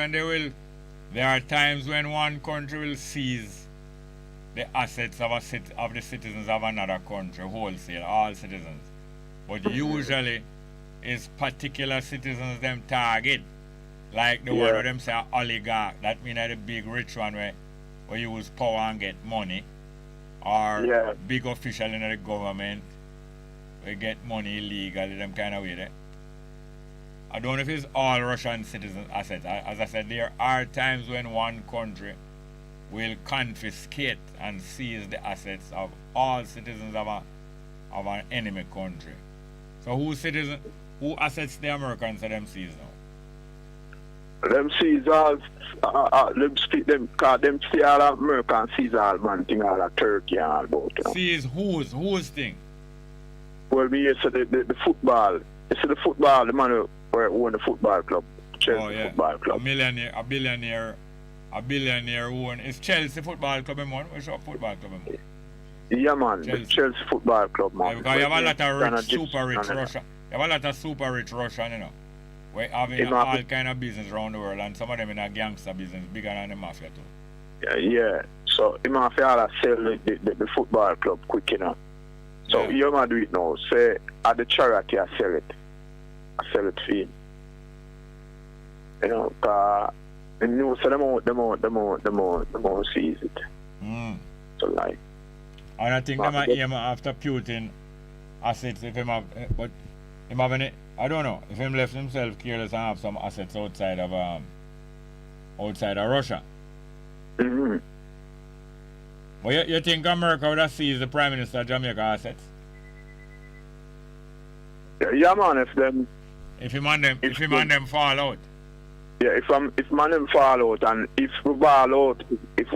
when one country will seize the assets of the citizens of another country, wholesale, all citizens. But usually it's particular citizens them target. Like the one of them say oligarch. That means the big rich one where use power and get money. Or big official in the government we get money illegally, them kind of way there. I don't know if it's all Russian citizen assets. As I said, there are times when one country will confiscate and seize the assets of all citizens of an enemy country. So who assets the Americans that them seize now? Them seize all, them see all Americans seize all man thing, all Turkey and all about. You know? Seize whose thing? Well, me say the football. You see the football, the man who own the football club, Chelsea Football Club. A billionaire who own. It's Chelsea Football Club, man. Which football club, man? Yeah, man. The Chelsea Football Club, man. Yeah, because you have a lot of super rich Russian. You have a lot of super rich Russian, you know. We having all kind of business around the world, and some of them in a gangster business bigger than the mafia too. Yeah. So he might have to sell the football club quick, you know. So you might do it now. Say at the charity I sell it. I sell it for him. You know, so them won't seize it. So like. And I think they might aim after Putin assets if him have, but him have any, I don't know, if him left himself careless and have some assets outside of Russia. Mm-hmm. But you think America would have seized the Prime Minister of Jamaica assets? Yeah, man, if him and them fall out. Yeah, if man them fall out, and if we ball out, if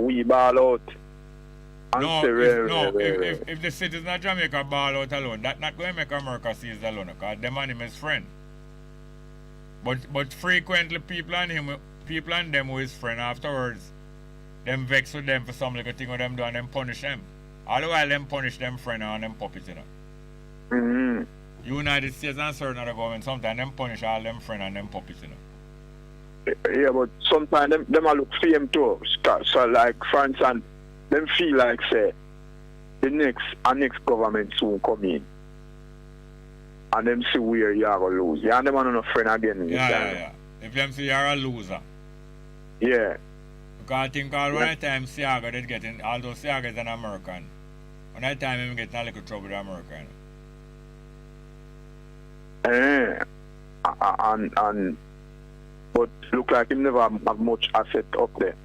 if the citizens of Jamaica ball out alone, that's not going to make America seize alone, because them and him is friend. But frequently people and them who is friend afterwards, them vex with them for some little thing with them do and them punish them. All the while them punish them friend and them puppets, you know. Mm-hmm. United States and certain other government, sometimes them punish all them friend and them puppets, you know. Yeah, but sometimes them look fame too. So like for instance, them feel like say the next government soon come in. And them see where you are gonna lose. Yeah, and them are not a friend again. Yeah. If them see you're a loser. Yeah. Because I think all one time Siaga did get in, although Siaga is an American, one time him get in a little trouble with American. But look like him never have much asset up there.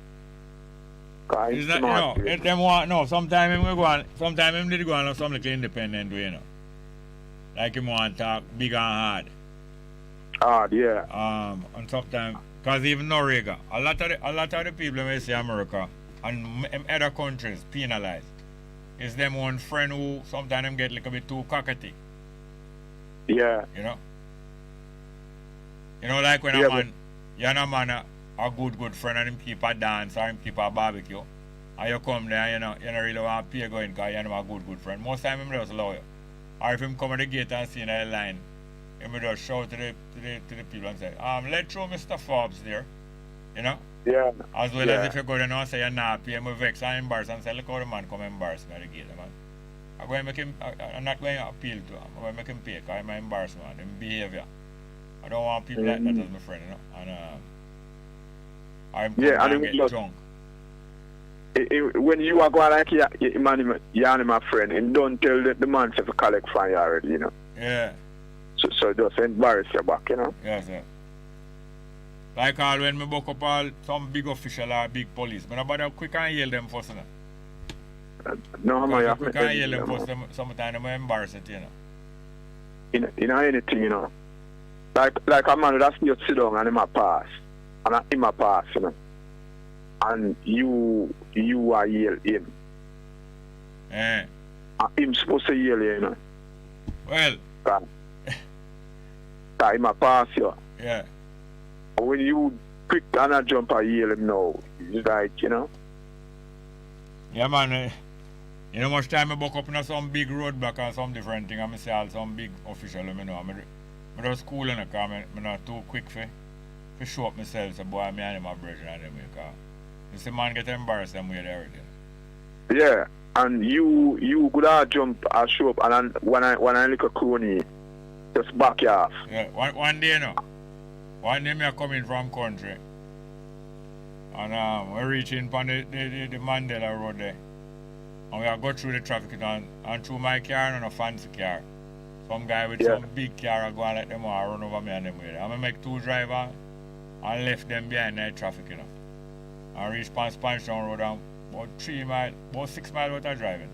Is that, sometimes him did go on some little independent way, you know. Like him want to talk big and hard. Hard, yeah. And sometimes, because even Noriega, a lot of the people may say America and other countries penalized. Is them one friend who sometimes them get a little bit too cockety. Yeah. You know, like when a man a good friend and him keep a dance or him keep a barbecue, and you come there and you don't really want to pay going because you're not a good friend. Most time him just allow you. Or if him come at the gate and see in the line, he would just shout to the people and say, let through Mr. Forbes there. You know? Yeah. As well as if you go there now and say you're not paying me vex and embarrass and say, look how the man come embarrass me at the gate, man. I'm going to make him, I'm not going to appeal to him. I'm going to make him pay because I'm embarrassment, his behavior. I don't want people like that as my friend, you know. And I'm going to get drunk. When you are going like you're my friend, and don't tell the man to collect from you already, you know. Yeah. So just embarrass your back, you know. Yes, sir. Like all when me book up all some big official or big police, but nobody quick and yell them first, you know. No, man, quick and yell them first, sometimes I'm embarrassed, you know. You know anything, you know. Like a man that's still sit down and him a pass. And him a pass, you know. And you are yell him. Eh. And him supposed to yell you, you know. Well. Cause him a pass you. Yeah. When you quick and a jump and yell him now, it's like, you know. Yeah, man. You know much time I buck up in some big roadblock or some different thing, and I say all some big official, you know. I just cool in the car, I'm not too quick for show up myself, so boy, me and him a brethren and them, because you see man get embarrassed them way there already. Yeah, and you could have jump and show up, and when I look a crony, just back you off. Yeah, one day, you know, one day me a coming from country, and we're reaching on the Mandela Road there, and we are go through the traffic and through my car and a fancy car. Some guy with some big car go and let them all run over me and them way there. I'm going to make two drivers and left them behind the traffic, you know. And reach Spanstown Road and about 6 miles out of driving.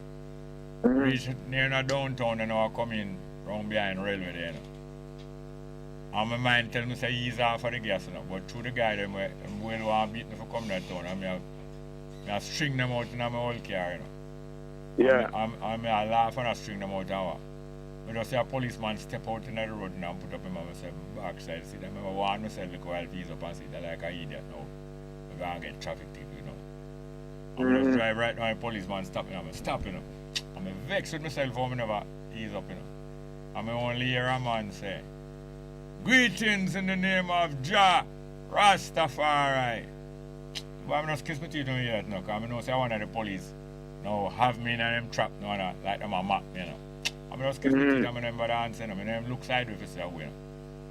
Reach near the downtown and I come in round behind the railway there, you know. And my mind tell me say ease off of the gas, you know. But through the guy them way, them will want to beat me for come that town. And I string them out in my whole car, you know. Yeah. I laugh and I string them out and I just see a policeman step out in the road and put up in myself backside. See them, I warn myself to go I'll ease up and see that like an idiot now. I'm going to get traffic ticket, you know. I just drive right now and the policeman stop me. I'm stop, you know. I'm vexed with myself for me never ease up, you know. I'm only hear a man say, greetings in the name of Jah Rastafari. But I'm not kiss my teeth on here now, because I know say one of the police now have me in them trap now, like them a mock me, you know. I'm just kiss my teeth and I never answer, and I look sideways if I say a win.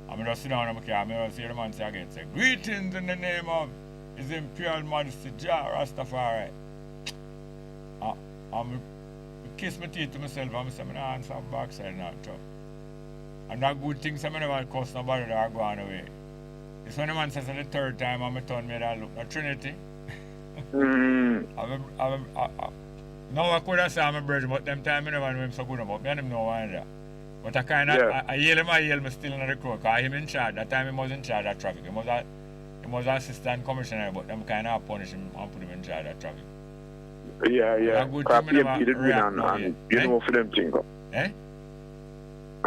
I'm just sit down in my car, I'm just hear the man say again, say, greetings in the name of His Imperial Majesty Jah Rastafari. I'm kiss my teeth to myself and I say, I'm not answer backside now, too. And that good thing, I never cuss nobody that are going away. It's when the man says the third time I'm turn me that look at Trinity. No, I could have said I'm a brother, but them time I never know him so good about me and him know one there. But I kind of, I yell him still in the crew, because him in charge. That time he was in charge of traffic. He was assistant commissioner, but them kind of punish him and put him in charge of traffic. Yeah. Because PMP didn't win and you know for them thing. Eh?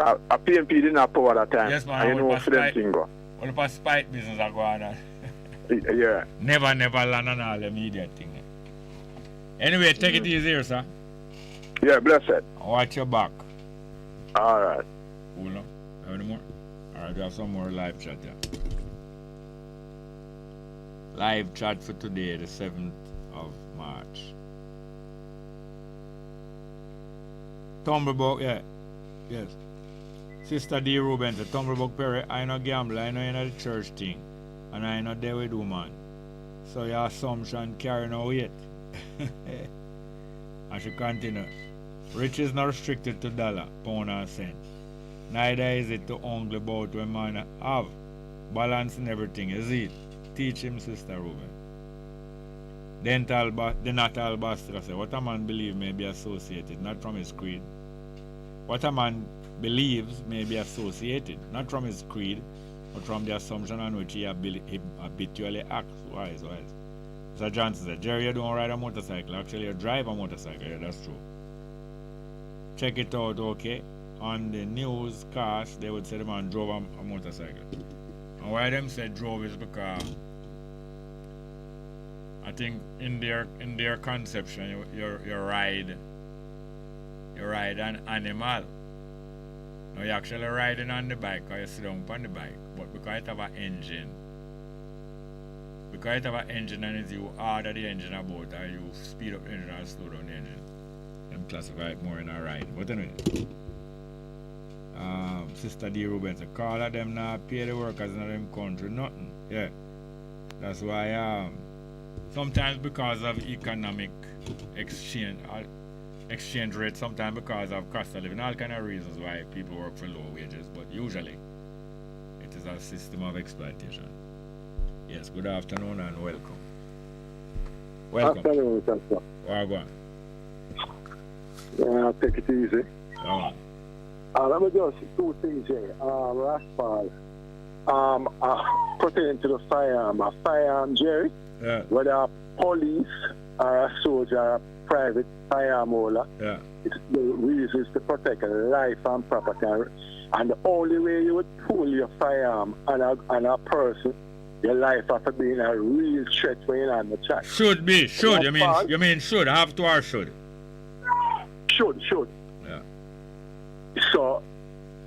A PMP didn't have power that time. Yes, man. You know for them thing. All the spite business are going on. Yeah. Never land on all the media thing. Anyway, take it easy here, sir. Yeah, blessed. Watch your back. All right. Cool, no? Have any more? All right, we have some more live chat here. Live chat for today, the 7th of March. Tumblebook, yeah. Yes. Sister D. Ruben said, Tumblebook Perry, I no gamble, I know in the church thing. And I know there with woman. So your assumption carry no weight. And she continue. Rich is not restricted to dollar, pound and cent. Neither is it to only about when man have. Balance in everything, is it? Teach him, Sister Ruben. The Natal Bastard say, what a man believes may be associated, not from his creed. What a man believes may be associated, not from his creed, but from the assumption on which he habitually acts. Wise. Sir Johnson said, Jerry, you don't ride a motorcycle. Actually, you drive a motorcycle. Yeah, that's true. Check it out, okay? On the newscast, they would say the man drove a motorcycle. And why them say drove is because I think in their conception, you ride an animal. No, you're actually riding on the bike or you sit down on the bike. But because it have an engine, and it's you order the engine about or you speed up the engine or slow down the engine, them classify it more in a ride. But anyway, Sister D. Rubens, a call of them now pay the workers in them country, nothing. Yeah. That's why sometimes because of economic exchange rate, sometimes because of cost of living, all kind of reasons why people work for low wages, but usually it is a system of exploitation. Yes, good afternoon and welcome. Welcome. Afternoon, sir. Wagwan. Yeah, I'll take it easy. Oh. Let me just two things here. Raspal. Pertaining to the firearm. A firearm, Jerry, whether a police or a soldier or a private firearm holder, the reason is to protect life and property. And the only way you would pull your firearm on a person, your life after being a real threat when you're on the track. Should be, should. You mean should, have to or should? Should. Yeah. So,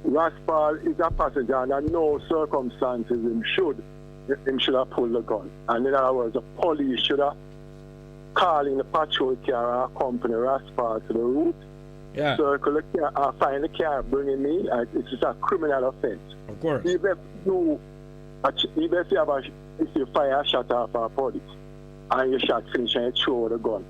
Raspal is a passenger and under no circumstances him should have pulled the gun. And in other words, the police should have called in the patrol car or accompany Raspal to the route. Yeah. Circle the car, find the car, bringing me. It's just a criminal offense. Of course. Even if you fire a shot off a police and your shot finish and you throw the gun,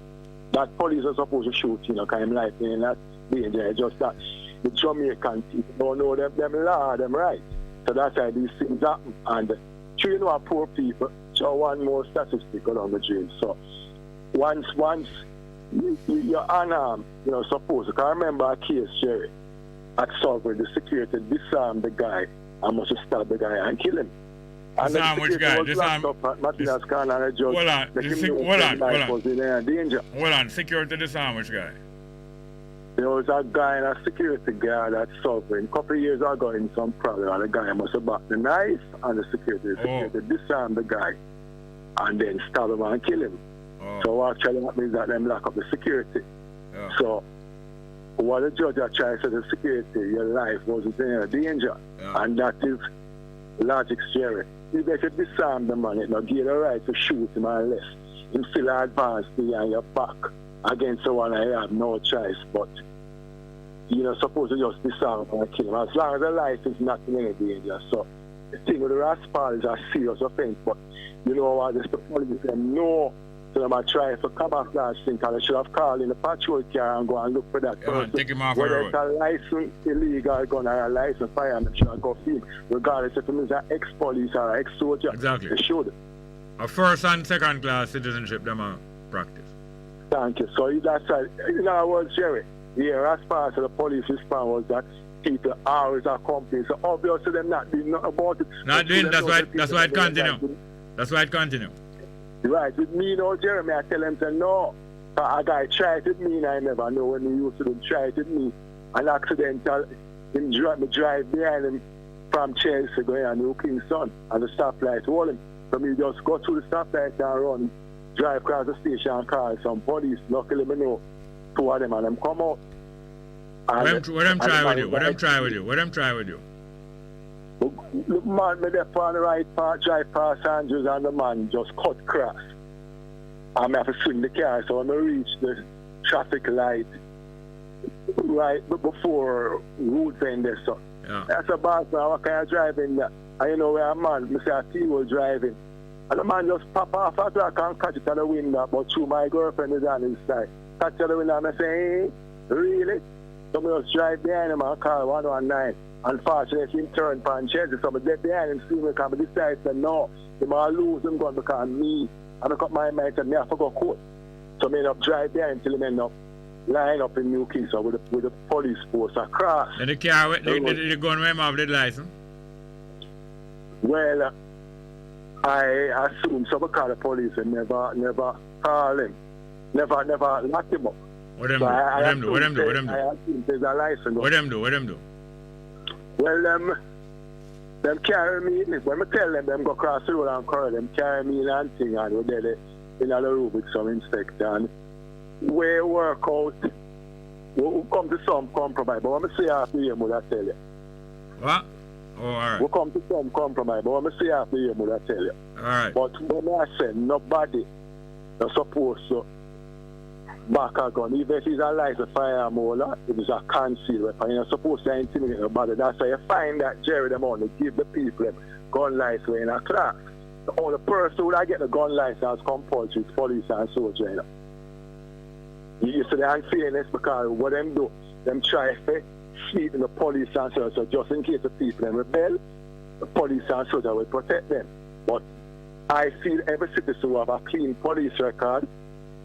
that police are supposed to shoot, kind of life in that danger. It's just that the Jamaican people don't know them law, them right. So that's why these things happen. And our poor people, so one more statistic along the jail. So once you're unarmed, suppose, I remember a case, Jerry, at Sovereign, the security disarmed the guy and must have stabbed the guy and kill him. And disarm which guy? Disarm. Hold on, security disarm which guy? There was a guy in a security guard at Sovereign. A couple of years ago in some problem, and the guy must have backed the knife and the security disarmed the guy and then stab him and kill him. So what actually happens is that them lock up the security. So what the judge had tried to say to the security, your life wasn't in danger. And that is logic, Jerry. If they could disarm the man, it not give the right to shoot him unless him still advance behind your back against someone I have no choice but supposed to just disarm him and kill him. As long as the life is not in any danger. So the thing with the Raspal is a serious offense, but you know what, the police them know. So they might try for camouflage thing, because they should have called in the patrol car and go and look for that person. Take him off whether it's a license illegal gun or a license firearm, they should have go field, regardless if it's an ex-police or an ex-soldier. Exactly. They should. A first and second class citizenship, them are practice. Thank you. So that's right. In other words, Jerry, as far as the police response was that people always are complaining. So obviously they're not doing nothing about it. Not doing, that's why it continue. That's why it continue. Right, with me now, Jeremy, I tell him, say, no. A guy tried with me and I never know when he used to try with me. An accidental, him drive behind him from Chelsea going on New Kingston and the stoplight hold him. So me just go through the stoplight and run, drive across the station and call some police. Luckily, me know two of them and them come out. What them try with you? Look, man, me there on the right part, drive past Andrews and the man just cut across. And I have to swing the car, so when I reach the traffic light right before road bend there, so. Yeah. That's a bad man, what kind of driving that? And where a man, I say a T-Wheel driving. And the man just pop off after I can't catch it on the window, but through my girlfriend is on his side. Catch it on the window and I say, hey, really? So I just drive behind him and call 119. Unfortunately, he turned pan Chelsea, so I get behind him, see me, because I decided to no, he might lose him gun because me, I got my mind and me have to go court. So I end up drive behind until he end up line up in New Kingston with the police force across. And the car, the gun went off the license? Well, I assume some of the police and never call him, never lock him up. What them do? I assume there's a license. What them do? Well, them carry me, when I tell them go cross the road and carry them, carry me in and thing, and we're there in the room with some inspector, and we work out, we'll come to some compromise, but when I say after him, what I tell you, What? Oh, all right. We come to some compromise, but when I say after you, I tell you. All right. But when I say nobody is supposed to back a gun, even if it's a license firearm holder, it is a concealed weapon. You're supposed to intimidate nobody. That's why you find that Jerry them only give the people them gun license in a class. The only person who would get the gun license compulsory is police and soldier. You know? You see the unfairness because what them do, them try to sneak in the police and soldier, so just in case the people them rebel, the police and soldier will protect them. But I feel every citizen who have a clean police record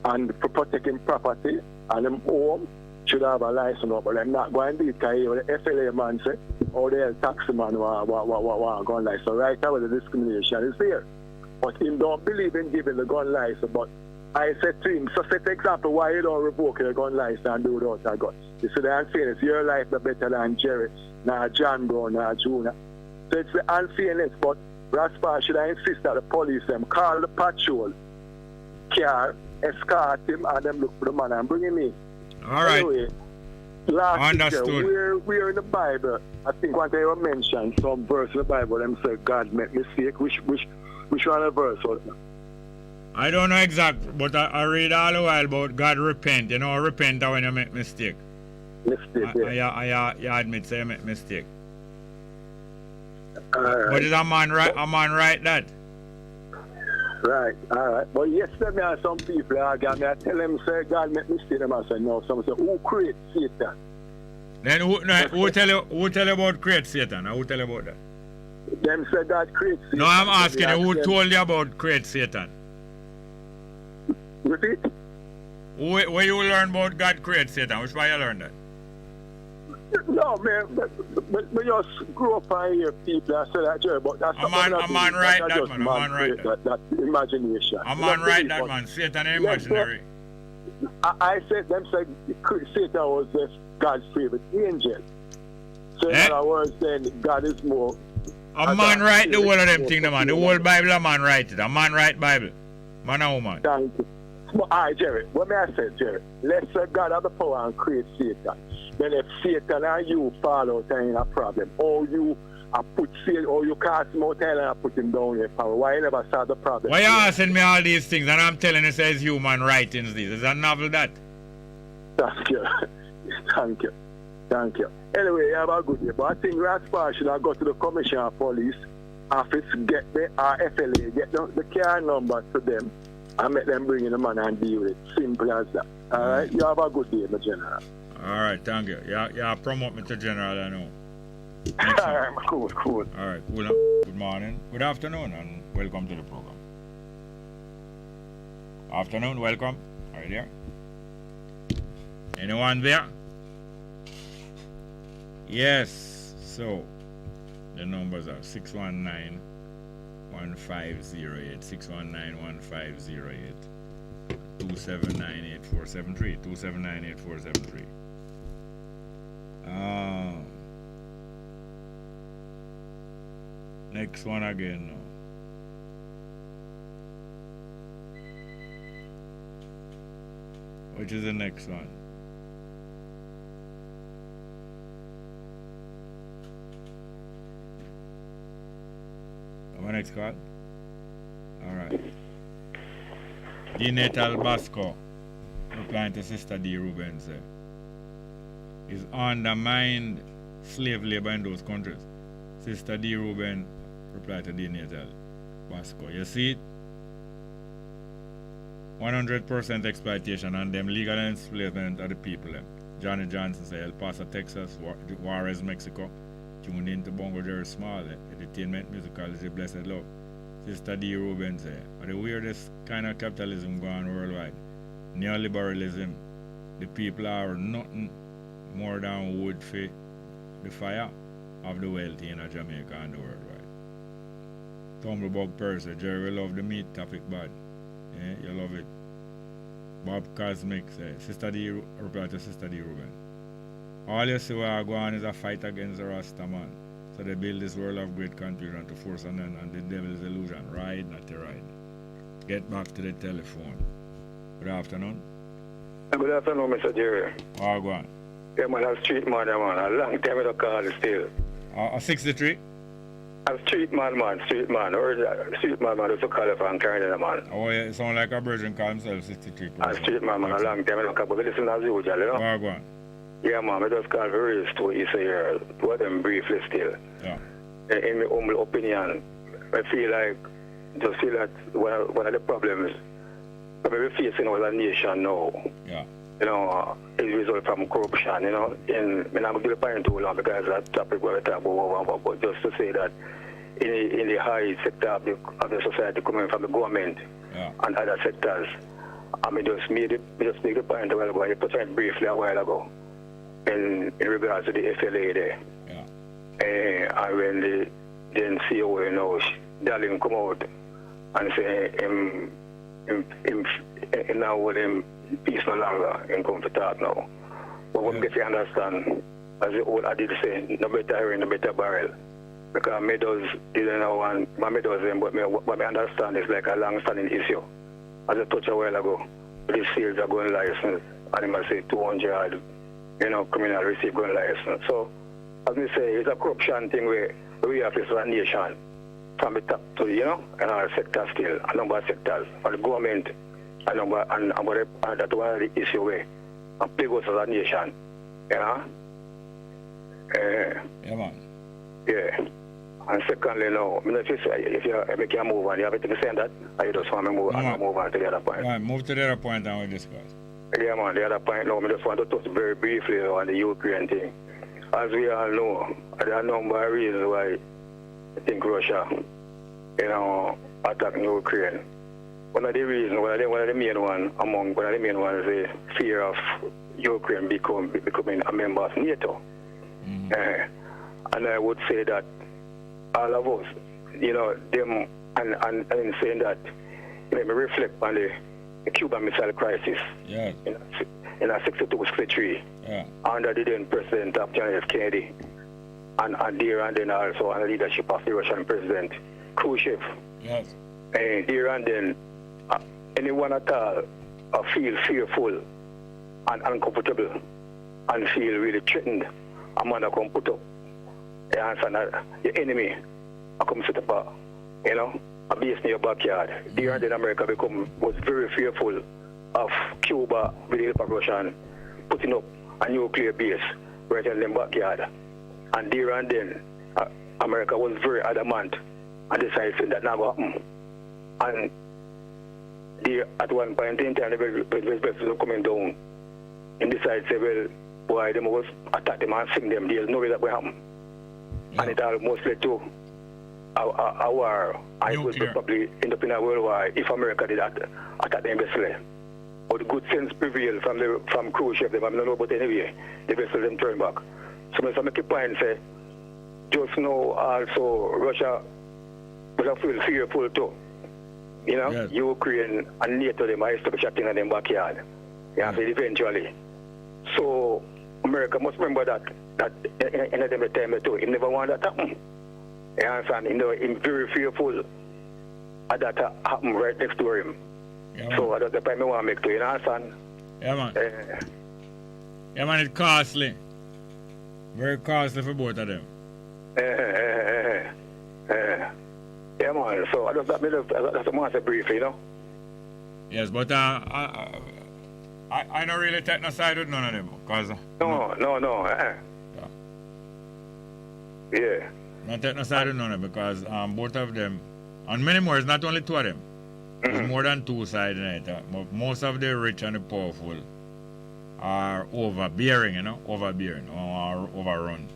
and for protecting property and them home should have a license, but I'm not going to do it because the FLA man say, or the taxi man want a gun license. Right now the discrimination is there. But he don't believe in giving the gun license. But I said to him, so set example why you don't revoke your gun license and do without a gun. You see the unfairness, your life is better than Jerry, nor John Brown, nor Junior. So it's the unfairness, but Raspa should I insist that the police them call the patrol car, escort him and them look for the man and bring him in. All right. Anyway, last understood. We're in the Bible. I think one day you mentioned some verse in the Bible. Them say God made mistake. Which one of the verse was it? I don't know exactly, but I read all the while about God repent. You know, repent when you make mistake. Mistake. I admit say you make mistake. Right. But is a man right that? Right, all right. But yesterday, I some people argue me. I tell them, say, God make mistake. Them I say, no. Some say, who create Satan? Then who tell you about create Satan? Who tell you about that? Them say God create Satan. No, I'm asking you, who told you about create Satan? Repeat? Where you learn about God create Satan? Which way you learn that? No, man, but just grew up and hear people and say that, Jerry, but that's a man right that, man. A man right that. That imagination. A man right that, man. Satan is imaginary. I said, them say Satan was just God's favorite angel. So in other words, then God is more... A man write the whole of them things, man. The whole Bible, a man write it. A man write Bible. Man and woman. Thank you. All right, Jerry, what may I say, Jerry? Let's say God have the power and create Satan. Then if Satan and you fall out and in a problem, or you put Satan, or you cast him out and put him down in power, why you never solve the problem? Why you asking me all these things and I'm telling you it says human writings this? Is a novel that? Thank you. Thank you. Thank you. Anyway, you have a good day. But I think Raspa should have go to the Commissioner of Police office, get the FLA, get the car number to them, and make them bring in the man and deal with it. Simple as that. All right? You have a good day, my general. All right, thank you. Yeah, promote me to general, I know. All right, cool. All right, cool. Good morning, good afternoon, and welcome to the program. Afternoon, welcome. Are you there? Anyone there? Yes. So, the numbers are 619-1508, 619-1508, 279-8473, 279-8473. Next one again now. Which is the next one? Our next call? Alright. D. Natal Basco, replying to Sister D. Rubin, say, is undermined slave labor in those countries. Sister D. Rubin replied to D. Natal Basco. You see it? 100% exploitation and them legal enslavement of the people. Johnny Johnson say El Paso, Texas, Juarez, Mexico. Tuned in to Bongo Jerry Small, entertainment musical is a blessed love. Sister D. Rubin say, the weirdest kind of capitalism going worldwide. Neoliberalism. The people are nothing more than wood for the fire of the wealthy in Jamaica and the worldwide. Tumblebug Percy, Jerry love the meat topic bad. Yeah, you love it. Bob Cosmic say, Sister D. reply to Sister D. Rubin. All you see where I go on is a fight against the Rasta man. So they build this world of great confusion to force on them and the devil's illusion. Ride, not to ride. Get back to the telephone. Good afternoon. Good afternoon, Mr. Jerry. Oh, go on. Yeah, man, I'm street man, man. A long time I don't call still. A 63? A street man. Street man. Or street man, that's a call from Canada, man. Oh, yeah, it sounds like a virgin call himself 63. A street man, a long time, I don't come, but listen as usual, you know? Oh, go on. Yeah, man, I just call for real to what you say here, to them briefly still. Yeah. In my humble opinion, I feel like, just feel that one of the problems we're facing as a nation now, yeah, you know, is result from corruption, you know. And I'm not going to point too long because that's the topic we're talking about, but just to say that in the high sector of the society coming from the government, yeah, and other sectors, I mean, just make the point a while ago, you touched on it briefly a while ago, in regards to the FLA there. Yeah. And when the then CEO, you know, Darling come out and say him now with him peace no longer and come to talk now. But what get to understand, as the old adage say, no better hearing, no better barrel. Because me does didn't know one, me does them, but what I understand is like a long-standing issue. As I touched a while ago, these sales are going license, and they must say 200, you know, criminal receive going license. So, as me say, it's a corruption thing where we have this nation from the top to, you know, and our sector still, a number of sectors, for the government, a number, and that's one of the issue where and play us as a nation, you know. Yeah, man. Yeah. And secondly, no, if you make a move on, you have anything to say that, or you just want to move on to the other point. Right, move to the other point and we discuss. Yeah, man, the other point, no, I just want to touch very briefly on the Ukraine thing. As we all know, there are a number of reasons why I think Russia, you know, attacking Ukraine. One of the reasons, one of the main ones is the fear of Ukraine becoming a member of NATO. Mm-hmm. And I would say that all of us, you know, them, and saying that, you know, me reflect on the Cuban Missile Crisis in a 62-63 under the then President of John F. Kennedy, and there and then also under the leadership of the Russian President Khrushchev. Yes. And there and then anyone at all feel fearful and uncomfortable and feel really threatened, a man that come put up the answer that the enemy come set up a base in your backyard. There and then America was very fearful of Cuba with the help of Russia putting up a nuclear base right in their backyard. And there and then America was very adamant and decided that never happened. And there, at one point in time, the Bess was coming down and decided to say, well, why they must attack them and sing them. There's no way that will happen. Yeah. And it almost led to a war. And it would probably end up in a world war if America did attack them vessel. But the good sense prevailed from Khrushchev. I don't know, but anyway, the vessel them turn back. So I make a point and say, just know also Russia will feel fearful too. You know, yes. Ukraine and NATO, they might establish a thing in their backyard. Yeah, so eventually. So America must remember that in a time too, he never wanted that to happen. You understand? He's very fearful of that happen right next to him. Yeah, so that's the point I want to make too, you understand? Yeah, man. Yeah, man, it's costly. Very costly for both of them. Yeah, man. So that's a massive brief, you know. Yes, but I don't really take no side with none of them, cause no. Yeah. I don't take no side with none of them because both of them, and many more. It's not only two of them. There's more than two sides in it. Most of the rich and the powerful are overbearing, or overrun.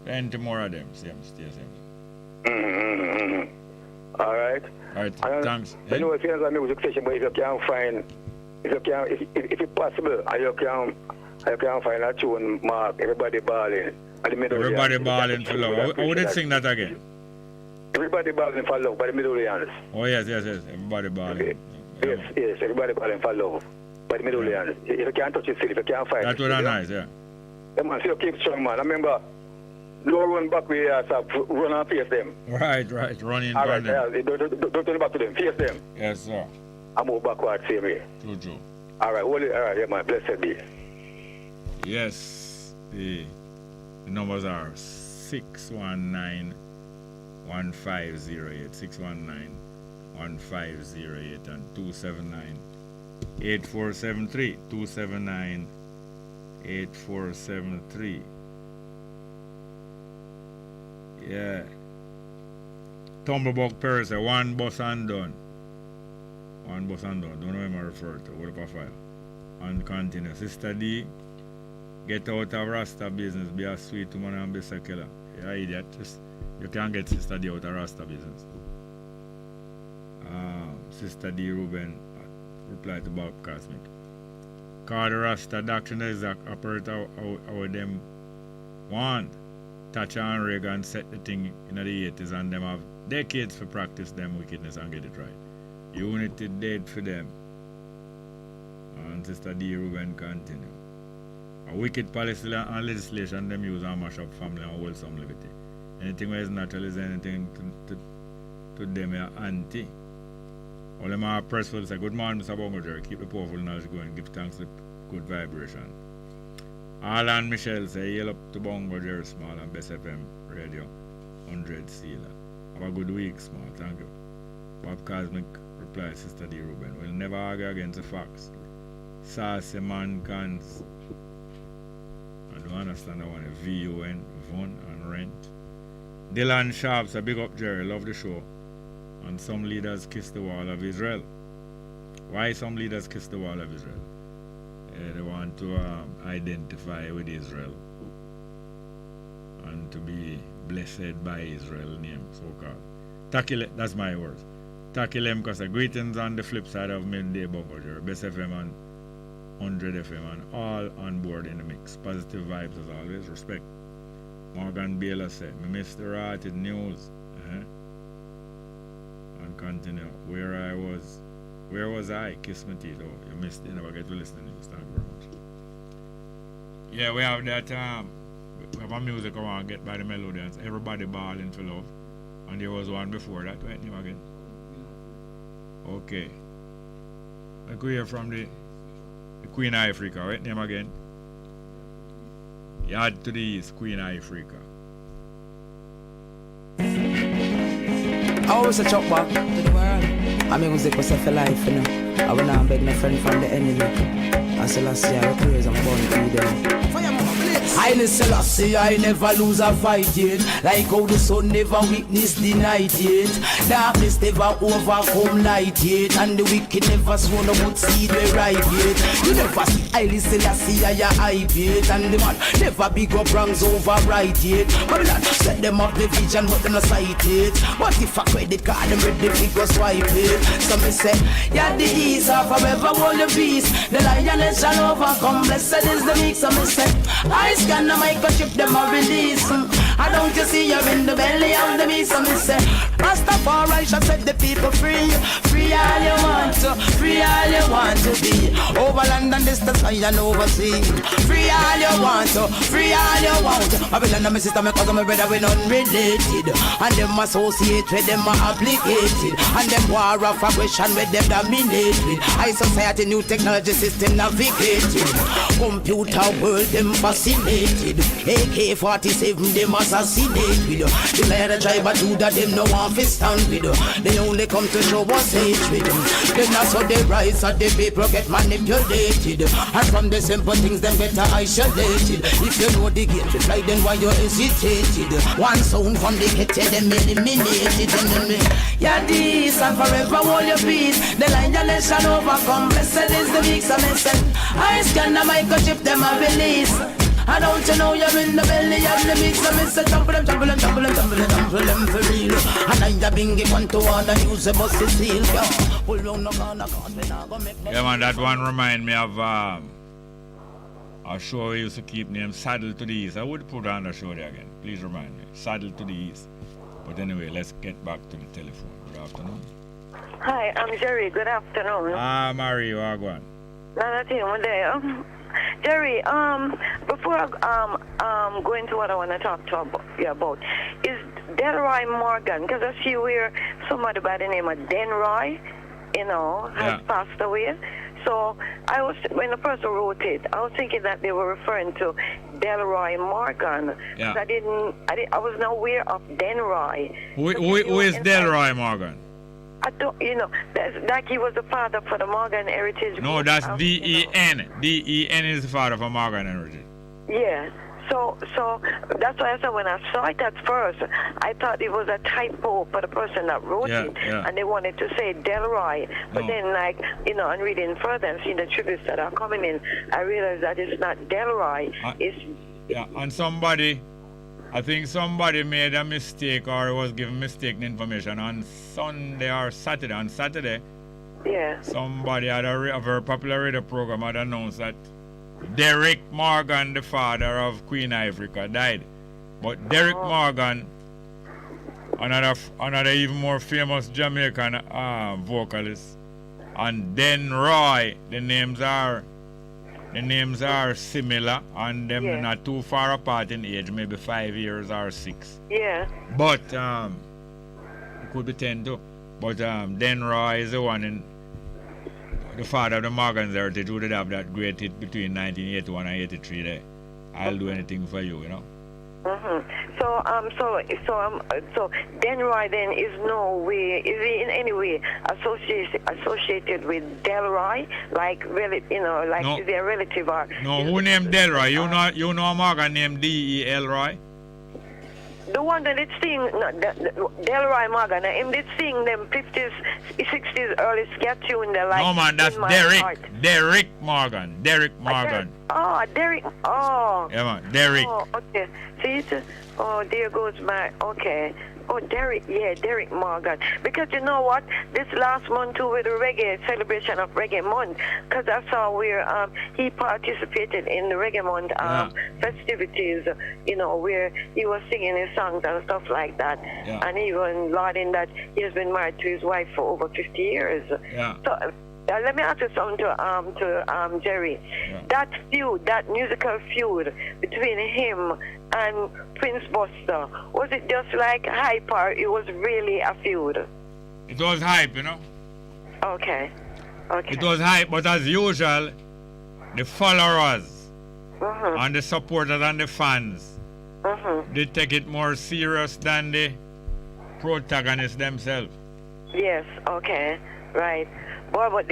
Plenty more of them, same. All right. Thanks. I know if you have a music station, but if you can't find, if it's possible, you can find a tune mark, everybody balling. Everybody balling for love. I wouldn't sing that again. Everybody balling for love by the Middle East. Oh, yes. Everybody balling. Okay. Yes, everybody balling for love by the Middle East. If you can't touch it, if you can't find that would be nice, yeah. Yeah, man, so you keep strong, man. Remember, no run back with your ass up, run and face them. Right, running. All right, don't turn back to them, face them. Yes, sir. I move backward, same way. True. All right, yeah, man, blessed be. Yes, the numbers are 619 1508, 619 1508, and 279 8473, 279 8473. Yeah. Tumblebug Paris, one bus and done. One bus and done. Don't know him I refer to. Hold up a file. And continue. Sister D, get out of Rasta business. Be a sweet woman and be a killer. Yeah, idiot. Just, you can't get Sister D out of Rasta business. Sister D Ruben replied to Bob Cosmic. Call the Rasta doctrine is operate how them want. Thatcher and Reagan set the thing in the 80s and them have decades to practice them wickedness and get it right. Unity dead for them. And Sister D. Ruben continue. A wicked policy and legislation them use and mash up family and wholesome liberty. Anything where is natural is anything to them anti. All them are press will say, good morning, Mr. Bongo Jerry. Keep the powerful knowledge going. Give thanks to good vibration. Alan Michelle say, hail up to Bongo Jerry Small and Bess FM Radio 100 Sealer. Have a good week, Small. Thank you. Bob Cosmic replies, Sister D. Ruben. We'll never argue against the facts. Sassy man cans. I don't understand. I want a VUN, Von, and Rent. Dylan Sharps, a big up Jerry. Love the show. And some leaders kiss the wall of Israel. Why some leaders kiss the wall of Israel? They want to identify with Israel and to be blessed by Israel name, so-called. Tackle, that's my words. Tackle them because greetings on the flip side of Midday Bongo Jerry, Bess FM and 100 FM and all on board in the mix. Positive vibes as always. Respect. Morgan Baylor said, me missed the rotted news. And continue. Where was I? Kiss me teeth. Oh, you missed it. You never get to listen to news. Thank you very much. Yeah, we have that we have a music I want to get by the Melodians. Everybody balling for love. And there was one before that. Wait, name again. Okay. I could hear from the Queen of Africa. Wait, name again. Yard to the East, Queen of Africa. I always a chop back to the world. I mean, music was for life, you know. I went and beg my friend from the enemy. I said, last year, I praise and born to them. I Selassie, I never lose a fight yet. Like how the sun never witness the night yet. Darkness never overcome light yet. And the wicked never sown a good seed we ripe yet. You never see I Selassie, I hype yet. And the man never big up wrongs over right yet. Babylon set them up the vision, but them not sight yet. What if a credit card, them ready the figure swipe it. So me say, yeah, the ease are forever hold your peace. The lioness shall overcome, blessed is the meek. So me say, I scan the microchip, them a release. I don't you see you're in the belly of the beast. So me say, Rastafari shall set the people free. Free all you want to, free all you want to be. Over land and distance and overseas. Free all you want to, free all you want to. Babylon and my sister, my cousin, my brother, we unrelated. And them associate with them are obligated. And them war of aggression with them dominated. High society, new technology system navigated. Computer world, them fascinated. AK-47, them assassinated. The liar the driver do that, them no one fi stand with. They only come to show us hatred. Then that's how they rise, so the people get manipulated. And from the simple things, them get isolated. If you know the game to fly, then why you hesitated? One sound from the gate, them eliminated. Yeah, this and forever hold your peace. The lioness shall overcome. Blessed is the weak, so listen. I scan the microchip, them a release. I don't you know you're in the belly of the beast. So me say tumble them for real. And I bring it one to one and use the bus to seal. Pull round the corner, yeah man, that one remind me of a show we used to keep named Saddle to the East. I would put on the show there again. Please remind me. Saddle to the East. But anyway, let's get back to the telephone. Good afternoon. Hi, I'm Jerry. Good afternoon. Mary, you are going. Jerry, before I go into what I want to talk to you about, is Delroy Morgan, because I see where somebody by the name of Denroy, has passed away. So when the person wrote it, I was thinking that they were referring to Delroy Morgan. Yeah. I was not aware of Denroy. Who is Delroy Morgan? I don't, that's like he was the father for the Morgan Heritage. No, that's D-E-N. D-E-N is the father for Morgan Heritage. Yeah. So that's why I said when I saw it at first, I thought it was a typo for the person that wrote it, and they wanted to say Delroy. But then, and reading further and seeing the tributes that are coming in, I realized that it's not Delroy. And I think somebody made a mistake or was given mistaken information on Sunday or Saturday. On Saturday, somebody at a very popular radio program had announced that Derek Morgan, the father of Queen Africa, died. But Derek Morgan, another even more famous Jamaican vocalist, and Den Roy, the names are similar, and them not too far apart in age, maybe 5 years or 6. Yeah. But it could be 10 too. But Den Roy is the one the father of the Morgan's Heritage who did have that great hit between 1981 and 83 there. I'll do anything for you, So Denroy then is he in any way associated with Delroy? No. Is he a relative or? No, who named Delroy? You know a Morgan named D.E.L. Roy? The one that did sing, Delroy Morgan, him did sing them 50s, 60s early scat tune. No man, that's Derek Morgan. Derek Morgan. Derek. Oh. Yeah man, Derek. Oh, okay. See, there goes my, okay. Oh, Derek Morgan. Because you know what? This last month too, with the reggae celebration of Reggae Month, because I saw where he participated in the Reggae Month festivities, where he was singing his songs and stuff like that. Yeah. And even lauding that he has been married to his wife for over 50 years. Yeah. So, let me ask you something to Jerry. Yeah. That feud, that musical feud between him and Prince Buster, was it just like hype or it was really a feud? It was hype, Okay. It was hype, but as usual, the followers and the supporters and the fans, they take it more serious than the protagonists themselves. Yes, okay, right. But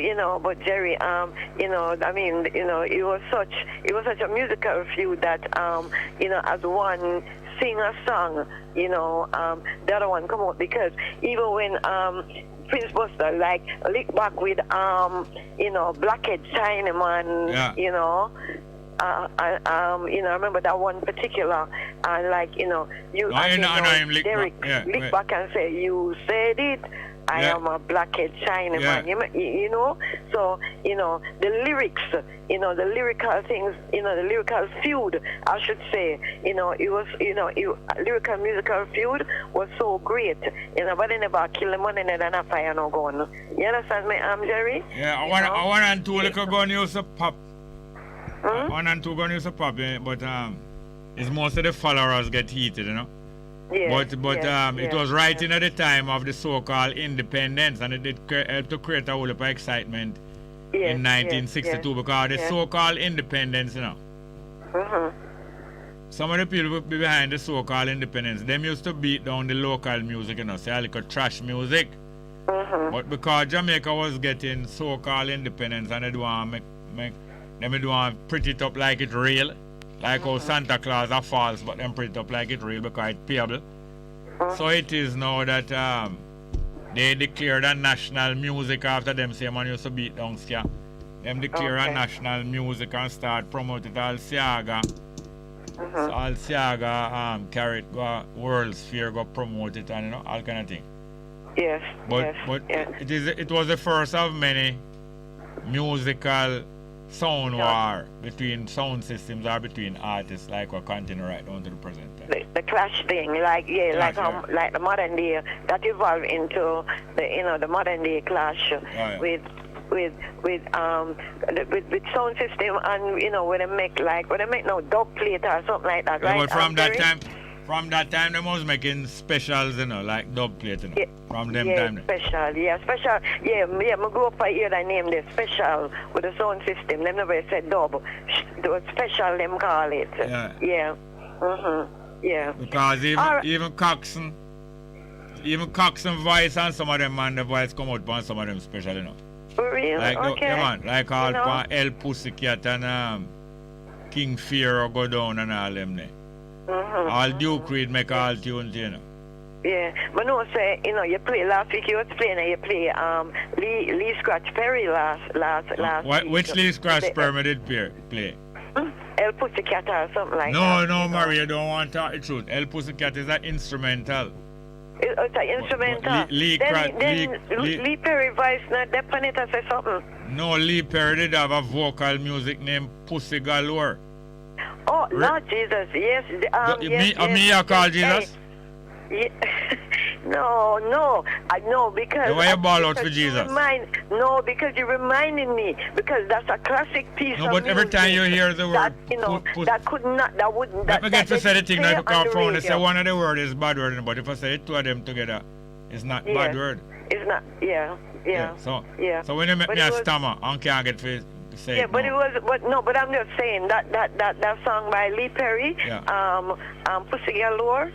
Jerry, I mean, it was such a musical feud that, as one sing a song, the other one come out, because even when Prince Buster lick back with Blackhead Chinaman, I remember that one particular, Derek lick back and say, "You said it. I am a Blackhead Chinaman." So the lyrics, the lyrical things, the lyrical feud, I should say, it was, lyrical musical feud was so great, but they never kill the money and a fire no gun. You understand me, Jerry? Yeah, I want and two little gun used to pop. One and two gun used to pop, but it's most of the followers get heated, Yes, it was writing at the time of the so-called independence, and it did help to create a whole heap of excitement in 1962 because the so-called independence, some of the people behind the so-called independence, them used to beat down the local music, say like a trash music. But because Jamaica was getting so-called independence, and they do want to pretty it up like it real. Like how Santa Claus are false, but them pretty up like it real because it's payable. So it is now that they declared a national music after them say man used to beat down ska. Them declare a national music and start promoting all Siaga. So all Siaga carry it go World Sphere go promote it and all kind of thing. Yes. But it was the first of many musical sound war between sound systems or between artists, like we're continuing right down to the present time. The clash thing, like the modern day, that evolved into the modern day clash with sound system, and when they make no dub plate or something like that, right? But from that time, they was making specials, like dub plate, from them time. Special. I grew up I hear that name, the special with the sound system. They never said dub. those special, them call it. Yeah. Yeah. Yeah. Because even Coxon voice and some of them man the voice come out on some of them special, you know. For real? Like okay. yeah, man, like all You know? El Pussycat and King Fear or Go Down and all them there. All Duke Reed make all tunes, you know. Yeah, but no, say you play last week. You was playing and you play Lee Scratch Perry last week. Which Lee Scratch Perry did play? El Pussycat or something like no, that. No, Marie, you don't want to talk the truth. El Pussycat is an instrumental. It's an instrumental. Lee Perry voice not that on it or say something. No, Lee Perry did have a vocal music named Pussy Galore. Oh, Lord Jesus, yes. Me I call Jesus? Yeah. No, because why you ball out for Jesus? No, because you're reminding me, because that's a classic piece of music. No, but every time you hear the word, that could not, that wouldn't. Let me get to say the thing that you can't phone and say one of the words is bad word, but if I say two of them together, it's not bad word. It's not, yeah. So when you make me a stammer, I can't get to say yeah, but but I'm just saying that song by Lee Perry, Pussy Galore,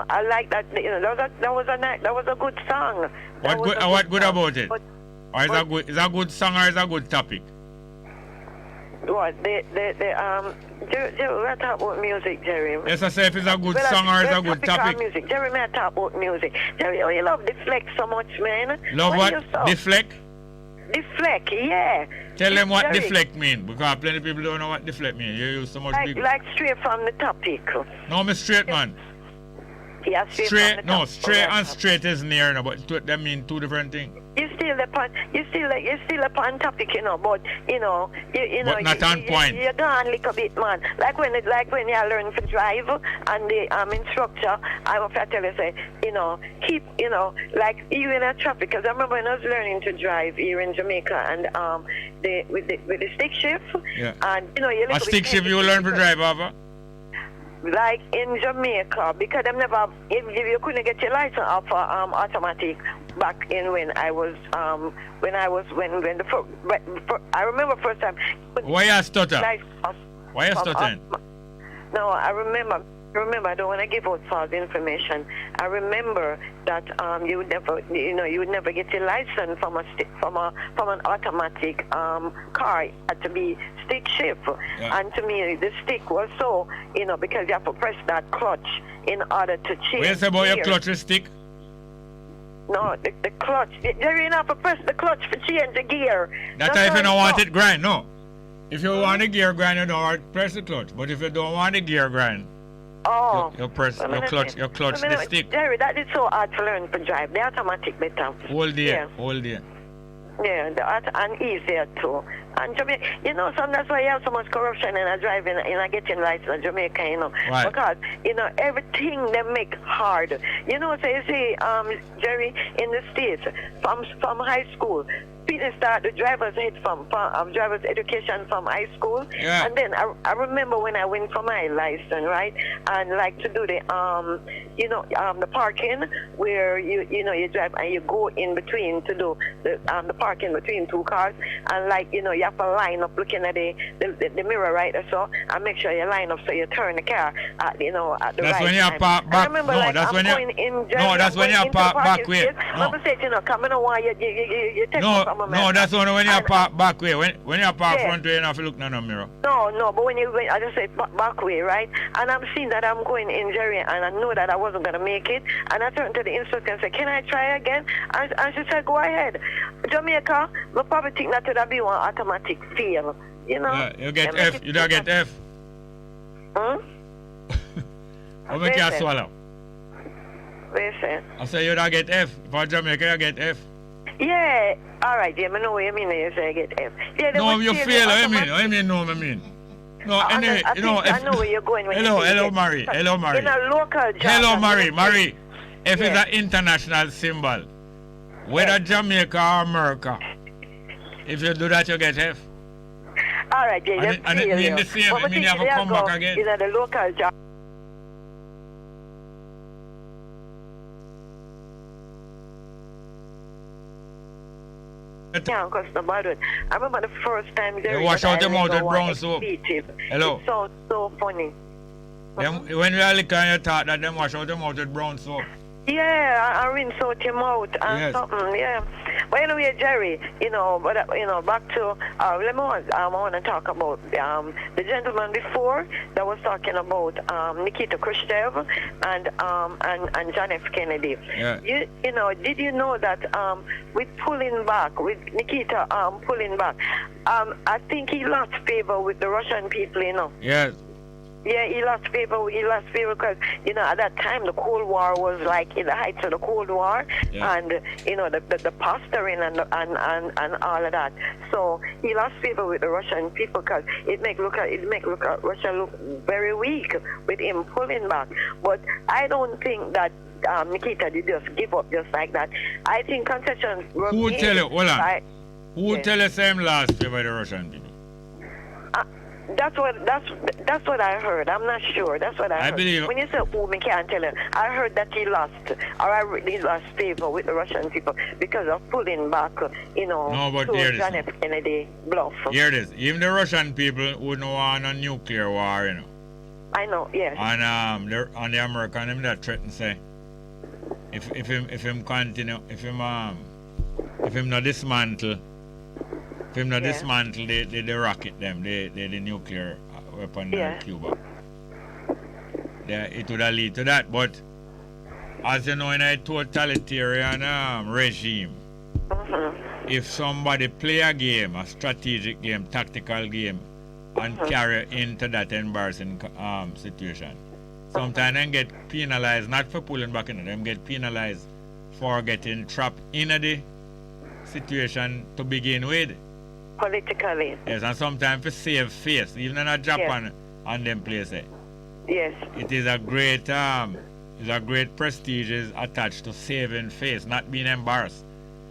I like that. That was a good song. What good about it? Or is a good song or is a good topic? What Jerry, talk about music, Jerry. Yes, I say if it's a good song or it's a good topic. Music. Jerry, may I talk about music? Jerry, you love Deflect so much, man. Love what? Deflect? Deflect, yeah. Tell them what deflect mean, because plenty of people don't know what deflect mean. You use so much big. Like straight from the topic. No, I'm straight, man. Yeah, straight from the topic. Straight and straight is near, but that mean two different things. You still upon topic, but but not on point. You go on a little bit, man. Like when you learn to drive and the instructor, I will tell you say, keep, like even in traffic. Because I remember when I was learning to drive here in Jamaica and with the stick shift. Yeah. And you a stick shift you learn to drive over. Like in Jamaica, because I'm never, if you couldn't get your license off for automatic back in when I remember first time. Why you stutter? Why you stuttering? No, I remember, I don't want to give out false information. I remember that you would never get your license from an automatic car. It had to be stick shift. Yeah. And to me, the stick was so, because you have to press that clutch in order to change. What you say about your clutch and stick? No, the clutch. You have to press the clutch to change the gear. That's if you don't want it grind, no. If you want the gear grind, you don't press the clutch. But if you don't want the gear grind, you press your clutch the stick. Jerry, that is so hard to learn to drive. The automatic better. All day. Yeah, and easier too. And Jamaica, so that's why you have so much corruption in driving, in getting license in Jamaica, Right. Because, everything they make hard. So you see, Jerry, in the States, from high school, people start the driver's ed from driver's education from high school. Yeah. And then I remember when I went for my license, right? And like to do the the parking where you drive and you go in between to do the parking between two cars, and you have to line up looking at the mirror, right? So and make sure you line up so you turn the car at the that's right when you time. park back. Remember, no, that's when that's when you park back way. I'm saying, come in while you take No, that's only when you park back way. When you park front way, you don't have to look in the mirror. No, but when I just say back way, right? And I'm seeing that I'm going in Jerry, and I know that I wasn't going to make it. And I turned to the instructor and said, can I try again? And she said, go ahead. Jamaica, we probably think that would be one automatic fail. Yeah, you get F. You don't get F. Hmm? How make you swallow? What you say? I say you don't get F. For Jamaica, you get F. Yeah. All right, yeah, I know what you mean when you say I get F. Yeah, no, you fail. I mean, no, I mean. No, anyway, I know where you're going when hello, Marie. Hello, Marie. In a local job. Hello, Marie. F is an international symbol. Whether Jamaica or America. If you do that, you get F. All right, yeah, and it means the same. It means you have to come back again. In a local job. can't cuss nobody. I remember the first time they wash out them out with brown soap. Hello. It sounds so funny. Them, when you are liquor and you thought that them wash out them out with brown soap. Yeah, I rinse out your mouth and something, yeah. But anyway, Jerry, back to, I want to talk about the gentleman before that was talking about Nikita Khrushchev and John F. Kennedy. Yeah. Did you know that with pulling back, with Nikita pulling back, I think he lost favor with the Russian people, Yes. Yeah, he lost favor because, at that time the Cold War was like in the heights of the Cold War, and, the posturing and all of that. So he lost favor with the Russian people because it make Russia look very weak with him pulling back. But I don't think that Nikita did just give up just like that. I think concessions were Who made. tell you, hold on. Who tell you same lost favor with the Russian people? That's what I heard. I'm not sure. That's what I heard. Believe. When you say who, me can't tell you. I heard that he lost favor with the Russian people because of pulling back, but to John F. Kennedy bluff. Here it is. Even the Russian people wouldn't want a nuclear war, I know, yes. And the American them that threaten say, if him continue, if him not dismantle. If him not dismantle, they rocket them, the nuclear weapon in Cuba. It would have lead to that. But as you know, in a totalitarian regime, if somebody play a game, a strategic game, tactical game, and carry into that embarrassing situation, sometimes they get penalized, not for pulling back in, them get penalized for getting trapped in the situation to begin with. Politically. Yes, and sometimes to save face, even in Japan and them places. Yes. It is a great prestige is attached to saving face, not being embarrassed.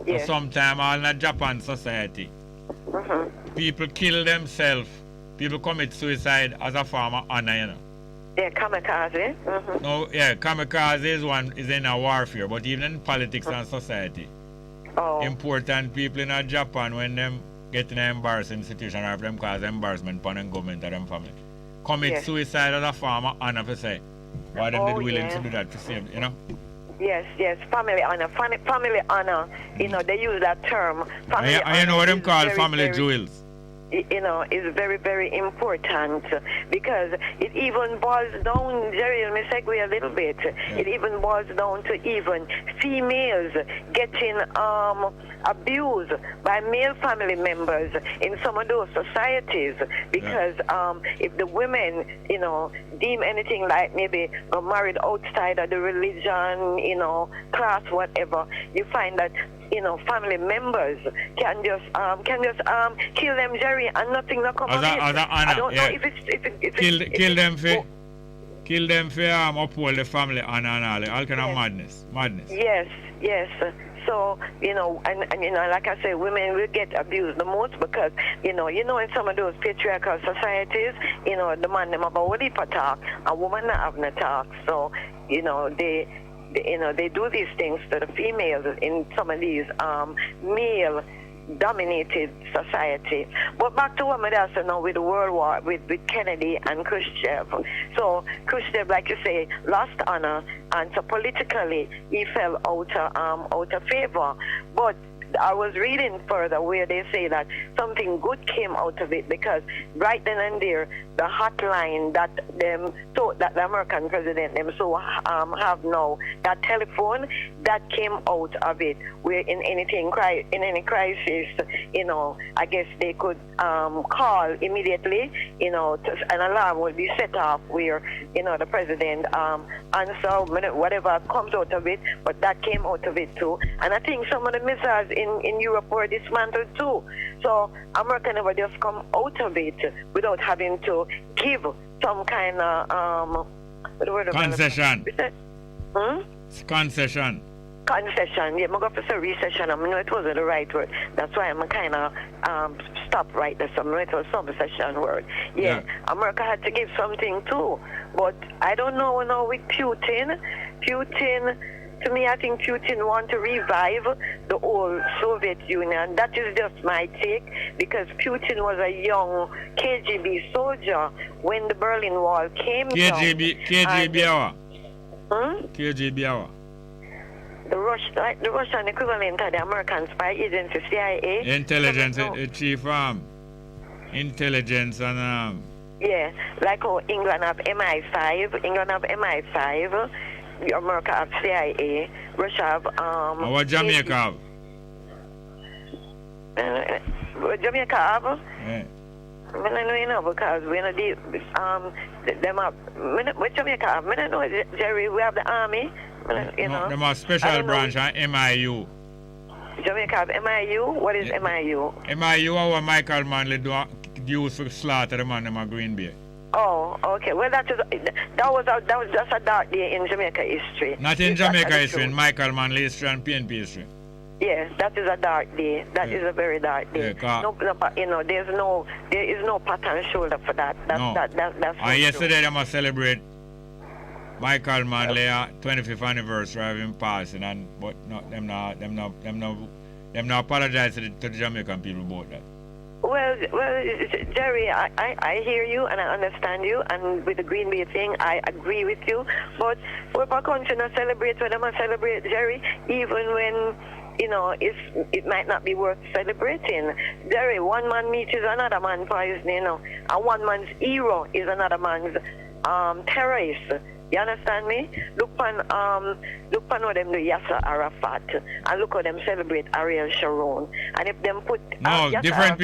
Yes. So sometimes all in a Japan society, people kill themselves, people commit suicide as a form of honor, Yeah, kamikaze. No, kamikaze is in a warfare, but even in politics and society, important people in Japan, when them get in an embarrassing situation or if them cause embarrassment upon the government or them family, commit suicide as a form of honor for say why them did willing to do that to save, Yes, family honor. Family honor, they use that term. Family honor. You know what them call family jewels? Is very, very important because it even boils down, Jerry, let me segue a little bit. It even boils down to even females getting abused by male family members in some of those societies because if the women, deem anything like maybe married outside of the religion, class, whatever, you find that family members can just kill them, Jerry, and nothing will come of it. I don't know if it's kill them for uphold the family honor and all kind of madness. Yes. So, and like I say, women will get abused the most because, in some of those patriarchal societies, the man them have a heap of talk, a woman not having a talk. So, they do these things to the females in some of these male-dominated society. But back to what my dad said now with the World War, with Kennedy and Khrushchev. So Khrushchev, like you say, lost honor, and so politically he fell out of favor. But I was reading further where they say that something good came out of it because right then and there, the hotline that the American president them have now, that telephone that came out of it, where in any crisis, I guess they could call immediately, an alarm will be set off where the president answer whatever comes out of it, but that came out of it too. And I think some of the missiles in Europe were dismantled too. So America never just come out of it without having to give some kind of concession. Concession. Yeah, I'm going to say recession. I know it wasn't the right word. That's why I'm kind of stop right there. So I know it was some recession word. Yeah, America had to give something too. But I don't know now with Putin. Putin To me, I think Putin wants to revive the old Soviet Union. That is just my take, because Putin was a young KGB soldier when the Berlin Wall came down. KGB hour. KGB hour. The Russian equivalent of the American spy agency, CIA. Intelligence, chief intelligence and yeah, like how England have MI5, America have CIA, Russia have what Jamaica have? Jamaica have? Yeah. I don't know, you know, because we know them have, what Jamaica have? I don't know, Jerry, we have the army, you know. Them have special branch and MIU. Jamaica have MIU? What is MIU? MIU are what Michael Manley used to slaughter the man in Green Bay. Oh, okay. Well, that was just a dark day in Jamaica history. Not in Jamaica history, in Michael Manley history and PNP history. Yes, that is a dark day. That is a very dark day. Yeah, you know, there is no pattern shoulder for that. That's and yesterday they must celebrate Michael Manley 25th anniversary of him passing, and but not them not apologize to the Jamaican people about that. Well, Jerry, I hear you and I understand you, and with the Green Bay thing, I agree with you. But we're not going to celebrate what I'm celebrate, Jerry, even when, you know, it might not be worth celebrating. Jerry, one man meat is another man's poison, you know, and one man's hero is another man's terrorist. You understand me? Look on what them do Yasser Arafat, and look how them celebrate Ariel Sharon. And if them put different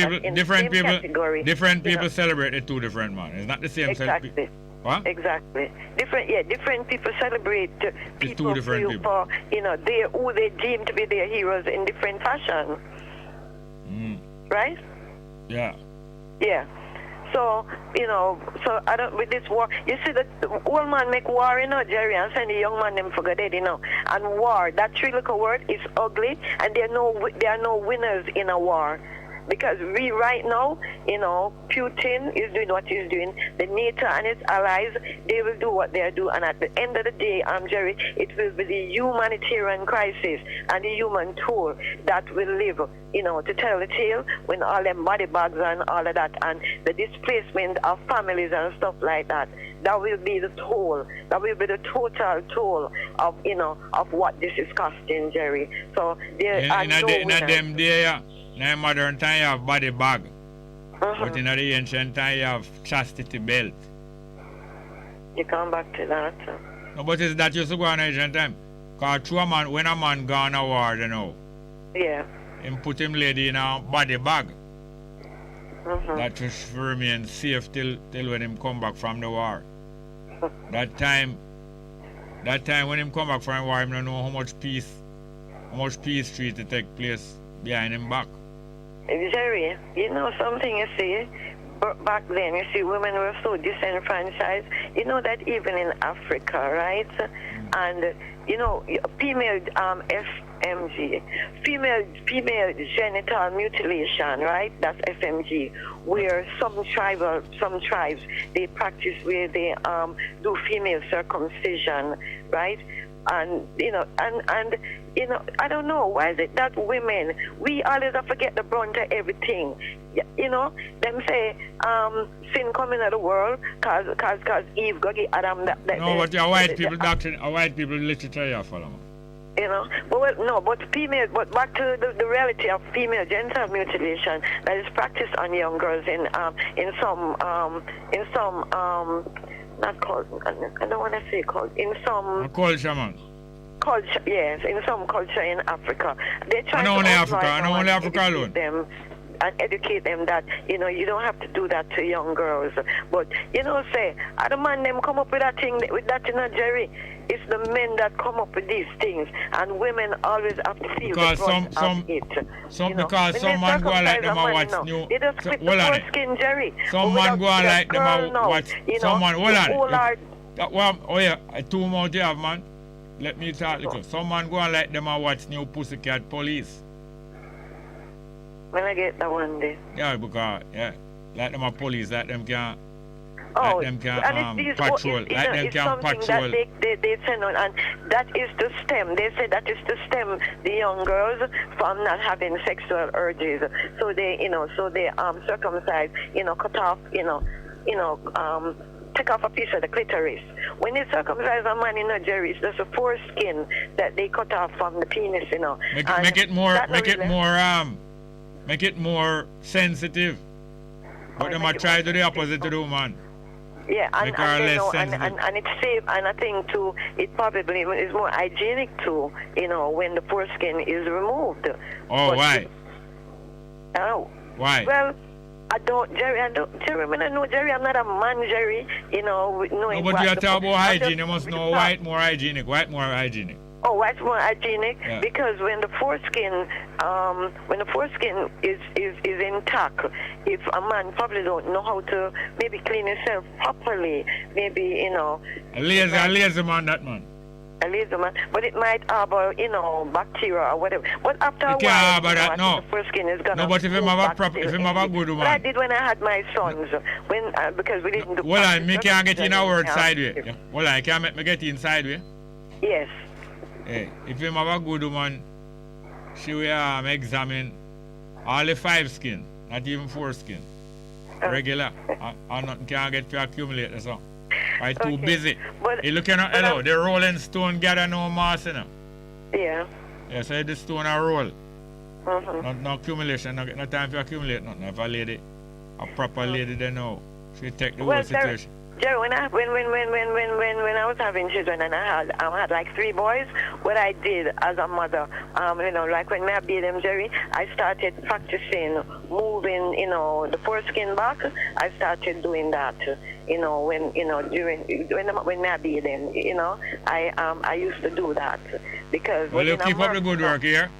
category, people celebrate the two different man. It's not the same. Exactly. What? Exactly. Different people celebrate people two different people. For, you know, who they deem to be their heroes in different fashion. Right? Yeah. Yeah. So, you know, with this war, you see the old man make war, you know, Jerry, and send the young man them for dead, you know. And war, that three-letter word is ugly, and there are no winners in a war. Because we right now, you know, Putin is doing what he's doing. The NATO and its allies, they will do what they do. And at the end of the day, Jerry, it will be the humanitarian crisis and the human toll that will live, you know, to tell the tale when all them body bags and all of that, and the displacement of families and stuff like that. That will be the toll. That will be the total toll of, you know, of what this is costing, Jerry. So there are no winners. Now in modern time you have body bag, but in the ancient time you have chastity belt. You come back to that. No, but is that used to go on in ancient time? Because when a man gone a war, you know, yeah, him put him lady in a body bag. That just remain safe till when him come back from the war. that time when him come back from the war, him don't know how much peace treat to take place behind him back. Jerry, you know something, you see, back then, you see, women were so disenfranchised. You know that even in Africa, right? And, you know, female FMG, female genital mutilation, right? That's FMG, where some tribes, they practice where they do female circumcision, right? And, you know, and you know, I don't know, why is it that women, we always forget the brunt of everything. You know, them say, sin coming into the world, cause Eve go get Adam. But your white people doctrine, our white people literature you follow. You know, but back to the reality of female genital mutilation that is practiced on young girls in some not called, I don't want to say called, in some culture, man. Culture, yes, in some culture in Africa. They try to Africa alone. Them and educate them that, you know, you don't have to do that to young girls. But, you know, say, I don't mind them come up with that thing, Jerry. It's the men that come up with these things, and women always have to feel because the brunt of it. Because some man go like them and watch new. They just flip the foreskin, Jerry. Some man go like them and watch. Someone, hold on. Well, oh yeah, 2 more you have, man. Let me talk little. Some man go and like them and watch new Pussycat Police. When I get that one day. Yeah, because like them a police, like them can Oh, them can and patrol. it's something patrol. that they send on, and that is to stem. They say that is to stem the young girls from not having sexual urges. So they, circumcise, cut off, take off a piece of the clitoris. When they circumcise a man in Nigeria, it's just a foreskin that they cut off from the penis, Make it more sensitive. But them try to the opposite to the woman. Yeah, and it's safe, and I think too, it probably is more hygienic too, when the foreskin is removed. Oh, why? Why? Well, Jerry, when I know Jerry, I'm not a man, Jerry, with knowing but you talk about hygiene, you must know white more hygienic. Oh, white's more hygienic? Yeah. Because when the foreskin is intact, if a man probably don't know how to maybe clean himself properly, maybe, A lazy man, that man. A lazy man, but it might harbor, bacteria or whatever. But after a while, the foreskin is gonna. No, but if him have a good woman. What I did when I had my sons, because we didn't do. Well, me can't get in a word sideway. Well, I can't make me get in sideway. Yes. Hey, if him have a good woman, she will examine all the 5 skin, not even 4 skin. Regular. And nothing can get to accumulate or something. Right, too busy. You looking at the rolling stone gather no mass, Yeah. Yeah, so the stone a roll. No accumulation, no time to accumulate nothing. If a proper lady, they know. She take the whole situation. Jerry, when I was having children and I had like 3 boys, what I did as a mother, like when I beat them, Jerry, I started practicing moving, the foreskin back. I started doing that, when I beat them, I used to do that because. Well, you keep up the good work here.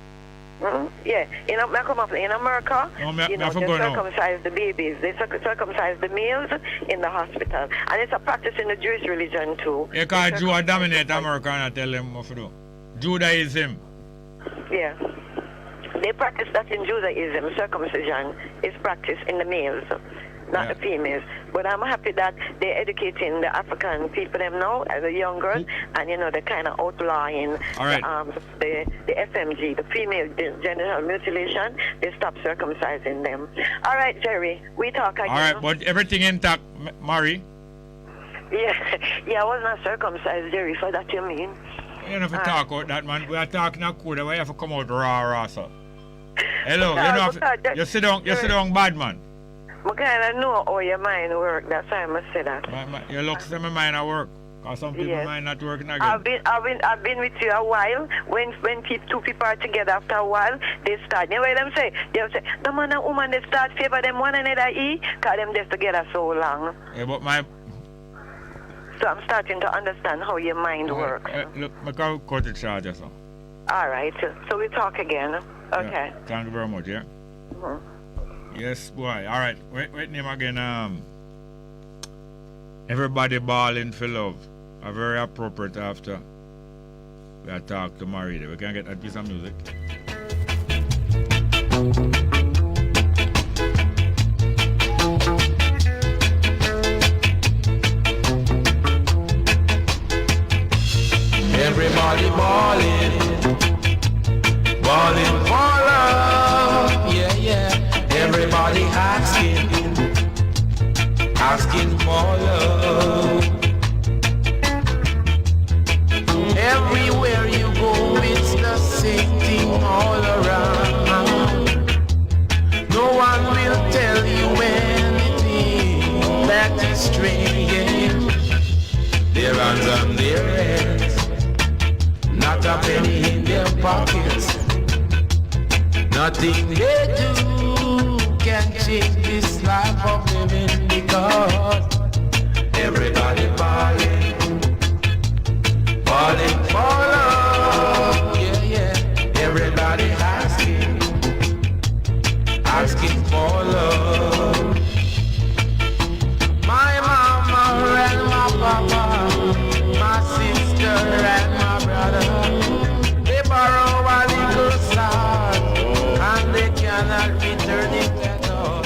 Yeah, I come up in America, they circumcise the babies, they circumcise the males in the hospital, and it's a practice in the Jewish religion too. You can't Jew dominate America and tell them what to do. Judaism. Yeah, they practice that in Judaism. Circumcision is practiced in the males, not the females. But I'm happy that they're educating the African people them now as a young girl, and they're kind of outlawing the FMG, the female genital mutilation. They stop circumcising them. All right, Jerry, we talk again. All right, but everything intact, Mary? Yeah, I was not circumcised, Jerry, so that you mean? You don't have to talk about that, man. We are talking now, cool. Why you have to come out raw, sir? Hello, you sit down, bad man. I kind of know how your mind works. That's why I must say that. You look at my mind at work. Because some people mind not working again. I've been with you a while. When 2 people are together after a while, they start. You know what them say? They say, the man and woman, they start favor them one another, because them just together so long. Yeah, but So I'm starting to understand how your mind works. Look, I can cut it short just now. All right. So we talk again. Okay. Yeah, thank you very much, yeah? Yes, boy. All right. Wait name again. Everybody balling for love. A very appropriate after we talk to Marie. We can get that piece of music. Everybody balling for love. Yeah. Everybody asking for love. Everywhere you go, it's the same thing all around. No one will tell you anything that is strange. Their hands on their heads, not a penny in their pockets. Nothing they do can change this life of living, because everybody balling for love. Yeah. Everybody asking for love. My mama and my papa, my sister and my brother, they borrow a little song and they cannot return it at all.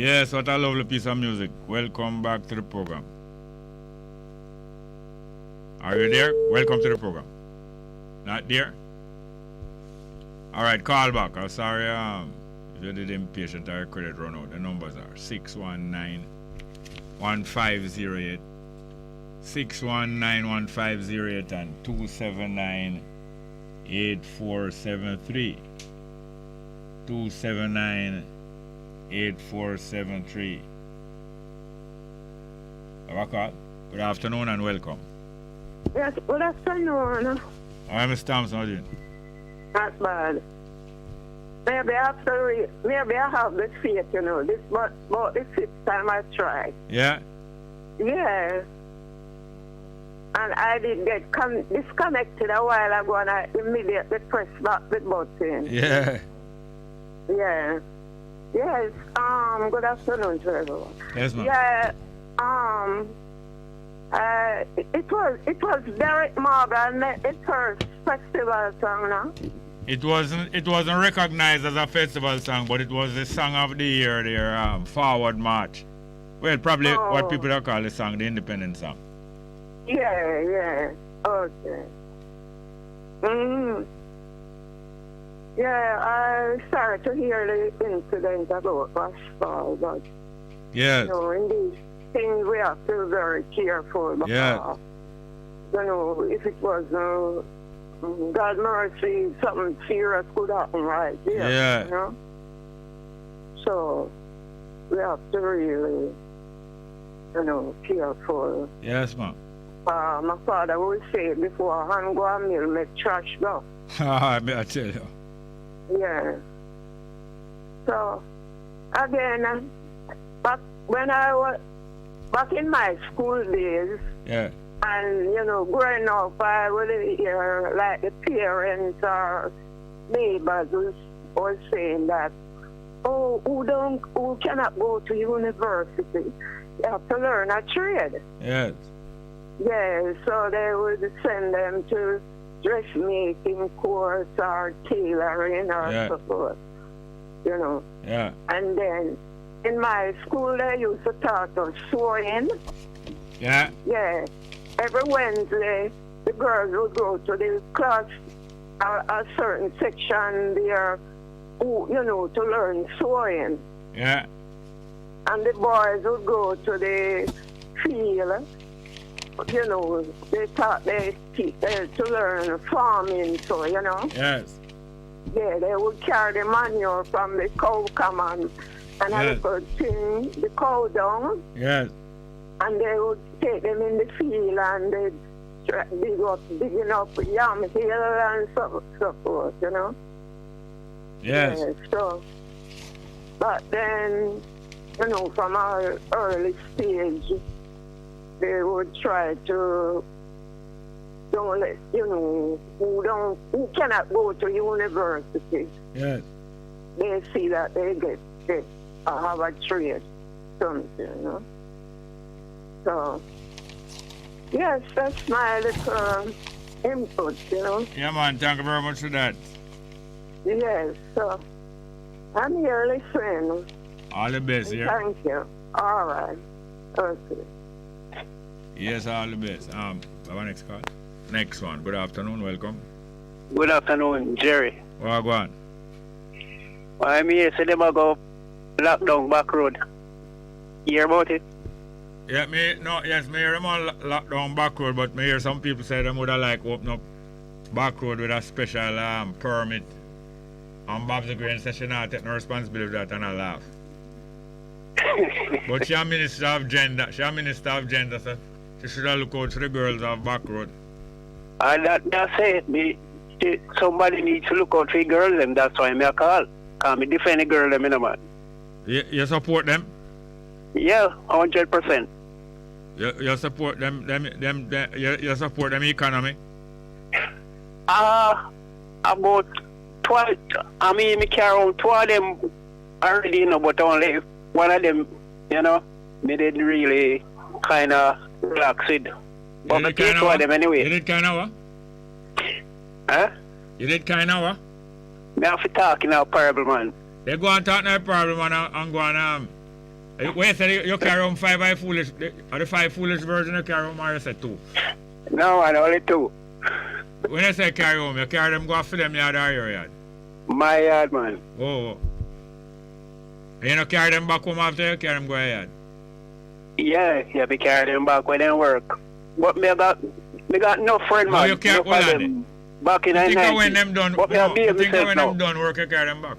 Yes, what a lovely piece of music. Welcome back to the program. Are you there? Welcome to the program. Not there? All right, call back. I'm sorry if you did impatient or your credit run out. The numbers are 619-1508, 619-1508 and 279-8473. 279-8473. Have a call. Good afternoon and welcome. Yes, good afternoon. I'm Mr. Thompson. How are you doing? Not bad. Maybe maybe I have the faith, you know. This about the fifth time I tried. Yeah? Yeah. And I did get disconnected a while ago and I immediately pressed back the button. Yeah. Yeah. Yes. Good afternoon to everyone. Yes, ma'am. Yeah. It was Derek Morgan, the first festival song now. It wasn't recognized as a festival song, but it was the song of the year, their Forward March. Well, probably what people are call the song, the independent song. Yeah. Okay. Yeah, I started to hear the incident about Rashford, but yes. You know, in these things we have to be very careful because you know, if it was God mercy, something serious could happen right there. Yeah. You know? So we have to really, you know, careful. Yes, ma'am. My father would say before hand go a mill, make trash go. I tell you. Yeah. So again, back when I was back in my school days, and you know, growing up, I would hear like the parents or neighbors was saying that, oh, who cannot go to university, you have to learn a trade. Yes. Yeah, so they would send them to dressmaking course or tailoring or so forth, you know. Yeah. And then in my school, they used to talk of sewing. Yeah. Yeah. Every Wednesday, the girls would go to the class, a certain section there, you know, to learn sewing. Yeah. And the boys would go to the field. You know, they taught they to learn farming, so, you know. Yes. Yeah, they would carry the manure from the cow common and a little thing, the cow dung. Yes. And they would take them in the field and they'd digging up yam hill and so forth, you know. Yes. Yeah, so, but then, you know, from our early stage, they would try to don't let, you know, who cannot go to university. Yes. They see that they have a trade, something, you know. So, yes, that's my little input, you know. Yeah, man, thank you very much for that. Yes, so I'm here listening. All the best, yeah? Thank you. All right. Okay. Yes, all the best. Have a next call. Next one. Good afternoon. Welcome. Good afternoon, Jerry. Well, go on. I'm here, so them go lock down back road. You hear about it? Yeah, me hear them on lock down back road, but me hear some people say them would have like open up back road with a special permit. And Bob's the Green says she not take no responsibility for that, and I laugh. But she a minister of gender, so she should have look out for the girls of back road. And that's it. Somebody needs to look out for the girls, and that's why I call. Because I defend the girl, them, you know, man. You support them? Yeah, 100%. You support them you support them economy? About 12, I mean, me carry around 2 of them already, you know, but only one of them, you know, me didn't really kind of relax it. But me take 2 of them anyway. You did kind of what? Huh? You did kind of what? Me have to talk in a parable, man. They go and talk in a parable, man, and go and Wait, so you carry home 5 by foolish? Are the 5 foolish version you carry home or you say 2? No, man, only 2. When you say carry home, you carry them go for them yard or your yard? My yard, man. Oh. You don't carry them back home after you carry them go yard? Yeah, you be carry them back when they work. But me got no friend, man. No, you can't hold on it. Back in the 90s. Think when them done, you think when them done work, you carry them back?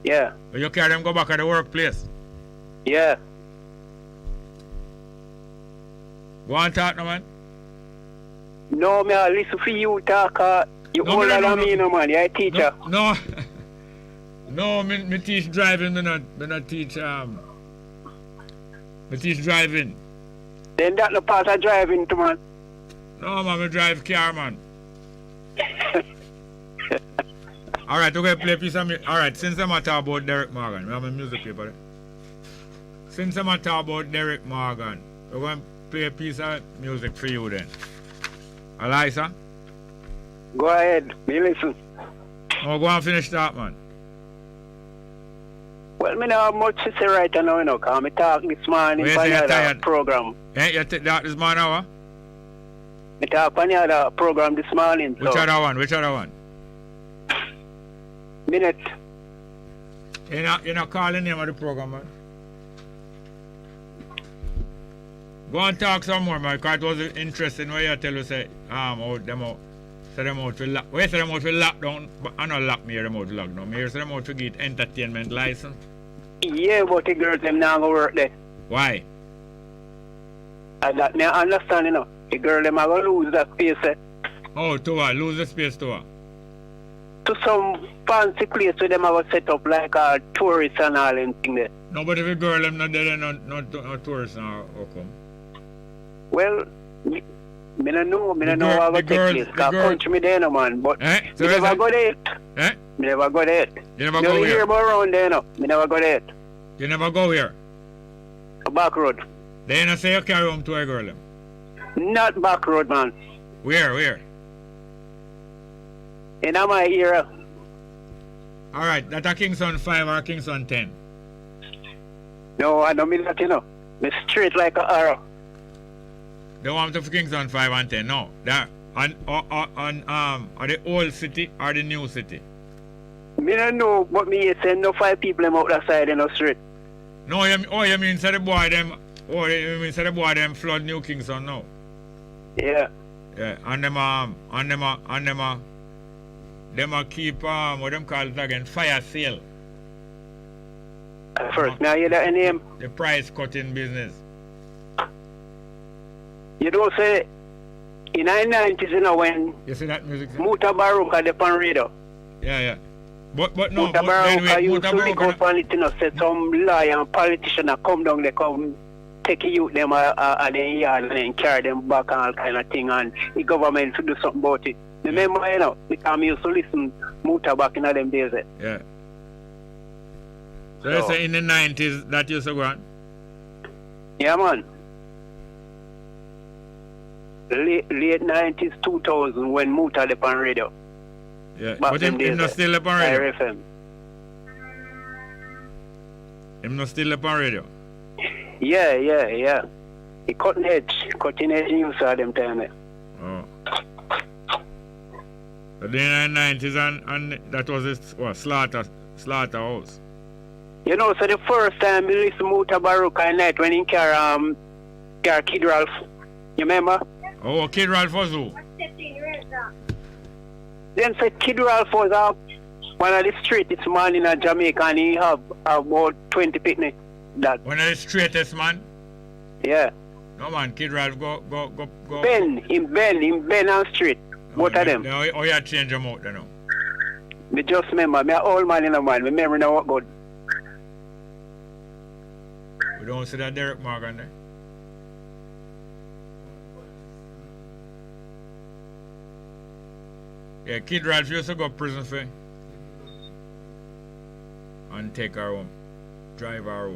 Yeah. But you carry them go back at the workplace? Yeah. Go on talk now, man. No, me I listen for you talk. You older than me, no, man. You're a teacher. No. No, me teach driving. Me not teach me teach driving. Then that no part of driving, too, man. No, man, me drive car, man. Alright, we're going to play a piece of music. Alright, since I'm talking about Derek Morgan, we have a music paper. Since I'm talking about Derek Morgan, we're going to play a piece of music for you then. Eliza? Go ahead, me listen. Oh, go and finish that, man. Well, me not have much to say right now, you know, because I talk this morning on the program. You take that this morning, huh? I talk on the other program this morning. Which other one? Which other one? Minute. You're not calling the name of the program, man. Go and talk some more, man, because it was interesting what you tell us, say, out them out. So them out to lock. Wait, so them out to lock down. But I don't lock me here, them out to lock down. Me here, so them out to get entertainment license. Yeah, but the girls, them not going to work there. Why? And that me understand, you know. The girl, them are going to lose that space, eh? Oh, to what? Lose the space to what? To some fancy place where them are going to set up like a tourist and all them thing there. No, but if a girl, them not there, not tourists now, how come? Well, me don't know how to take place. Because country me there, no, man. But me never go there. Eh? Me never go there. You never go hear here? about around there, no. Me never go there. You never go here? A back road. They not say you carry home to a girl, them? Not back road, man. Where? In my era. Alright, that a Kingston 5 or Kingston 10? No, I don't mean that, you know. Me straight like a arrow. They want to Kingston 5 and 10, no. That on the old city or the new city? Me don't know, but me send no 5 people them out that side in the street. No, you mean say the boy them flood New Kingston now? Yeah. Yeah, and them keep what them call it again, fire sale. First, now you that name? The price cutting business. You don't say in the 90s, you know, when you see that music? Muta Baruka the pan radio. Yeah. But no, Muta Baruka used to link up on it, you know, say some lawyer and politician that come down, they come take you them at the yard and then carry them back and all kind of thing, and the government to do something about it. Remember, you know, because I used to listen Muta back in them days. Yeah. So you say in the 90s that used to go on? Yeah, man. Late 90s, 2000 when Muta left on radio. Yeah, but him not still left on radio? RFM. Him not still left on radio? Yeah. He cutting edge news at them time. Oh. But in the 90s and that was his slaughterhouse. You know, so the first time we listened to Muta Baruka at night when he carry Kid Ralph. You remember? Oh, Kid Ralph was who? Then said Kid Ralph was one of the straightest man in Jamaica, and he have about 20 picnic. That one of the straightest man? Yeah. No man, Kid Ralph go. Ben and straight. Both of them. Oh, you change them out, you know. Me just remember, me an old man in a man. Me memory now what good. We don't see that Derek Morgan there. Yeah, Kid Ralph used to go to prison for and take her home. Drive her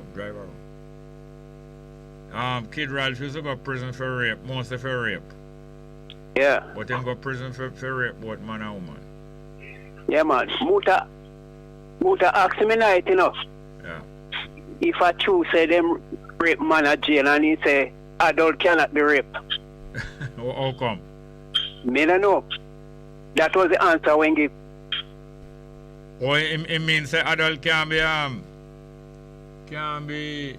home. Kid Ralph used to go to prison for rape, mostly for rape. Yeah. But then go to prison for rape, both man and woman. Yeah, man. Muta asked me night, you know. Yeah. if a true say them rape man at jail and he say adult cannot be raped. How come? Me don't know. That was the answer when give. Oh, it means that adult can be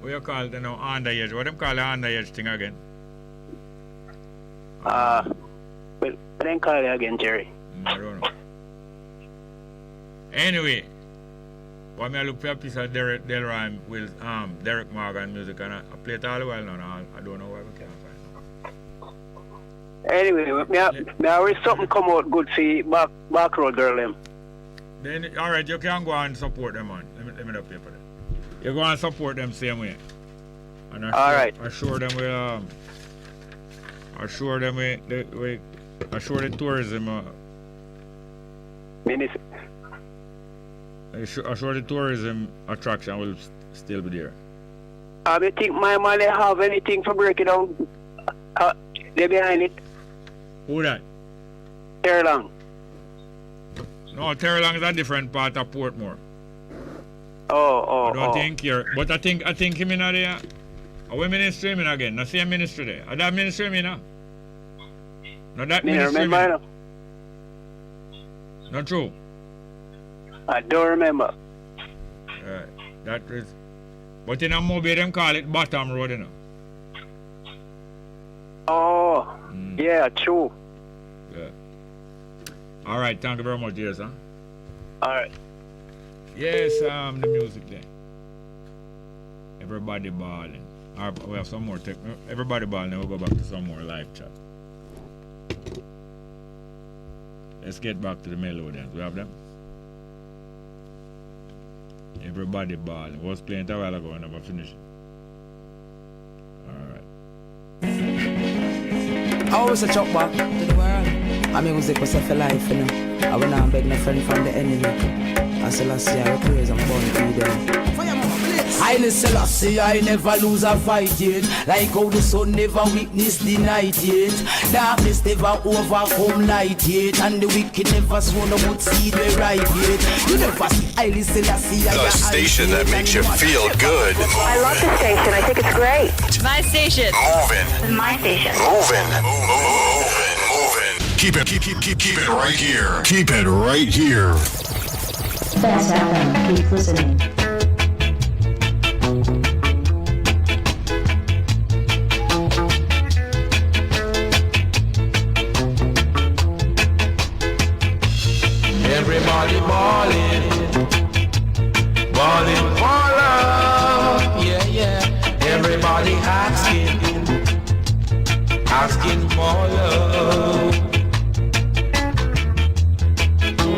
what you call it now, underage. What them call the underage thing again? Well, then call it again, Jerry. I don't know. Anyway, when I look for a piece of Derek Delroy with Derek Morgan music and I play it all the while now. I don't know where we can find it. Anyway, may I wish something come out good for back road girl them. Then alright, you can go and support them, man. Let me pay for that. You go and support them same way. And alright. Assure them the tourism Minister. Assure the tourism attraction will still be there. I think my money have anything for break it down. They behind it. Who that? Terlang. No, Terlang is a different part of Portmore. I don't think here. But I think him in there. Our ministry him in again. The same ministry there. That ministry him in now. No, that ministry him in. Not true. I don't remember. That is. But in a movie, them call it Bottom Road, you know. Yeah, true. Yeah. All right, thank you very much, yes, huh? All right. Yes, the music there. Everybody balling. We have some more tech. Everybody balling. We'll go back to some more live chat. Let's get back to the melodies. We have them. Everybody balling. Was playing it a while ago and never finished. Alright. I always a chop back to the world. I mean, music was for life, you know. I went and beg my friend from the enemy. I said, last year, I praise and born to them. Haile Selassie, I never lose a fight yet. Like how the sun never witness the night yet. Darkness never overcome light yet. And the wicked never sown a good seed we ripe yet. You never see Haile Selassie. The station that makes you feel good. I love the station. I think it's great. My station. Moving. My station. Moving. Keep it right here. Keep it right here. Bess FM. Keep listening. Everybody balling for love, yeah. Everybody asking for love.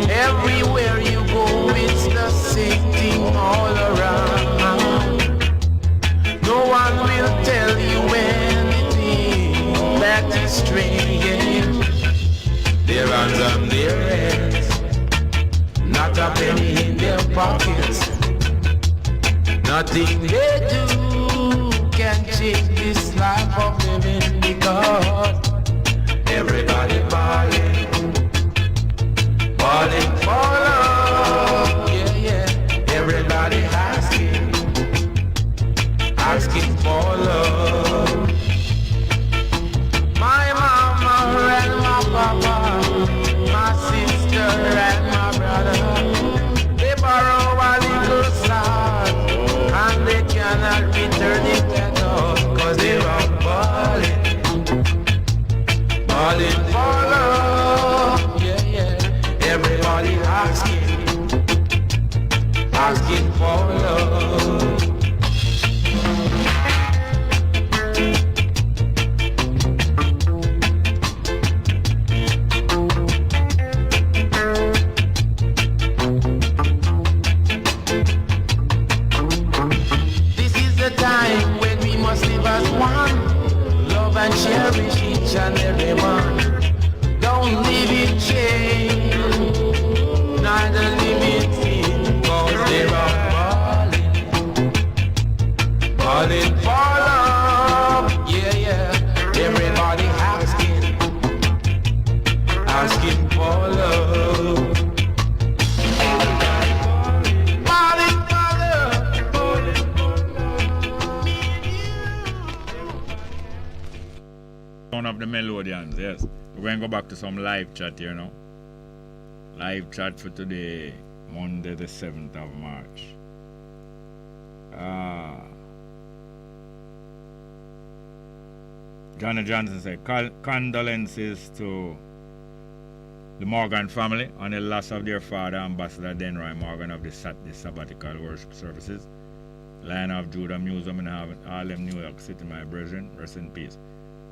Everywhere you go, it's the same thing all around. No one will tell you anything that is strange. Their hands on their heads, not a penny in their pockets. Nothing they do can change this life of living because everybody balling for love, yeah. Everybody asking for love. My mama and my papa, my sister and my brother, they borrow a little sand and they cannot return it at all, cause they are balling for love, yeah. Everybody asking for love. Time when we must live as one, love and cherish each and every one. Don't live in shame, neither live in sin, cause they are balling for love, yeah. Everybody asking for love. Balling for love. One of the melodians, yes. We're going to go back to some live chat here now. Live chat for today, Monday the 7th of March. Johnny Johnson said, condolences to the Morgan family on the loss of their father, Ambassador Denroy Morgan of the sabbatical worship services. Lion of Judah Museum in Harlem, New York City, my brethren. Rest in peace.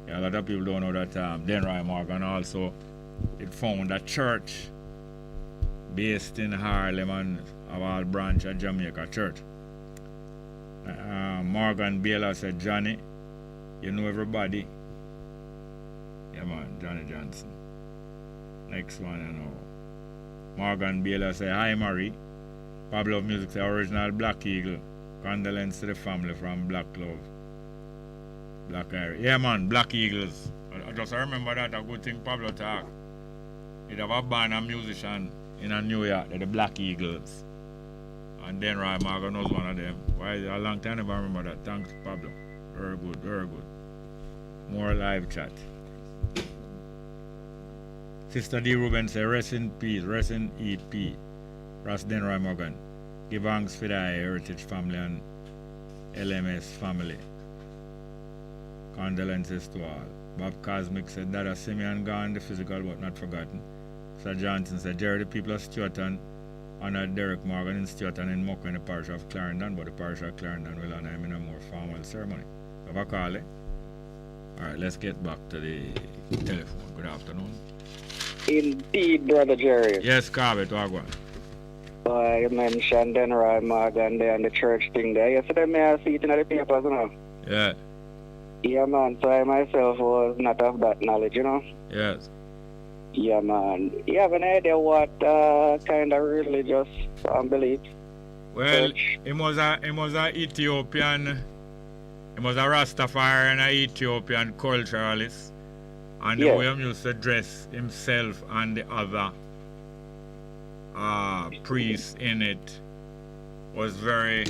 Yeah, a lot of people don't know that Denroy Morgan also found a church based in Harlem and of all branch of Jamaica Church. Morgan Baylor said, Johnny, you know everybody. Yeah, man, Johnny Johnson. Next one, you know. Morgan Baylor said, hi, Marie. Pablo of Music said, original Black Eagle. Condolence to the family from Black Love. Black Irish. Yeah, man, Black Eagles. I just remember that, a good thing Pablo talk. He'd have a band of musician in New York, the Black Eagles. And then Roy Morgan was one of them. Why a long time I never remember that. Thanks, Pablo. Very good, very good. More live chat. Sister D. Ruben said, rest in peace, rest in EP. Ras Denroy Morgan. Give thanks for the Heritage family and LMS family. Condolences to all. Bob Cosmic said, Dada Simeon gone, the physical but not forgotten. Sir Johnson said, Jerry, the people of Stewarton honored Derek Morgan in Stewarton in Mucko in the parish of Clarendon, but the parish of Clarendon will honor him in a more formal ceremony. Have a call, eh? Alright, let's get back to the telephone. Good afternoon. Indeed, Brother Jerry. Yes, Garvey, talk one. You mentioned Denroy Morgan there and the church thing there. Yesterday, I see it in the papers, you know. Yeah. Yeah, man. So I myself was not of that knowledge, you know. Yes. Yeah, man. You have an idea what kind of religious belief? Well, he was a Ethiopian. He was a Rastafari and an Ethiopian culturalist. And the way he used to dress himself and the other priests in it was very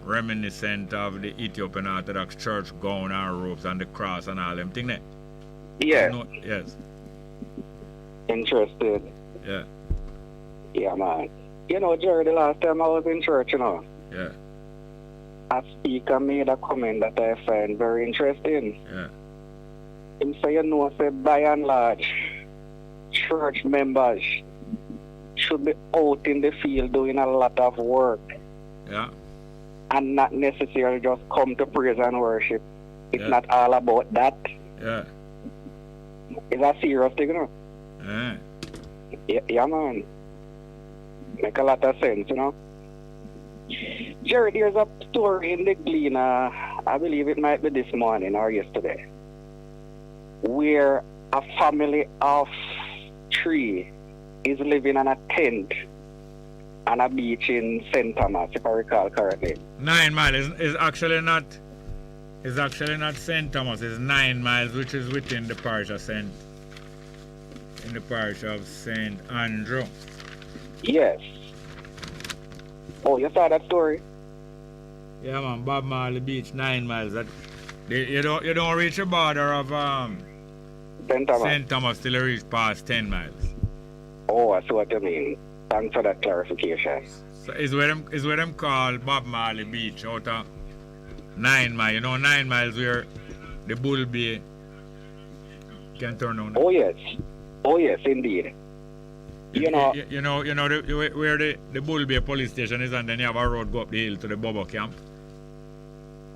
reminiscent of the Ethiopian Orthodox Church gown and robes and the cross and all them things. Yeah. You know, yes. Interested. Yeah. Yeah, man. You know, Jerry, the last time I was in church, you know. Yeah. A speaker made a comment that I find very interesting. Yeah. Him say, you know, say by and large, church members should be out in the field doing a lot of work. Yeah. And not necessarily just come to praise and worship. It's Yeah. not all about that. Yeah. It's a serious thing, you know. Yeah. Yeah, man. Make a lot of sense, you know. Jerry, there's a story in the Gleaner, I believe it might be this morning or yesterday, where a family of 3 is living on a tent on a beach in St. Thomas, if I recall correctly. 9 miles is actually not St. Thomas, it's 9 miles, which is within the parish of St. Andrew. Yes. Oh, you saw that story? Yeah, man. Bob Marley Beach, 9 miles. You don't reach the border of St. Thomas till you reach past 10 miles. Oh, I see what you mean. Thanks for that clarification. So is where them call Bob Marley Beach out of 9 miles. You know, 9 miles where the Bull Bay can turn on. Oh yes, indeed. You know where the Bull Bay police station is, and then you have a road go up the hill to the Bobo camp.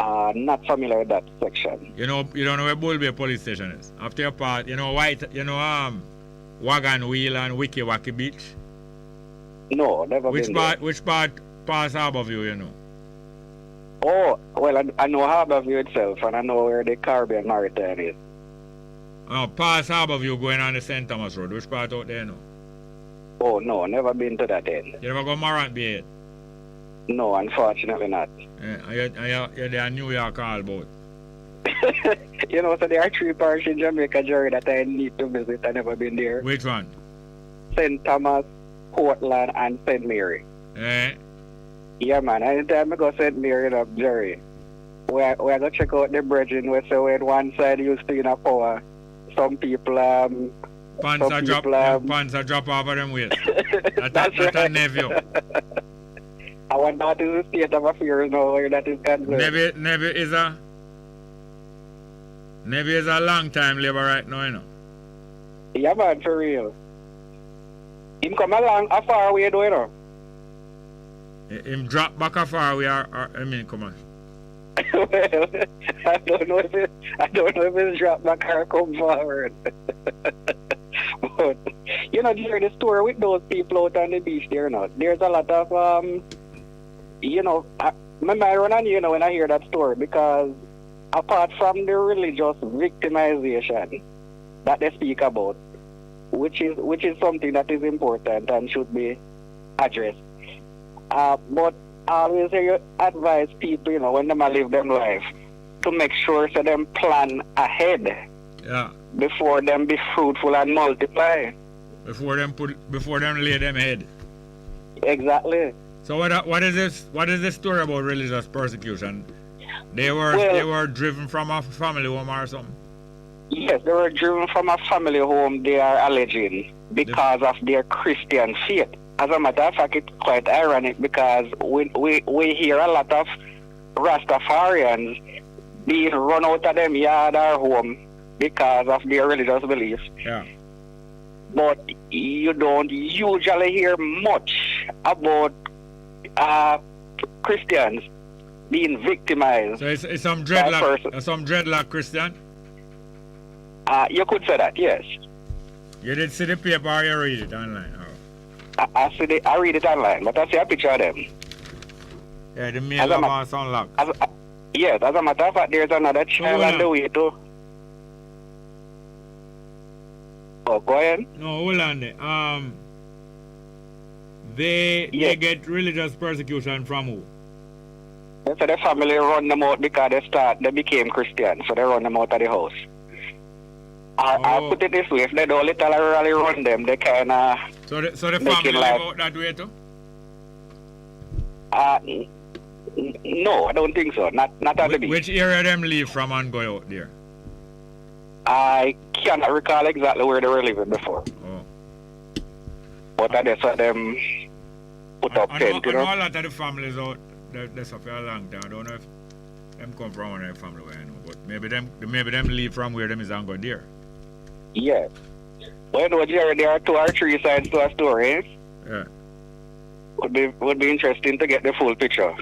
Not familiar with that section. You don't know where Bull Bay police station is. After your part, Wagon Wheel and Wiki Waki Beach. No, never been there. Which part past Harborview, you know? Oh, well, I know Harborview itself, and I know where the Caribbean Maritime is. Oh, past Harborview going on the St. Thomas Road. Which part out there, no? Oh, no, never been to that end. You never go Morant Bay yet? No, unfortunately not. Yeah, you're there New York all boat. You know, so there are 3 parishes in Jamaica, Jerry, that I need to visit. I never been there. Which one? St. Thomas, Portland, and St. Mary. Eh? Yeah, man. Anytime I go St. Mary, Jerry, we're going to check out the bridging where so when one side used to in a power. Some people pants are drop off of them waist. That's right. A nephew. I wonder what is the state of affairs now where that is concerned. Nevy is a long time labor right now, you know. Yeah, man, for real. Him come along a far away though, you know. Him drop back a far away come on. Well, I don't know if it's drop back or come forward. But you know, during the story with those people out on the beach there, there's a lot of my mind run on when I hear that story, because apart from the religious victimization that they speak about, which is something that is important and should be addressed, but I always advise people, when they live them life, to make sure so them plan ahead. Yeah. Before them be fruitful and multiply. Before them lay them head. Exactly. So what is this story about religious persecution? They were driven from a family home or something? Yes, they were driven from a family home, they are alleging, because of their Christian faith. As a matter of fact, it's quite ironic because we hear a lot of Rastafarians being run out of them yard or home because of their religious beliefs. Yeah. But you don't usually hear much about Christians being victimized. So it's some dreadlock Christian? You could say that, yes. You did see the paper or you read it online? I read it online, but I see a picture of them. Yeah, the mail was unlocked. Yes, as a matter of fact, there's another child on the way too. Oh, go ahead. No, hold on there. They get religious persecution from who? So the family run them out because they became Christian, so they run them out of the house. I'll put it this way, if they don't literally run them, they kind of... So the family live out that way too? No, I don't think so. Not at the beach. Which area them leave from and go out there? I cannot recall exactly where they were living before. Oh. But that's what them put up tent, I know a lot of the families out they suffer a long time. I don't know if them come from one of the family where I know, but maybe them leave from where them is and go there. Yeah. Well, no, Jerry, there are 2 or 3 sides to a story, eh? Yeah. Would be interesting to get the full picture.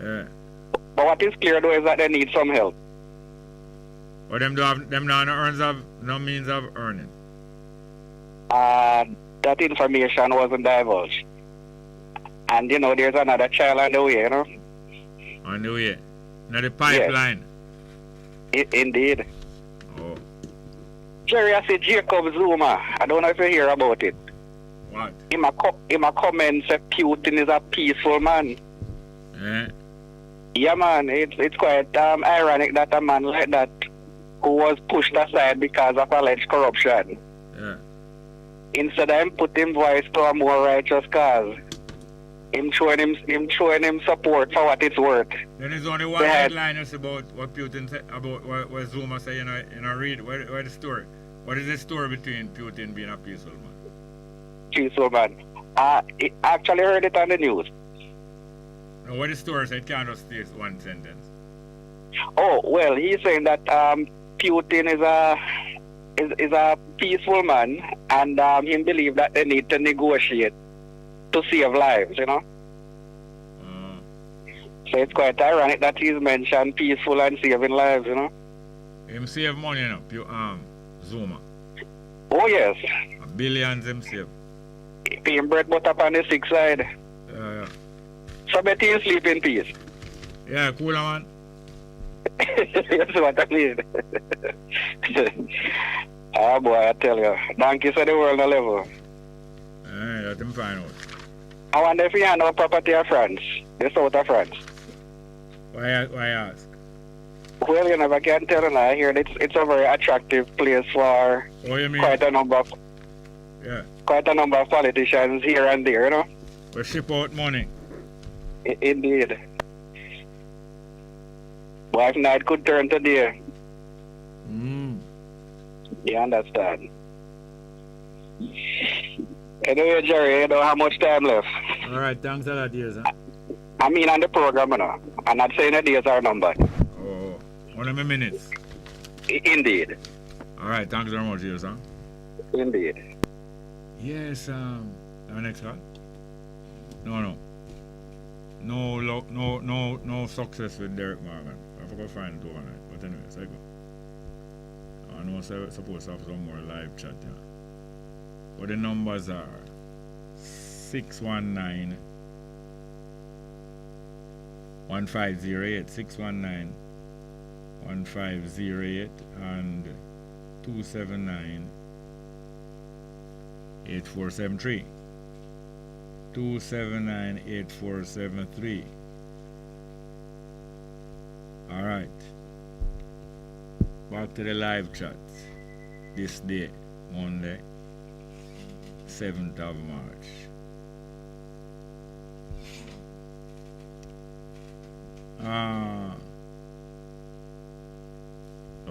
Yeah. But what is clear though is that they need some help. Or them no means of earning. That information wasn't divulged. And there's another child on the way, On the way. Now the pipeline. Yes. Indeed. Oh. Jerry, I said Jacob Zuma. I don't know if you hear about it. What? Him a comment say Putin is a peaceful man. Yeah. Yeah, man. It's quite ironic that a man like that, who was pushed aside because of alleged corruption, instead of him put him voice to a more righteous cause, him showing him support for what it's worth. Then there's only one headline about what Putin said, about what Zuma said in a read. Where the story? What is the story between Putin being a peaceful man? Peaceful man. I actually heard it on the news. No, what the story said can't just stay one sentence. Oh, well, he's saying that Putin is a peaceful man, and he believes that they need to negotiate to save lives, So it's quite ironic that he's mentioned peaceful and saving lives, Him save money, Zuma. Oh, yes. Billions him save. Paying bread butter on the sick side. Yeah. So better you sleep in peace. Yeah, cool, man. That's what I mean. Boy, I tell you. Donkeys of the world on level. Let him find out. I wonder if you have no property of France, the south of France. Why ask? Well, I can't tell you now. I hear it's a very attractive place for quite a number of politicians here and there, We ship out money. Indeed. Wife night could turn to day. Mm. You understand? Anyway, Jerry, you don't have much time left. All right, thanks a lot, dear, sir. I mean, on the program, you know. I'm not saying the days are numbered. Oh, 1 minute. Indeed. All right, thanks very much, dear, sir. Indeed. Yes, our next call? No success with Derek Morgan. I forgot to find it overnight. But anyway, so I go. I know I'm supposed to have some more live chat, yeah. But the numbers are 619 1508, 619 1508, and 279 8473. 279 8473. All right. Back to the live chat. This day, Monday, 7th of March. Have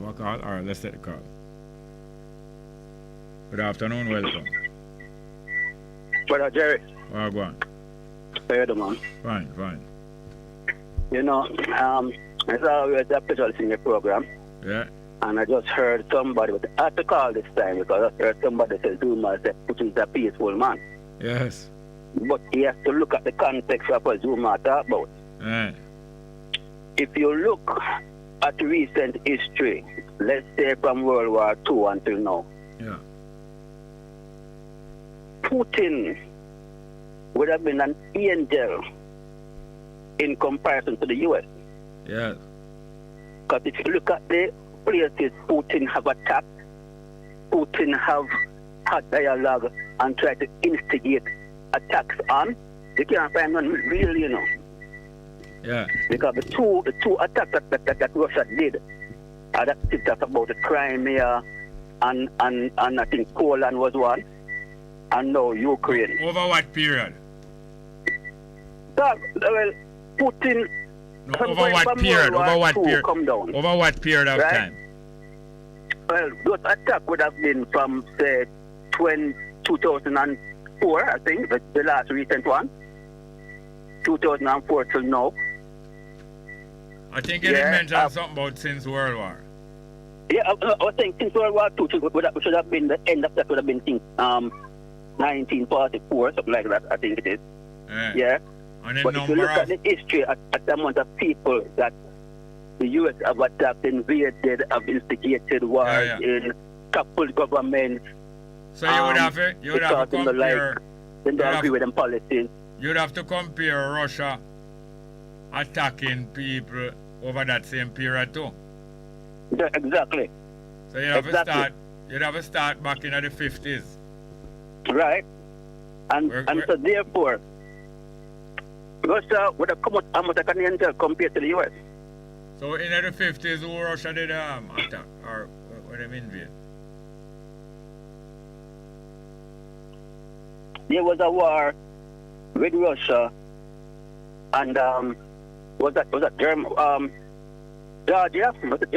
a call? All right, let's take the call. Good afternoon, welcome. Brother Jerry. Go on. How you doing, man? Fine. You know, it's always a pleasure listening to your program. Yeah. And I just heard somebody, but I had to call this time because I heard somebody say Zuma said Putin is a peaceful man. Yes. But he has to look at the context of what Zuma talk about. Yeah. If you look at recent history, let's say from World War II until now, yeah, Putin would have been an angel in comparison to the U.S. Yeah. Because if you look at the places Putin have attacked, Putin have had dialogue and tried to instigate attacks on, you can't find one really, you know. Yeah. Because the two attacks that Russia did, that talk about the Crimea and I think Poland was one, and now Ukraine. Over what period? Well, Putin. No, over what period? Over what period? Come down. Over what period of time? Well, those attacks would have been from say 2004, I think, the last recent one. 2004 till now. I think you did mention something about since World War. Yeah, I was saying since World War II should have been the end of that would have been 1944, something like that, I think it is. Yeah. And but if you look at the history, at the amount of people that the U.S. have attacked, invaded, have instigated wars in toppled governments. So you would have to compare. Then they agree with them policies. You'd have to compare Russia attacking people over that same period too. Yeah, exactly. So you'd have to start back in the 50s. Right. And so therefore, Russia would have come out almost like an angel compared to the US. So in the 50s, who Russia did attack or what them invade? There was a war with Russia and was that Germany? Georgia?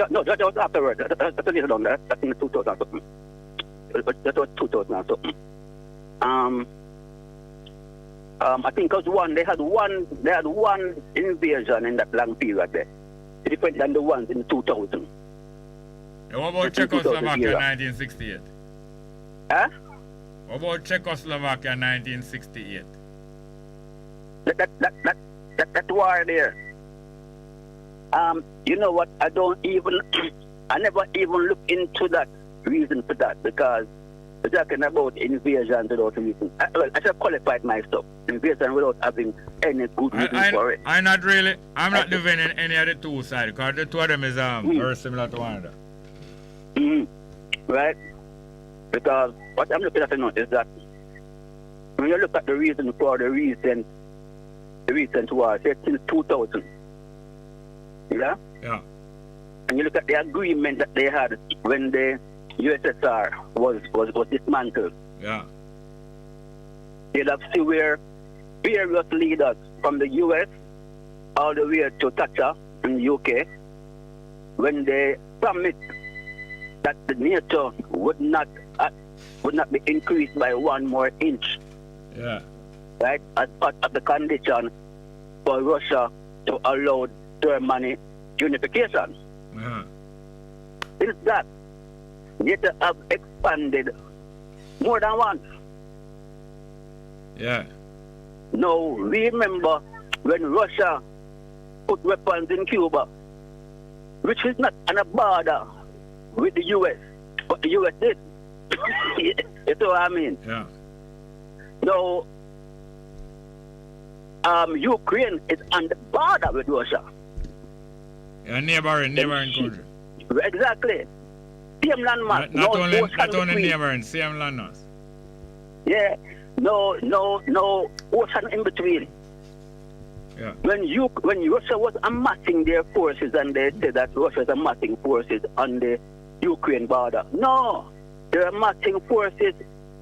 No, Georgia was afterwards. That's a little on that. That's in 2000 something. That was 2000 something. I think it was they had one invasion in that long period there. Different than the ones in 2000. And what about Czechoslovakia 1968? Huh? What about Czechoslovakia 1968? That war there. You know what? I never even look into that reason for that because we're talking about invasion without reason. I should qualify myself. Invasion without having any good reason for it. I'm not defending any of the two sides because the two of them is very similar to one another. Right? Because what I'm looking at is that when you look at the reason for the recent war, say since 2000, yeah? Yeah. And you look at the agreement that they had when the USSR was dismantled. Yeah. You'll have to see where various leaders from the US all the way to Thatcher in the UK when they promised that the NATO would not be increased by 1 more inch. Yeah. Right? As part of the condition for Russia to allow Germany unification. Uh-huh. Since that, NATO have expanded more than once. Yeah. Now, remember when Russia put weapons in Cuba, which is not on a border with the U.S., but the U.S. did. You know what I mean? Yeah. Now, Ukraine is on the border with Russia. Yeah, neighboring country. Exactly. Same landmass. Not only neighboring, same landmass. Yeah. No ocean in between. Yeah. When Russia was amassing their forces and they said that Russia is amassing forces on the Ukraine border. No. They're amassing forces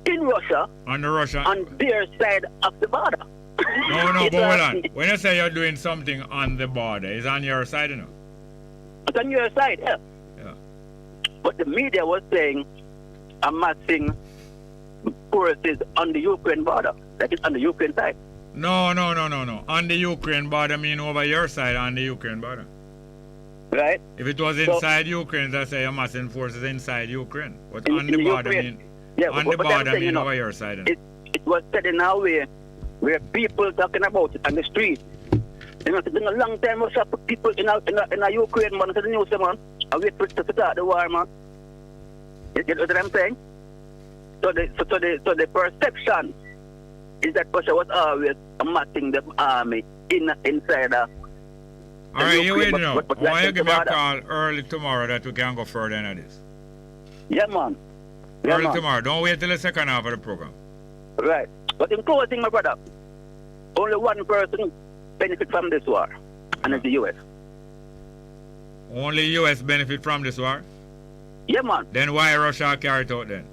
in Russia. On their side of the border. No, but hold on. When you say you're doing something on the border, it's on your side, you know? It's on your side, yeah. But the media was saying amassing forces on the Ukraine border. That is on the Ukraine side. No. On the Ukraine border mean over your side on the Ukraine border. Right. If it was inside Ukraine, that's say amassing forces inside Ukraine. But on the border mean mean over your side. It was said in a way where people talking about it on the street. You know, it's been a long time Russia put people in a Ukraine, man, to the news, man. I wait for it to start the war, man. You know what I'm saying? So the perception is that Russia was always amassing the army inside the all right, you wait now. Why you give me a call early tomorrow that we can go further into this? Yeah, man. Early tomorrow. Don't wait till the second half of the program. Right. But in closing, my brother, only one person benefit from this war, and it's the U.S. Only U.S. benefit from this war? Yeah, man. Then why Russia carry it out then?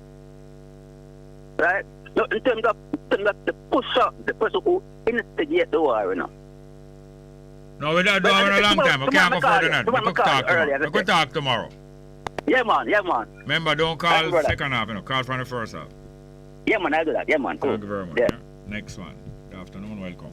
Right? No, in terms of the pusher, the person who instigate the war, you know. No, we're not doing it a long time. We can't go further than that. We could talk tomorrow. Yeah, man. Remember, don't call the second half, you know. Call from the first half. Yeah, man, I do that. Yeah, man. Cool. Thank you very much. Yeah. Next one. Good afternoon. Welcome.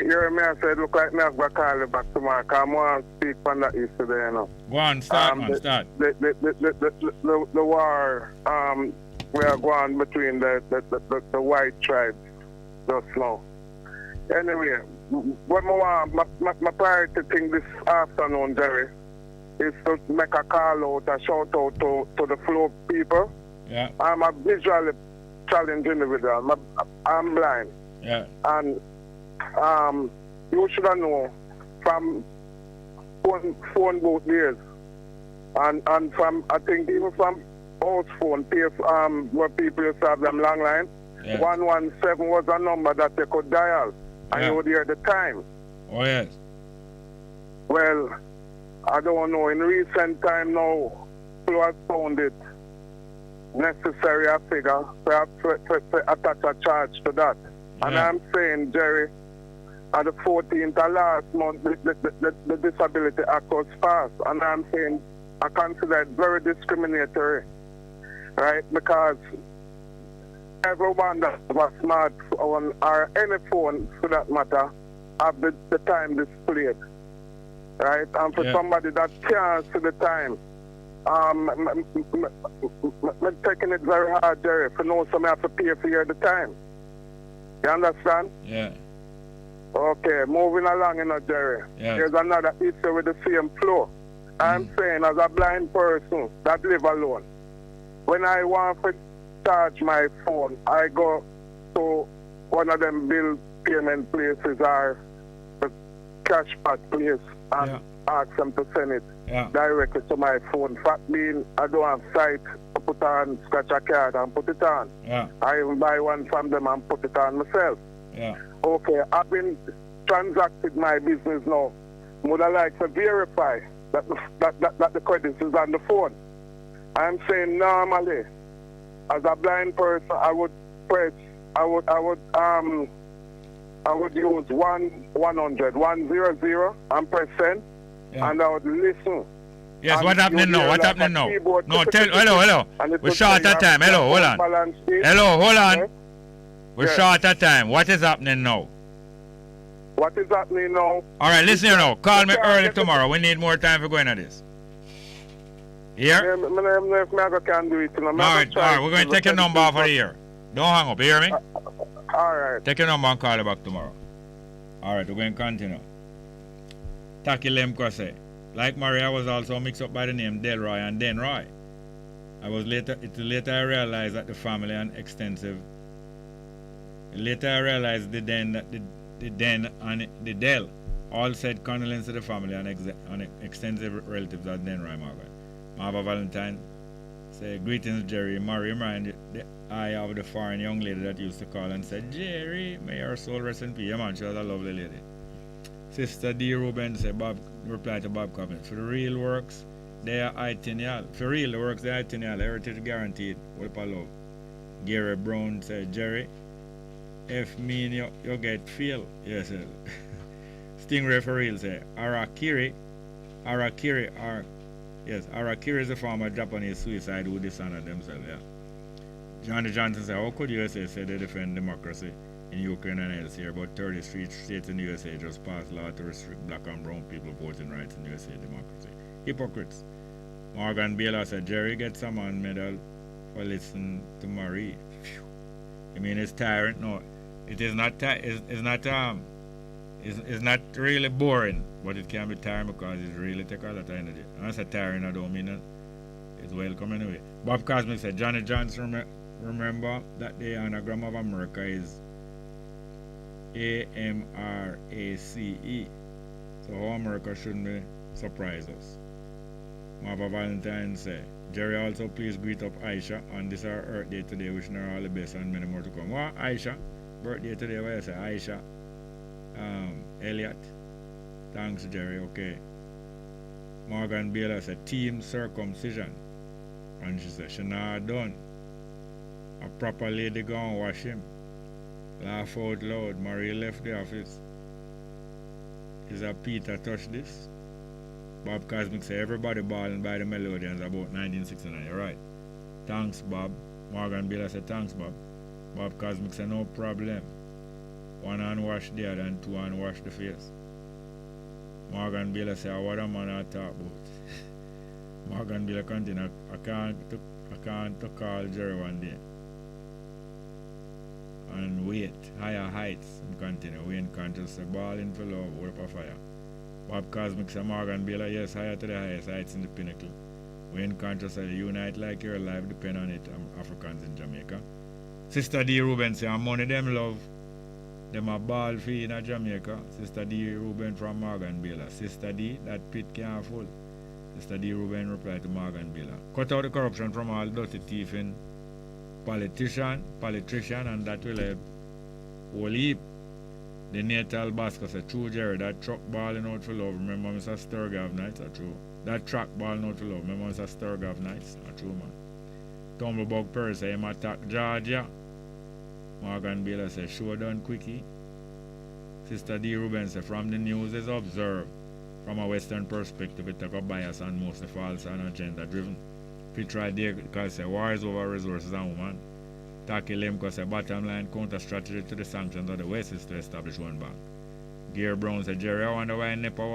You me I said, look like me, I'm going to call you back tomorrow because I want to speak on that issue there, you know. Go on, start. The war we are going between the white tribes just now. Anyway, what my priority thing this afternoon, Jerry, is to make a call out, a shout out to the flow people. Yeah. I'm a visually challenged individual. I'm blind. Yeah. And you should know from phone both days and from I think even from house phone where people used to have them long line. Yeah. 117 was a number that they could dial and you would hear the time. Oh yes. Well, I don't know, in recent time now people have found it necessary I figure to attach a charge to that. Yeah. And I'm saying, Jerry, on the 14th of last month, the Disability Act was passed. And I'm saying, I consider it very discriminatory, right? Because everyone that has a smartphone or any phone, for that matter, have the time displayed, right? And for somebody that can't see the time, I'm taking it very hard, Jerry, for know somebody have to pay for the time. You understand? Yeah. Okay, moving along, Jerry. Yeah. There's another issue with the same flow. I'm saying, as a blind person that live alone, when I want to charge my phone, I go to one of them bill payment places or the cash pad place and ask them to send it directly to my phone. Fact being, I don't have sight to put on, scratch a card and put it on. I even buy one from them and put it on myself. Okay, I've been transacted my business now. Would I like to verify that the credit is on the phone? I'm saying normally, as a blind person, I would press, I would use 100, 100 and press send, and I would listen. Yes, what happening now? What happening now? No, hello. We're short of time. Hello, hold on. Hello, hold on. We're short of time. What is happening now? What is happening now? All right, listen here now. Call me early tomorrow. We need more time for going at this. Here? I can do it. All right. We're going to take your number off of the air. Don't hang up. You hear me? All right. Take your number and call you back tomorrow. All right, we're going to continue. Taki Lemko say, like Maria was also mixed up by the name Delroy and Denroy. Later I realized that the family and extensive. Later I realized the Den and the Del all said condolences to the family and extensive relatives of Denroy Margaret. Marva Valentine say, greetings Jerry. Mary reminded the eye of the foreign young lady that used to call and said, Jerry, may her soul rest in peace. Yeah, man, she was a lovely lady. Sister D. Ruben said, Bob, reply to Bob Cobbins. For the real works, they are itineral. For real, the works, they are itineral. Heritage guaranteed. With love. Gary Brown said, Jerry, if me and you get feel. Yes, Stingray for real say, Arakiri, Arakiri is a form of Japanese suicide who dishonored themselves, yeah. Johnny Johnson said, how could USA say they defend democracy in Ukraine and elsewhere, but 33 states in the USA just passed law to restrict black and brown people voting rights in USA democracy? Hypocrites. Morgan Baylor said, Jerry gets a man medal for listening to Marie. Phew. I mean, it's tiring. No, it is not. It's not really boring, but it can be tiring because it really takes a lot of energy. And I say tiring, I don't mean it. It's welcome anyway. Bob Cosmic said, Johnny Johnson, remember that the anagram of America is AMRACE. So how America shouldn't be surprise us. Marva Valentine said, Jerry, also please greet up Aisha on this our Earth Day today, wishing her all the best and many more to come. What, Aisha? Birthday today, what you say? Aisha? Elliot. Thanks, Jerry. Okay. Morgan Baylor said, team circumcision. And she said, she not done. A proper lady gonna wash him. Laugh out loud. Marie left the office. Is a Peter touch this? Bob Cosmic said, everybody balling by the Melodians about 1969. You're right. Thanks, Bob. Morgan Baylor said, thanks, Bob. Bob Cosmic said, no problem. One hand wash the other and two hand wash the face. Morgan Baylor said, what a man I talk about. Morgan Baylor continued, I can't call Jerry one day. And wait, higher heights, and continue. We encounter say, balling for love, work of fire. Bob Cosmic said, Morgan Baylor, yes, higher to the highest heights in the pinnacle. We encounter say, unite like your life depend on it, Africans in Jamaica. Sister D. Ruben said, money them love. Them a ball fee in Jamaica. Sister D. Ruben from Morgan Baylor. Sister D, that pit can't full. Sister D. Ruben replied to Morgan Baylor. Cut out the corruption from all dirty thieving politician, and that will help whole heap. The natal Basco said, true Jerry, that truck balling out for love. Remember Mr. Sturgav Nights? Are true. That track balling out for love. Remember Mr. Sturgav Nights? Are true, man. Tumblebug Perry said, him attack Georgia. Morgan Baylor said, show done quickie. Sister D. Ruben said, from the news is observed. From a Western perspective, it took a bias and mostly false and agenda driven. Fit right there because say war is over resources and women. Taki Lemko said, bottom line counter strategy to the sanctions of the West is to establish one bank. Gary Brown said, Jerry, I wonder why NEPA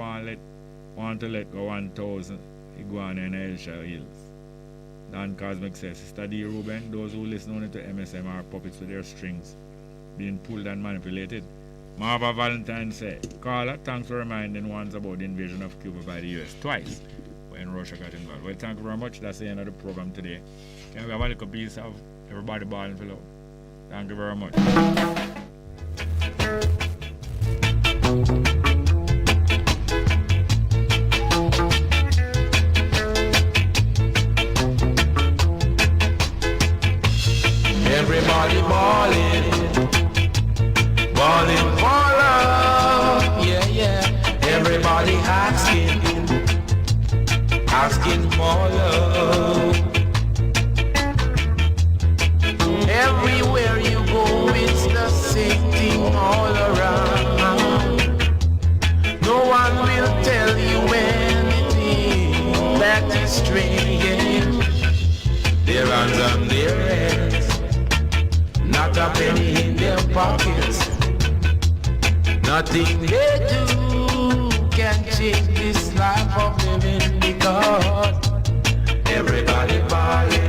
want to let go 1,000 iguana in Elsha Hills. Dan Cosmic says, Sister D. Ruben, those who listen only to MSM are puppets with their strings being pulled and manipulated. Marva Valentine said, Carla, thanks for reminding ones about the invasion of Cuba by the US twice when Russia got involved. Well, thank you very much. That's the end of the program today. Can we have a little piece of everybody balling for love? Thank you very much. Everybody balling for love, yeah, yeah. Everybody asking for love. ringing, their hands on their heads, not a penny in their pockets. Nothing they do can change this life of living because everybody buying.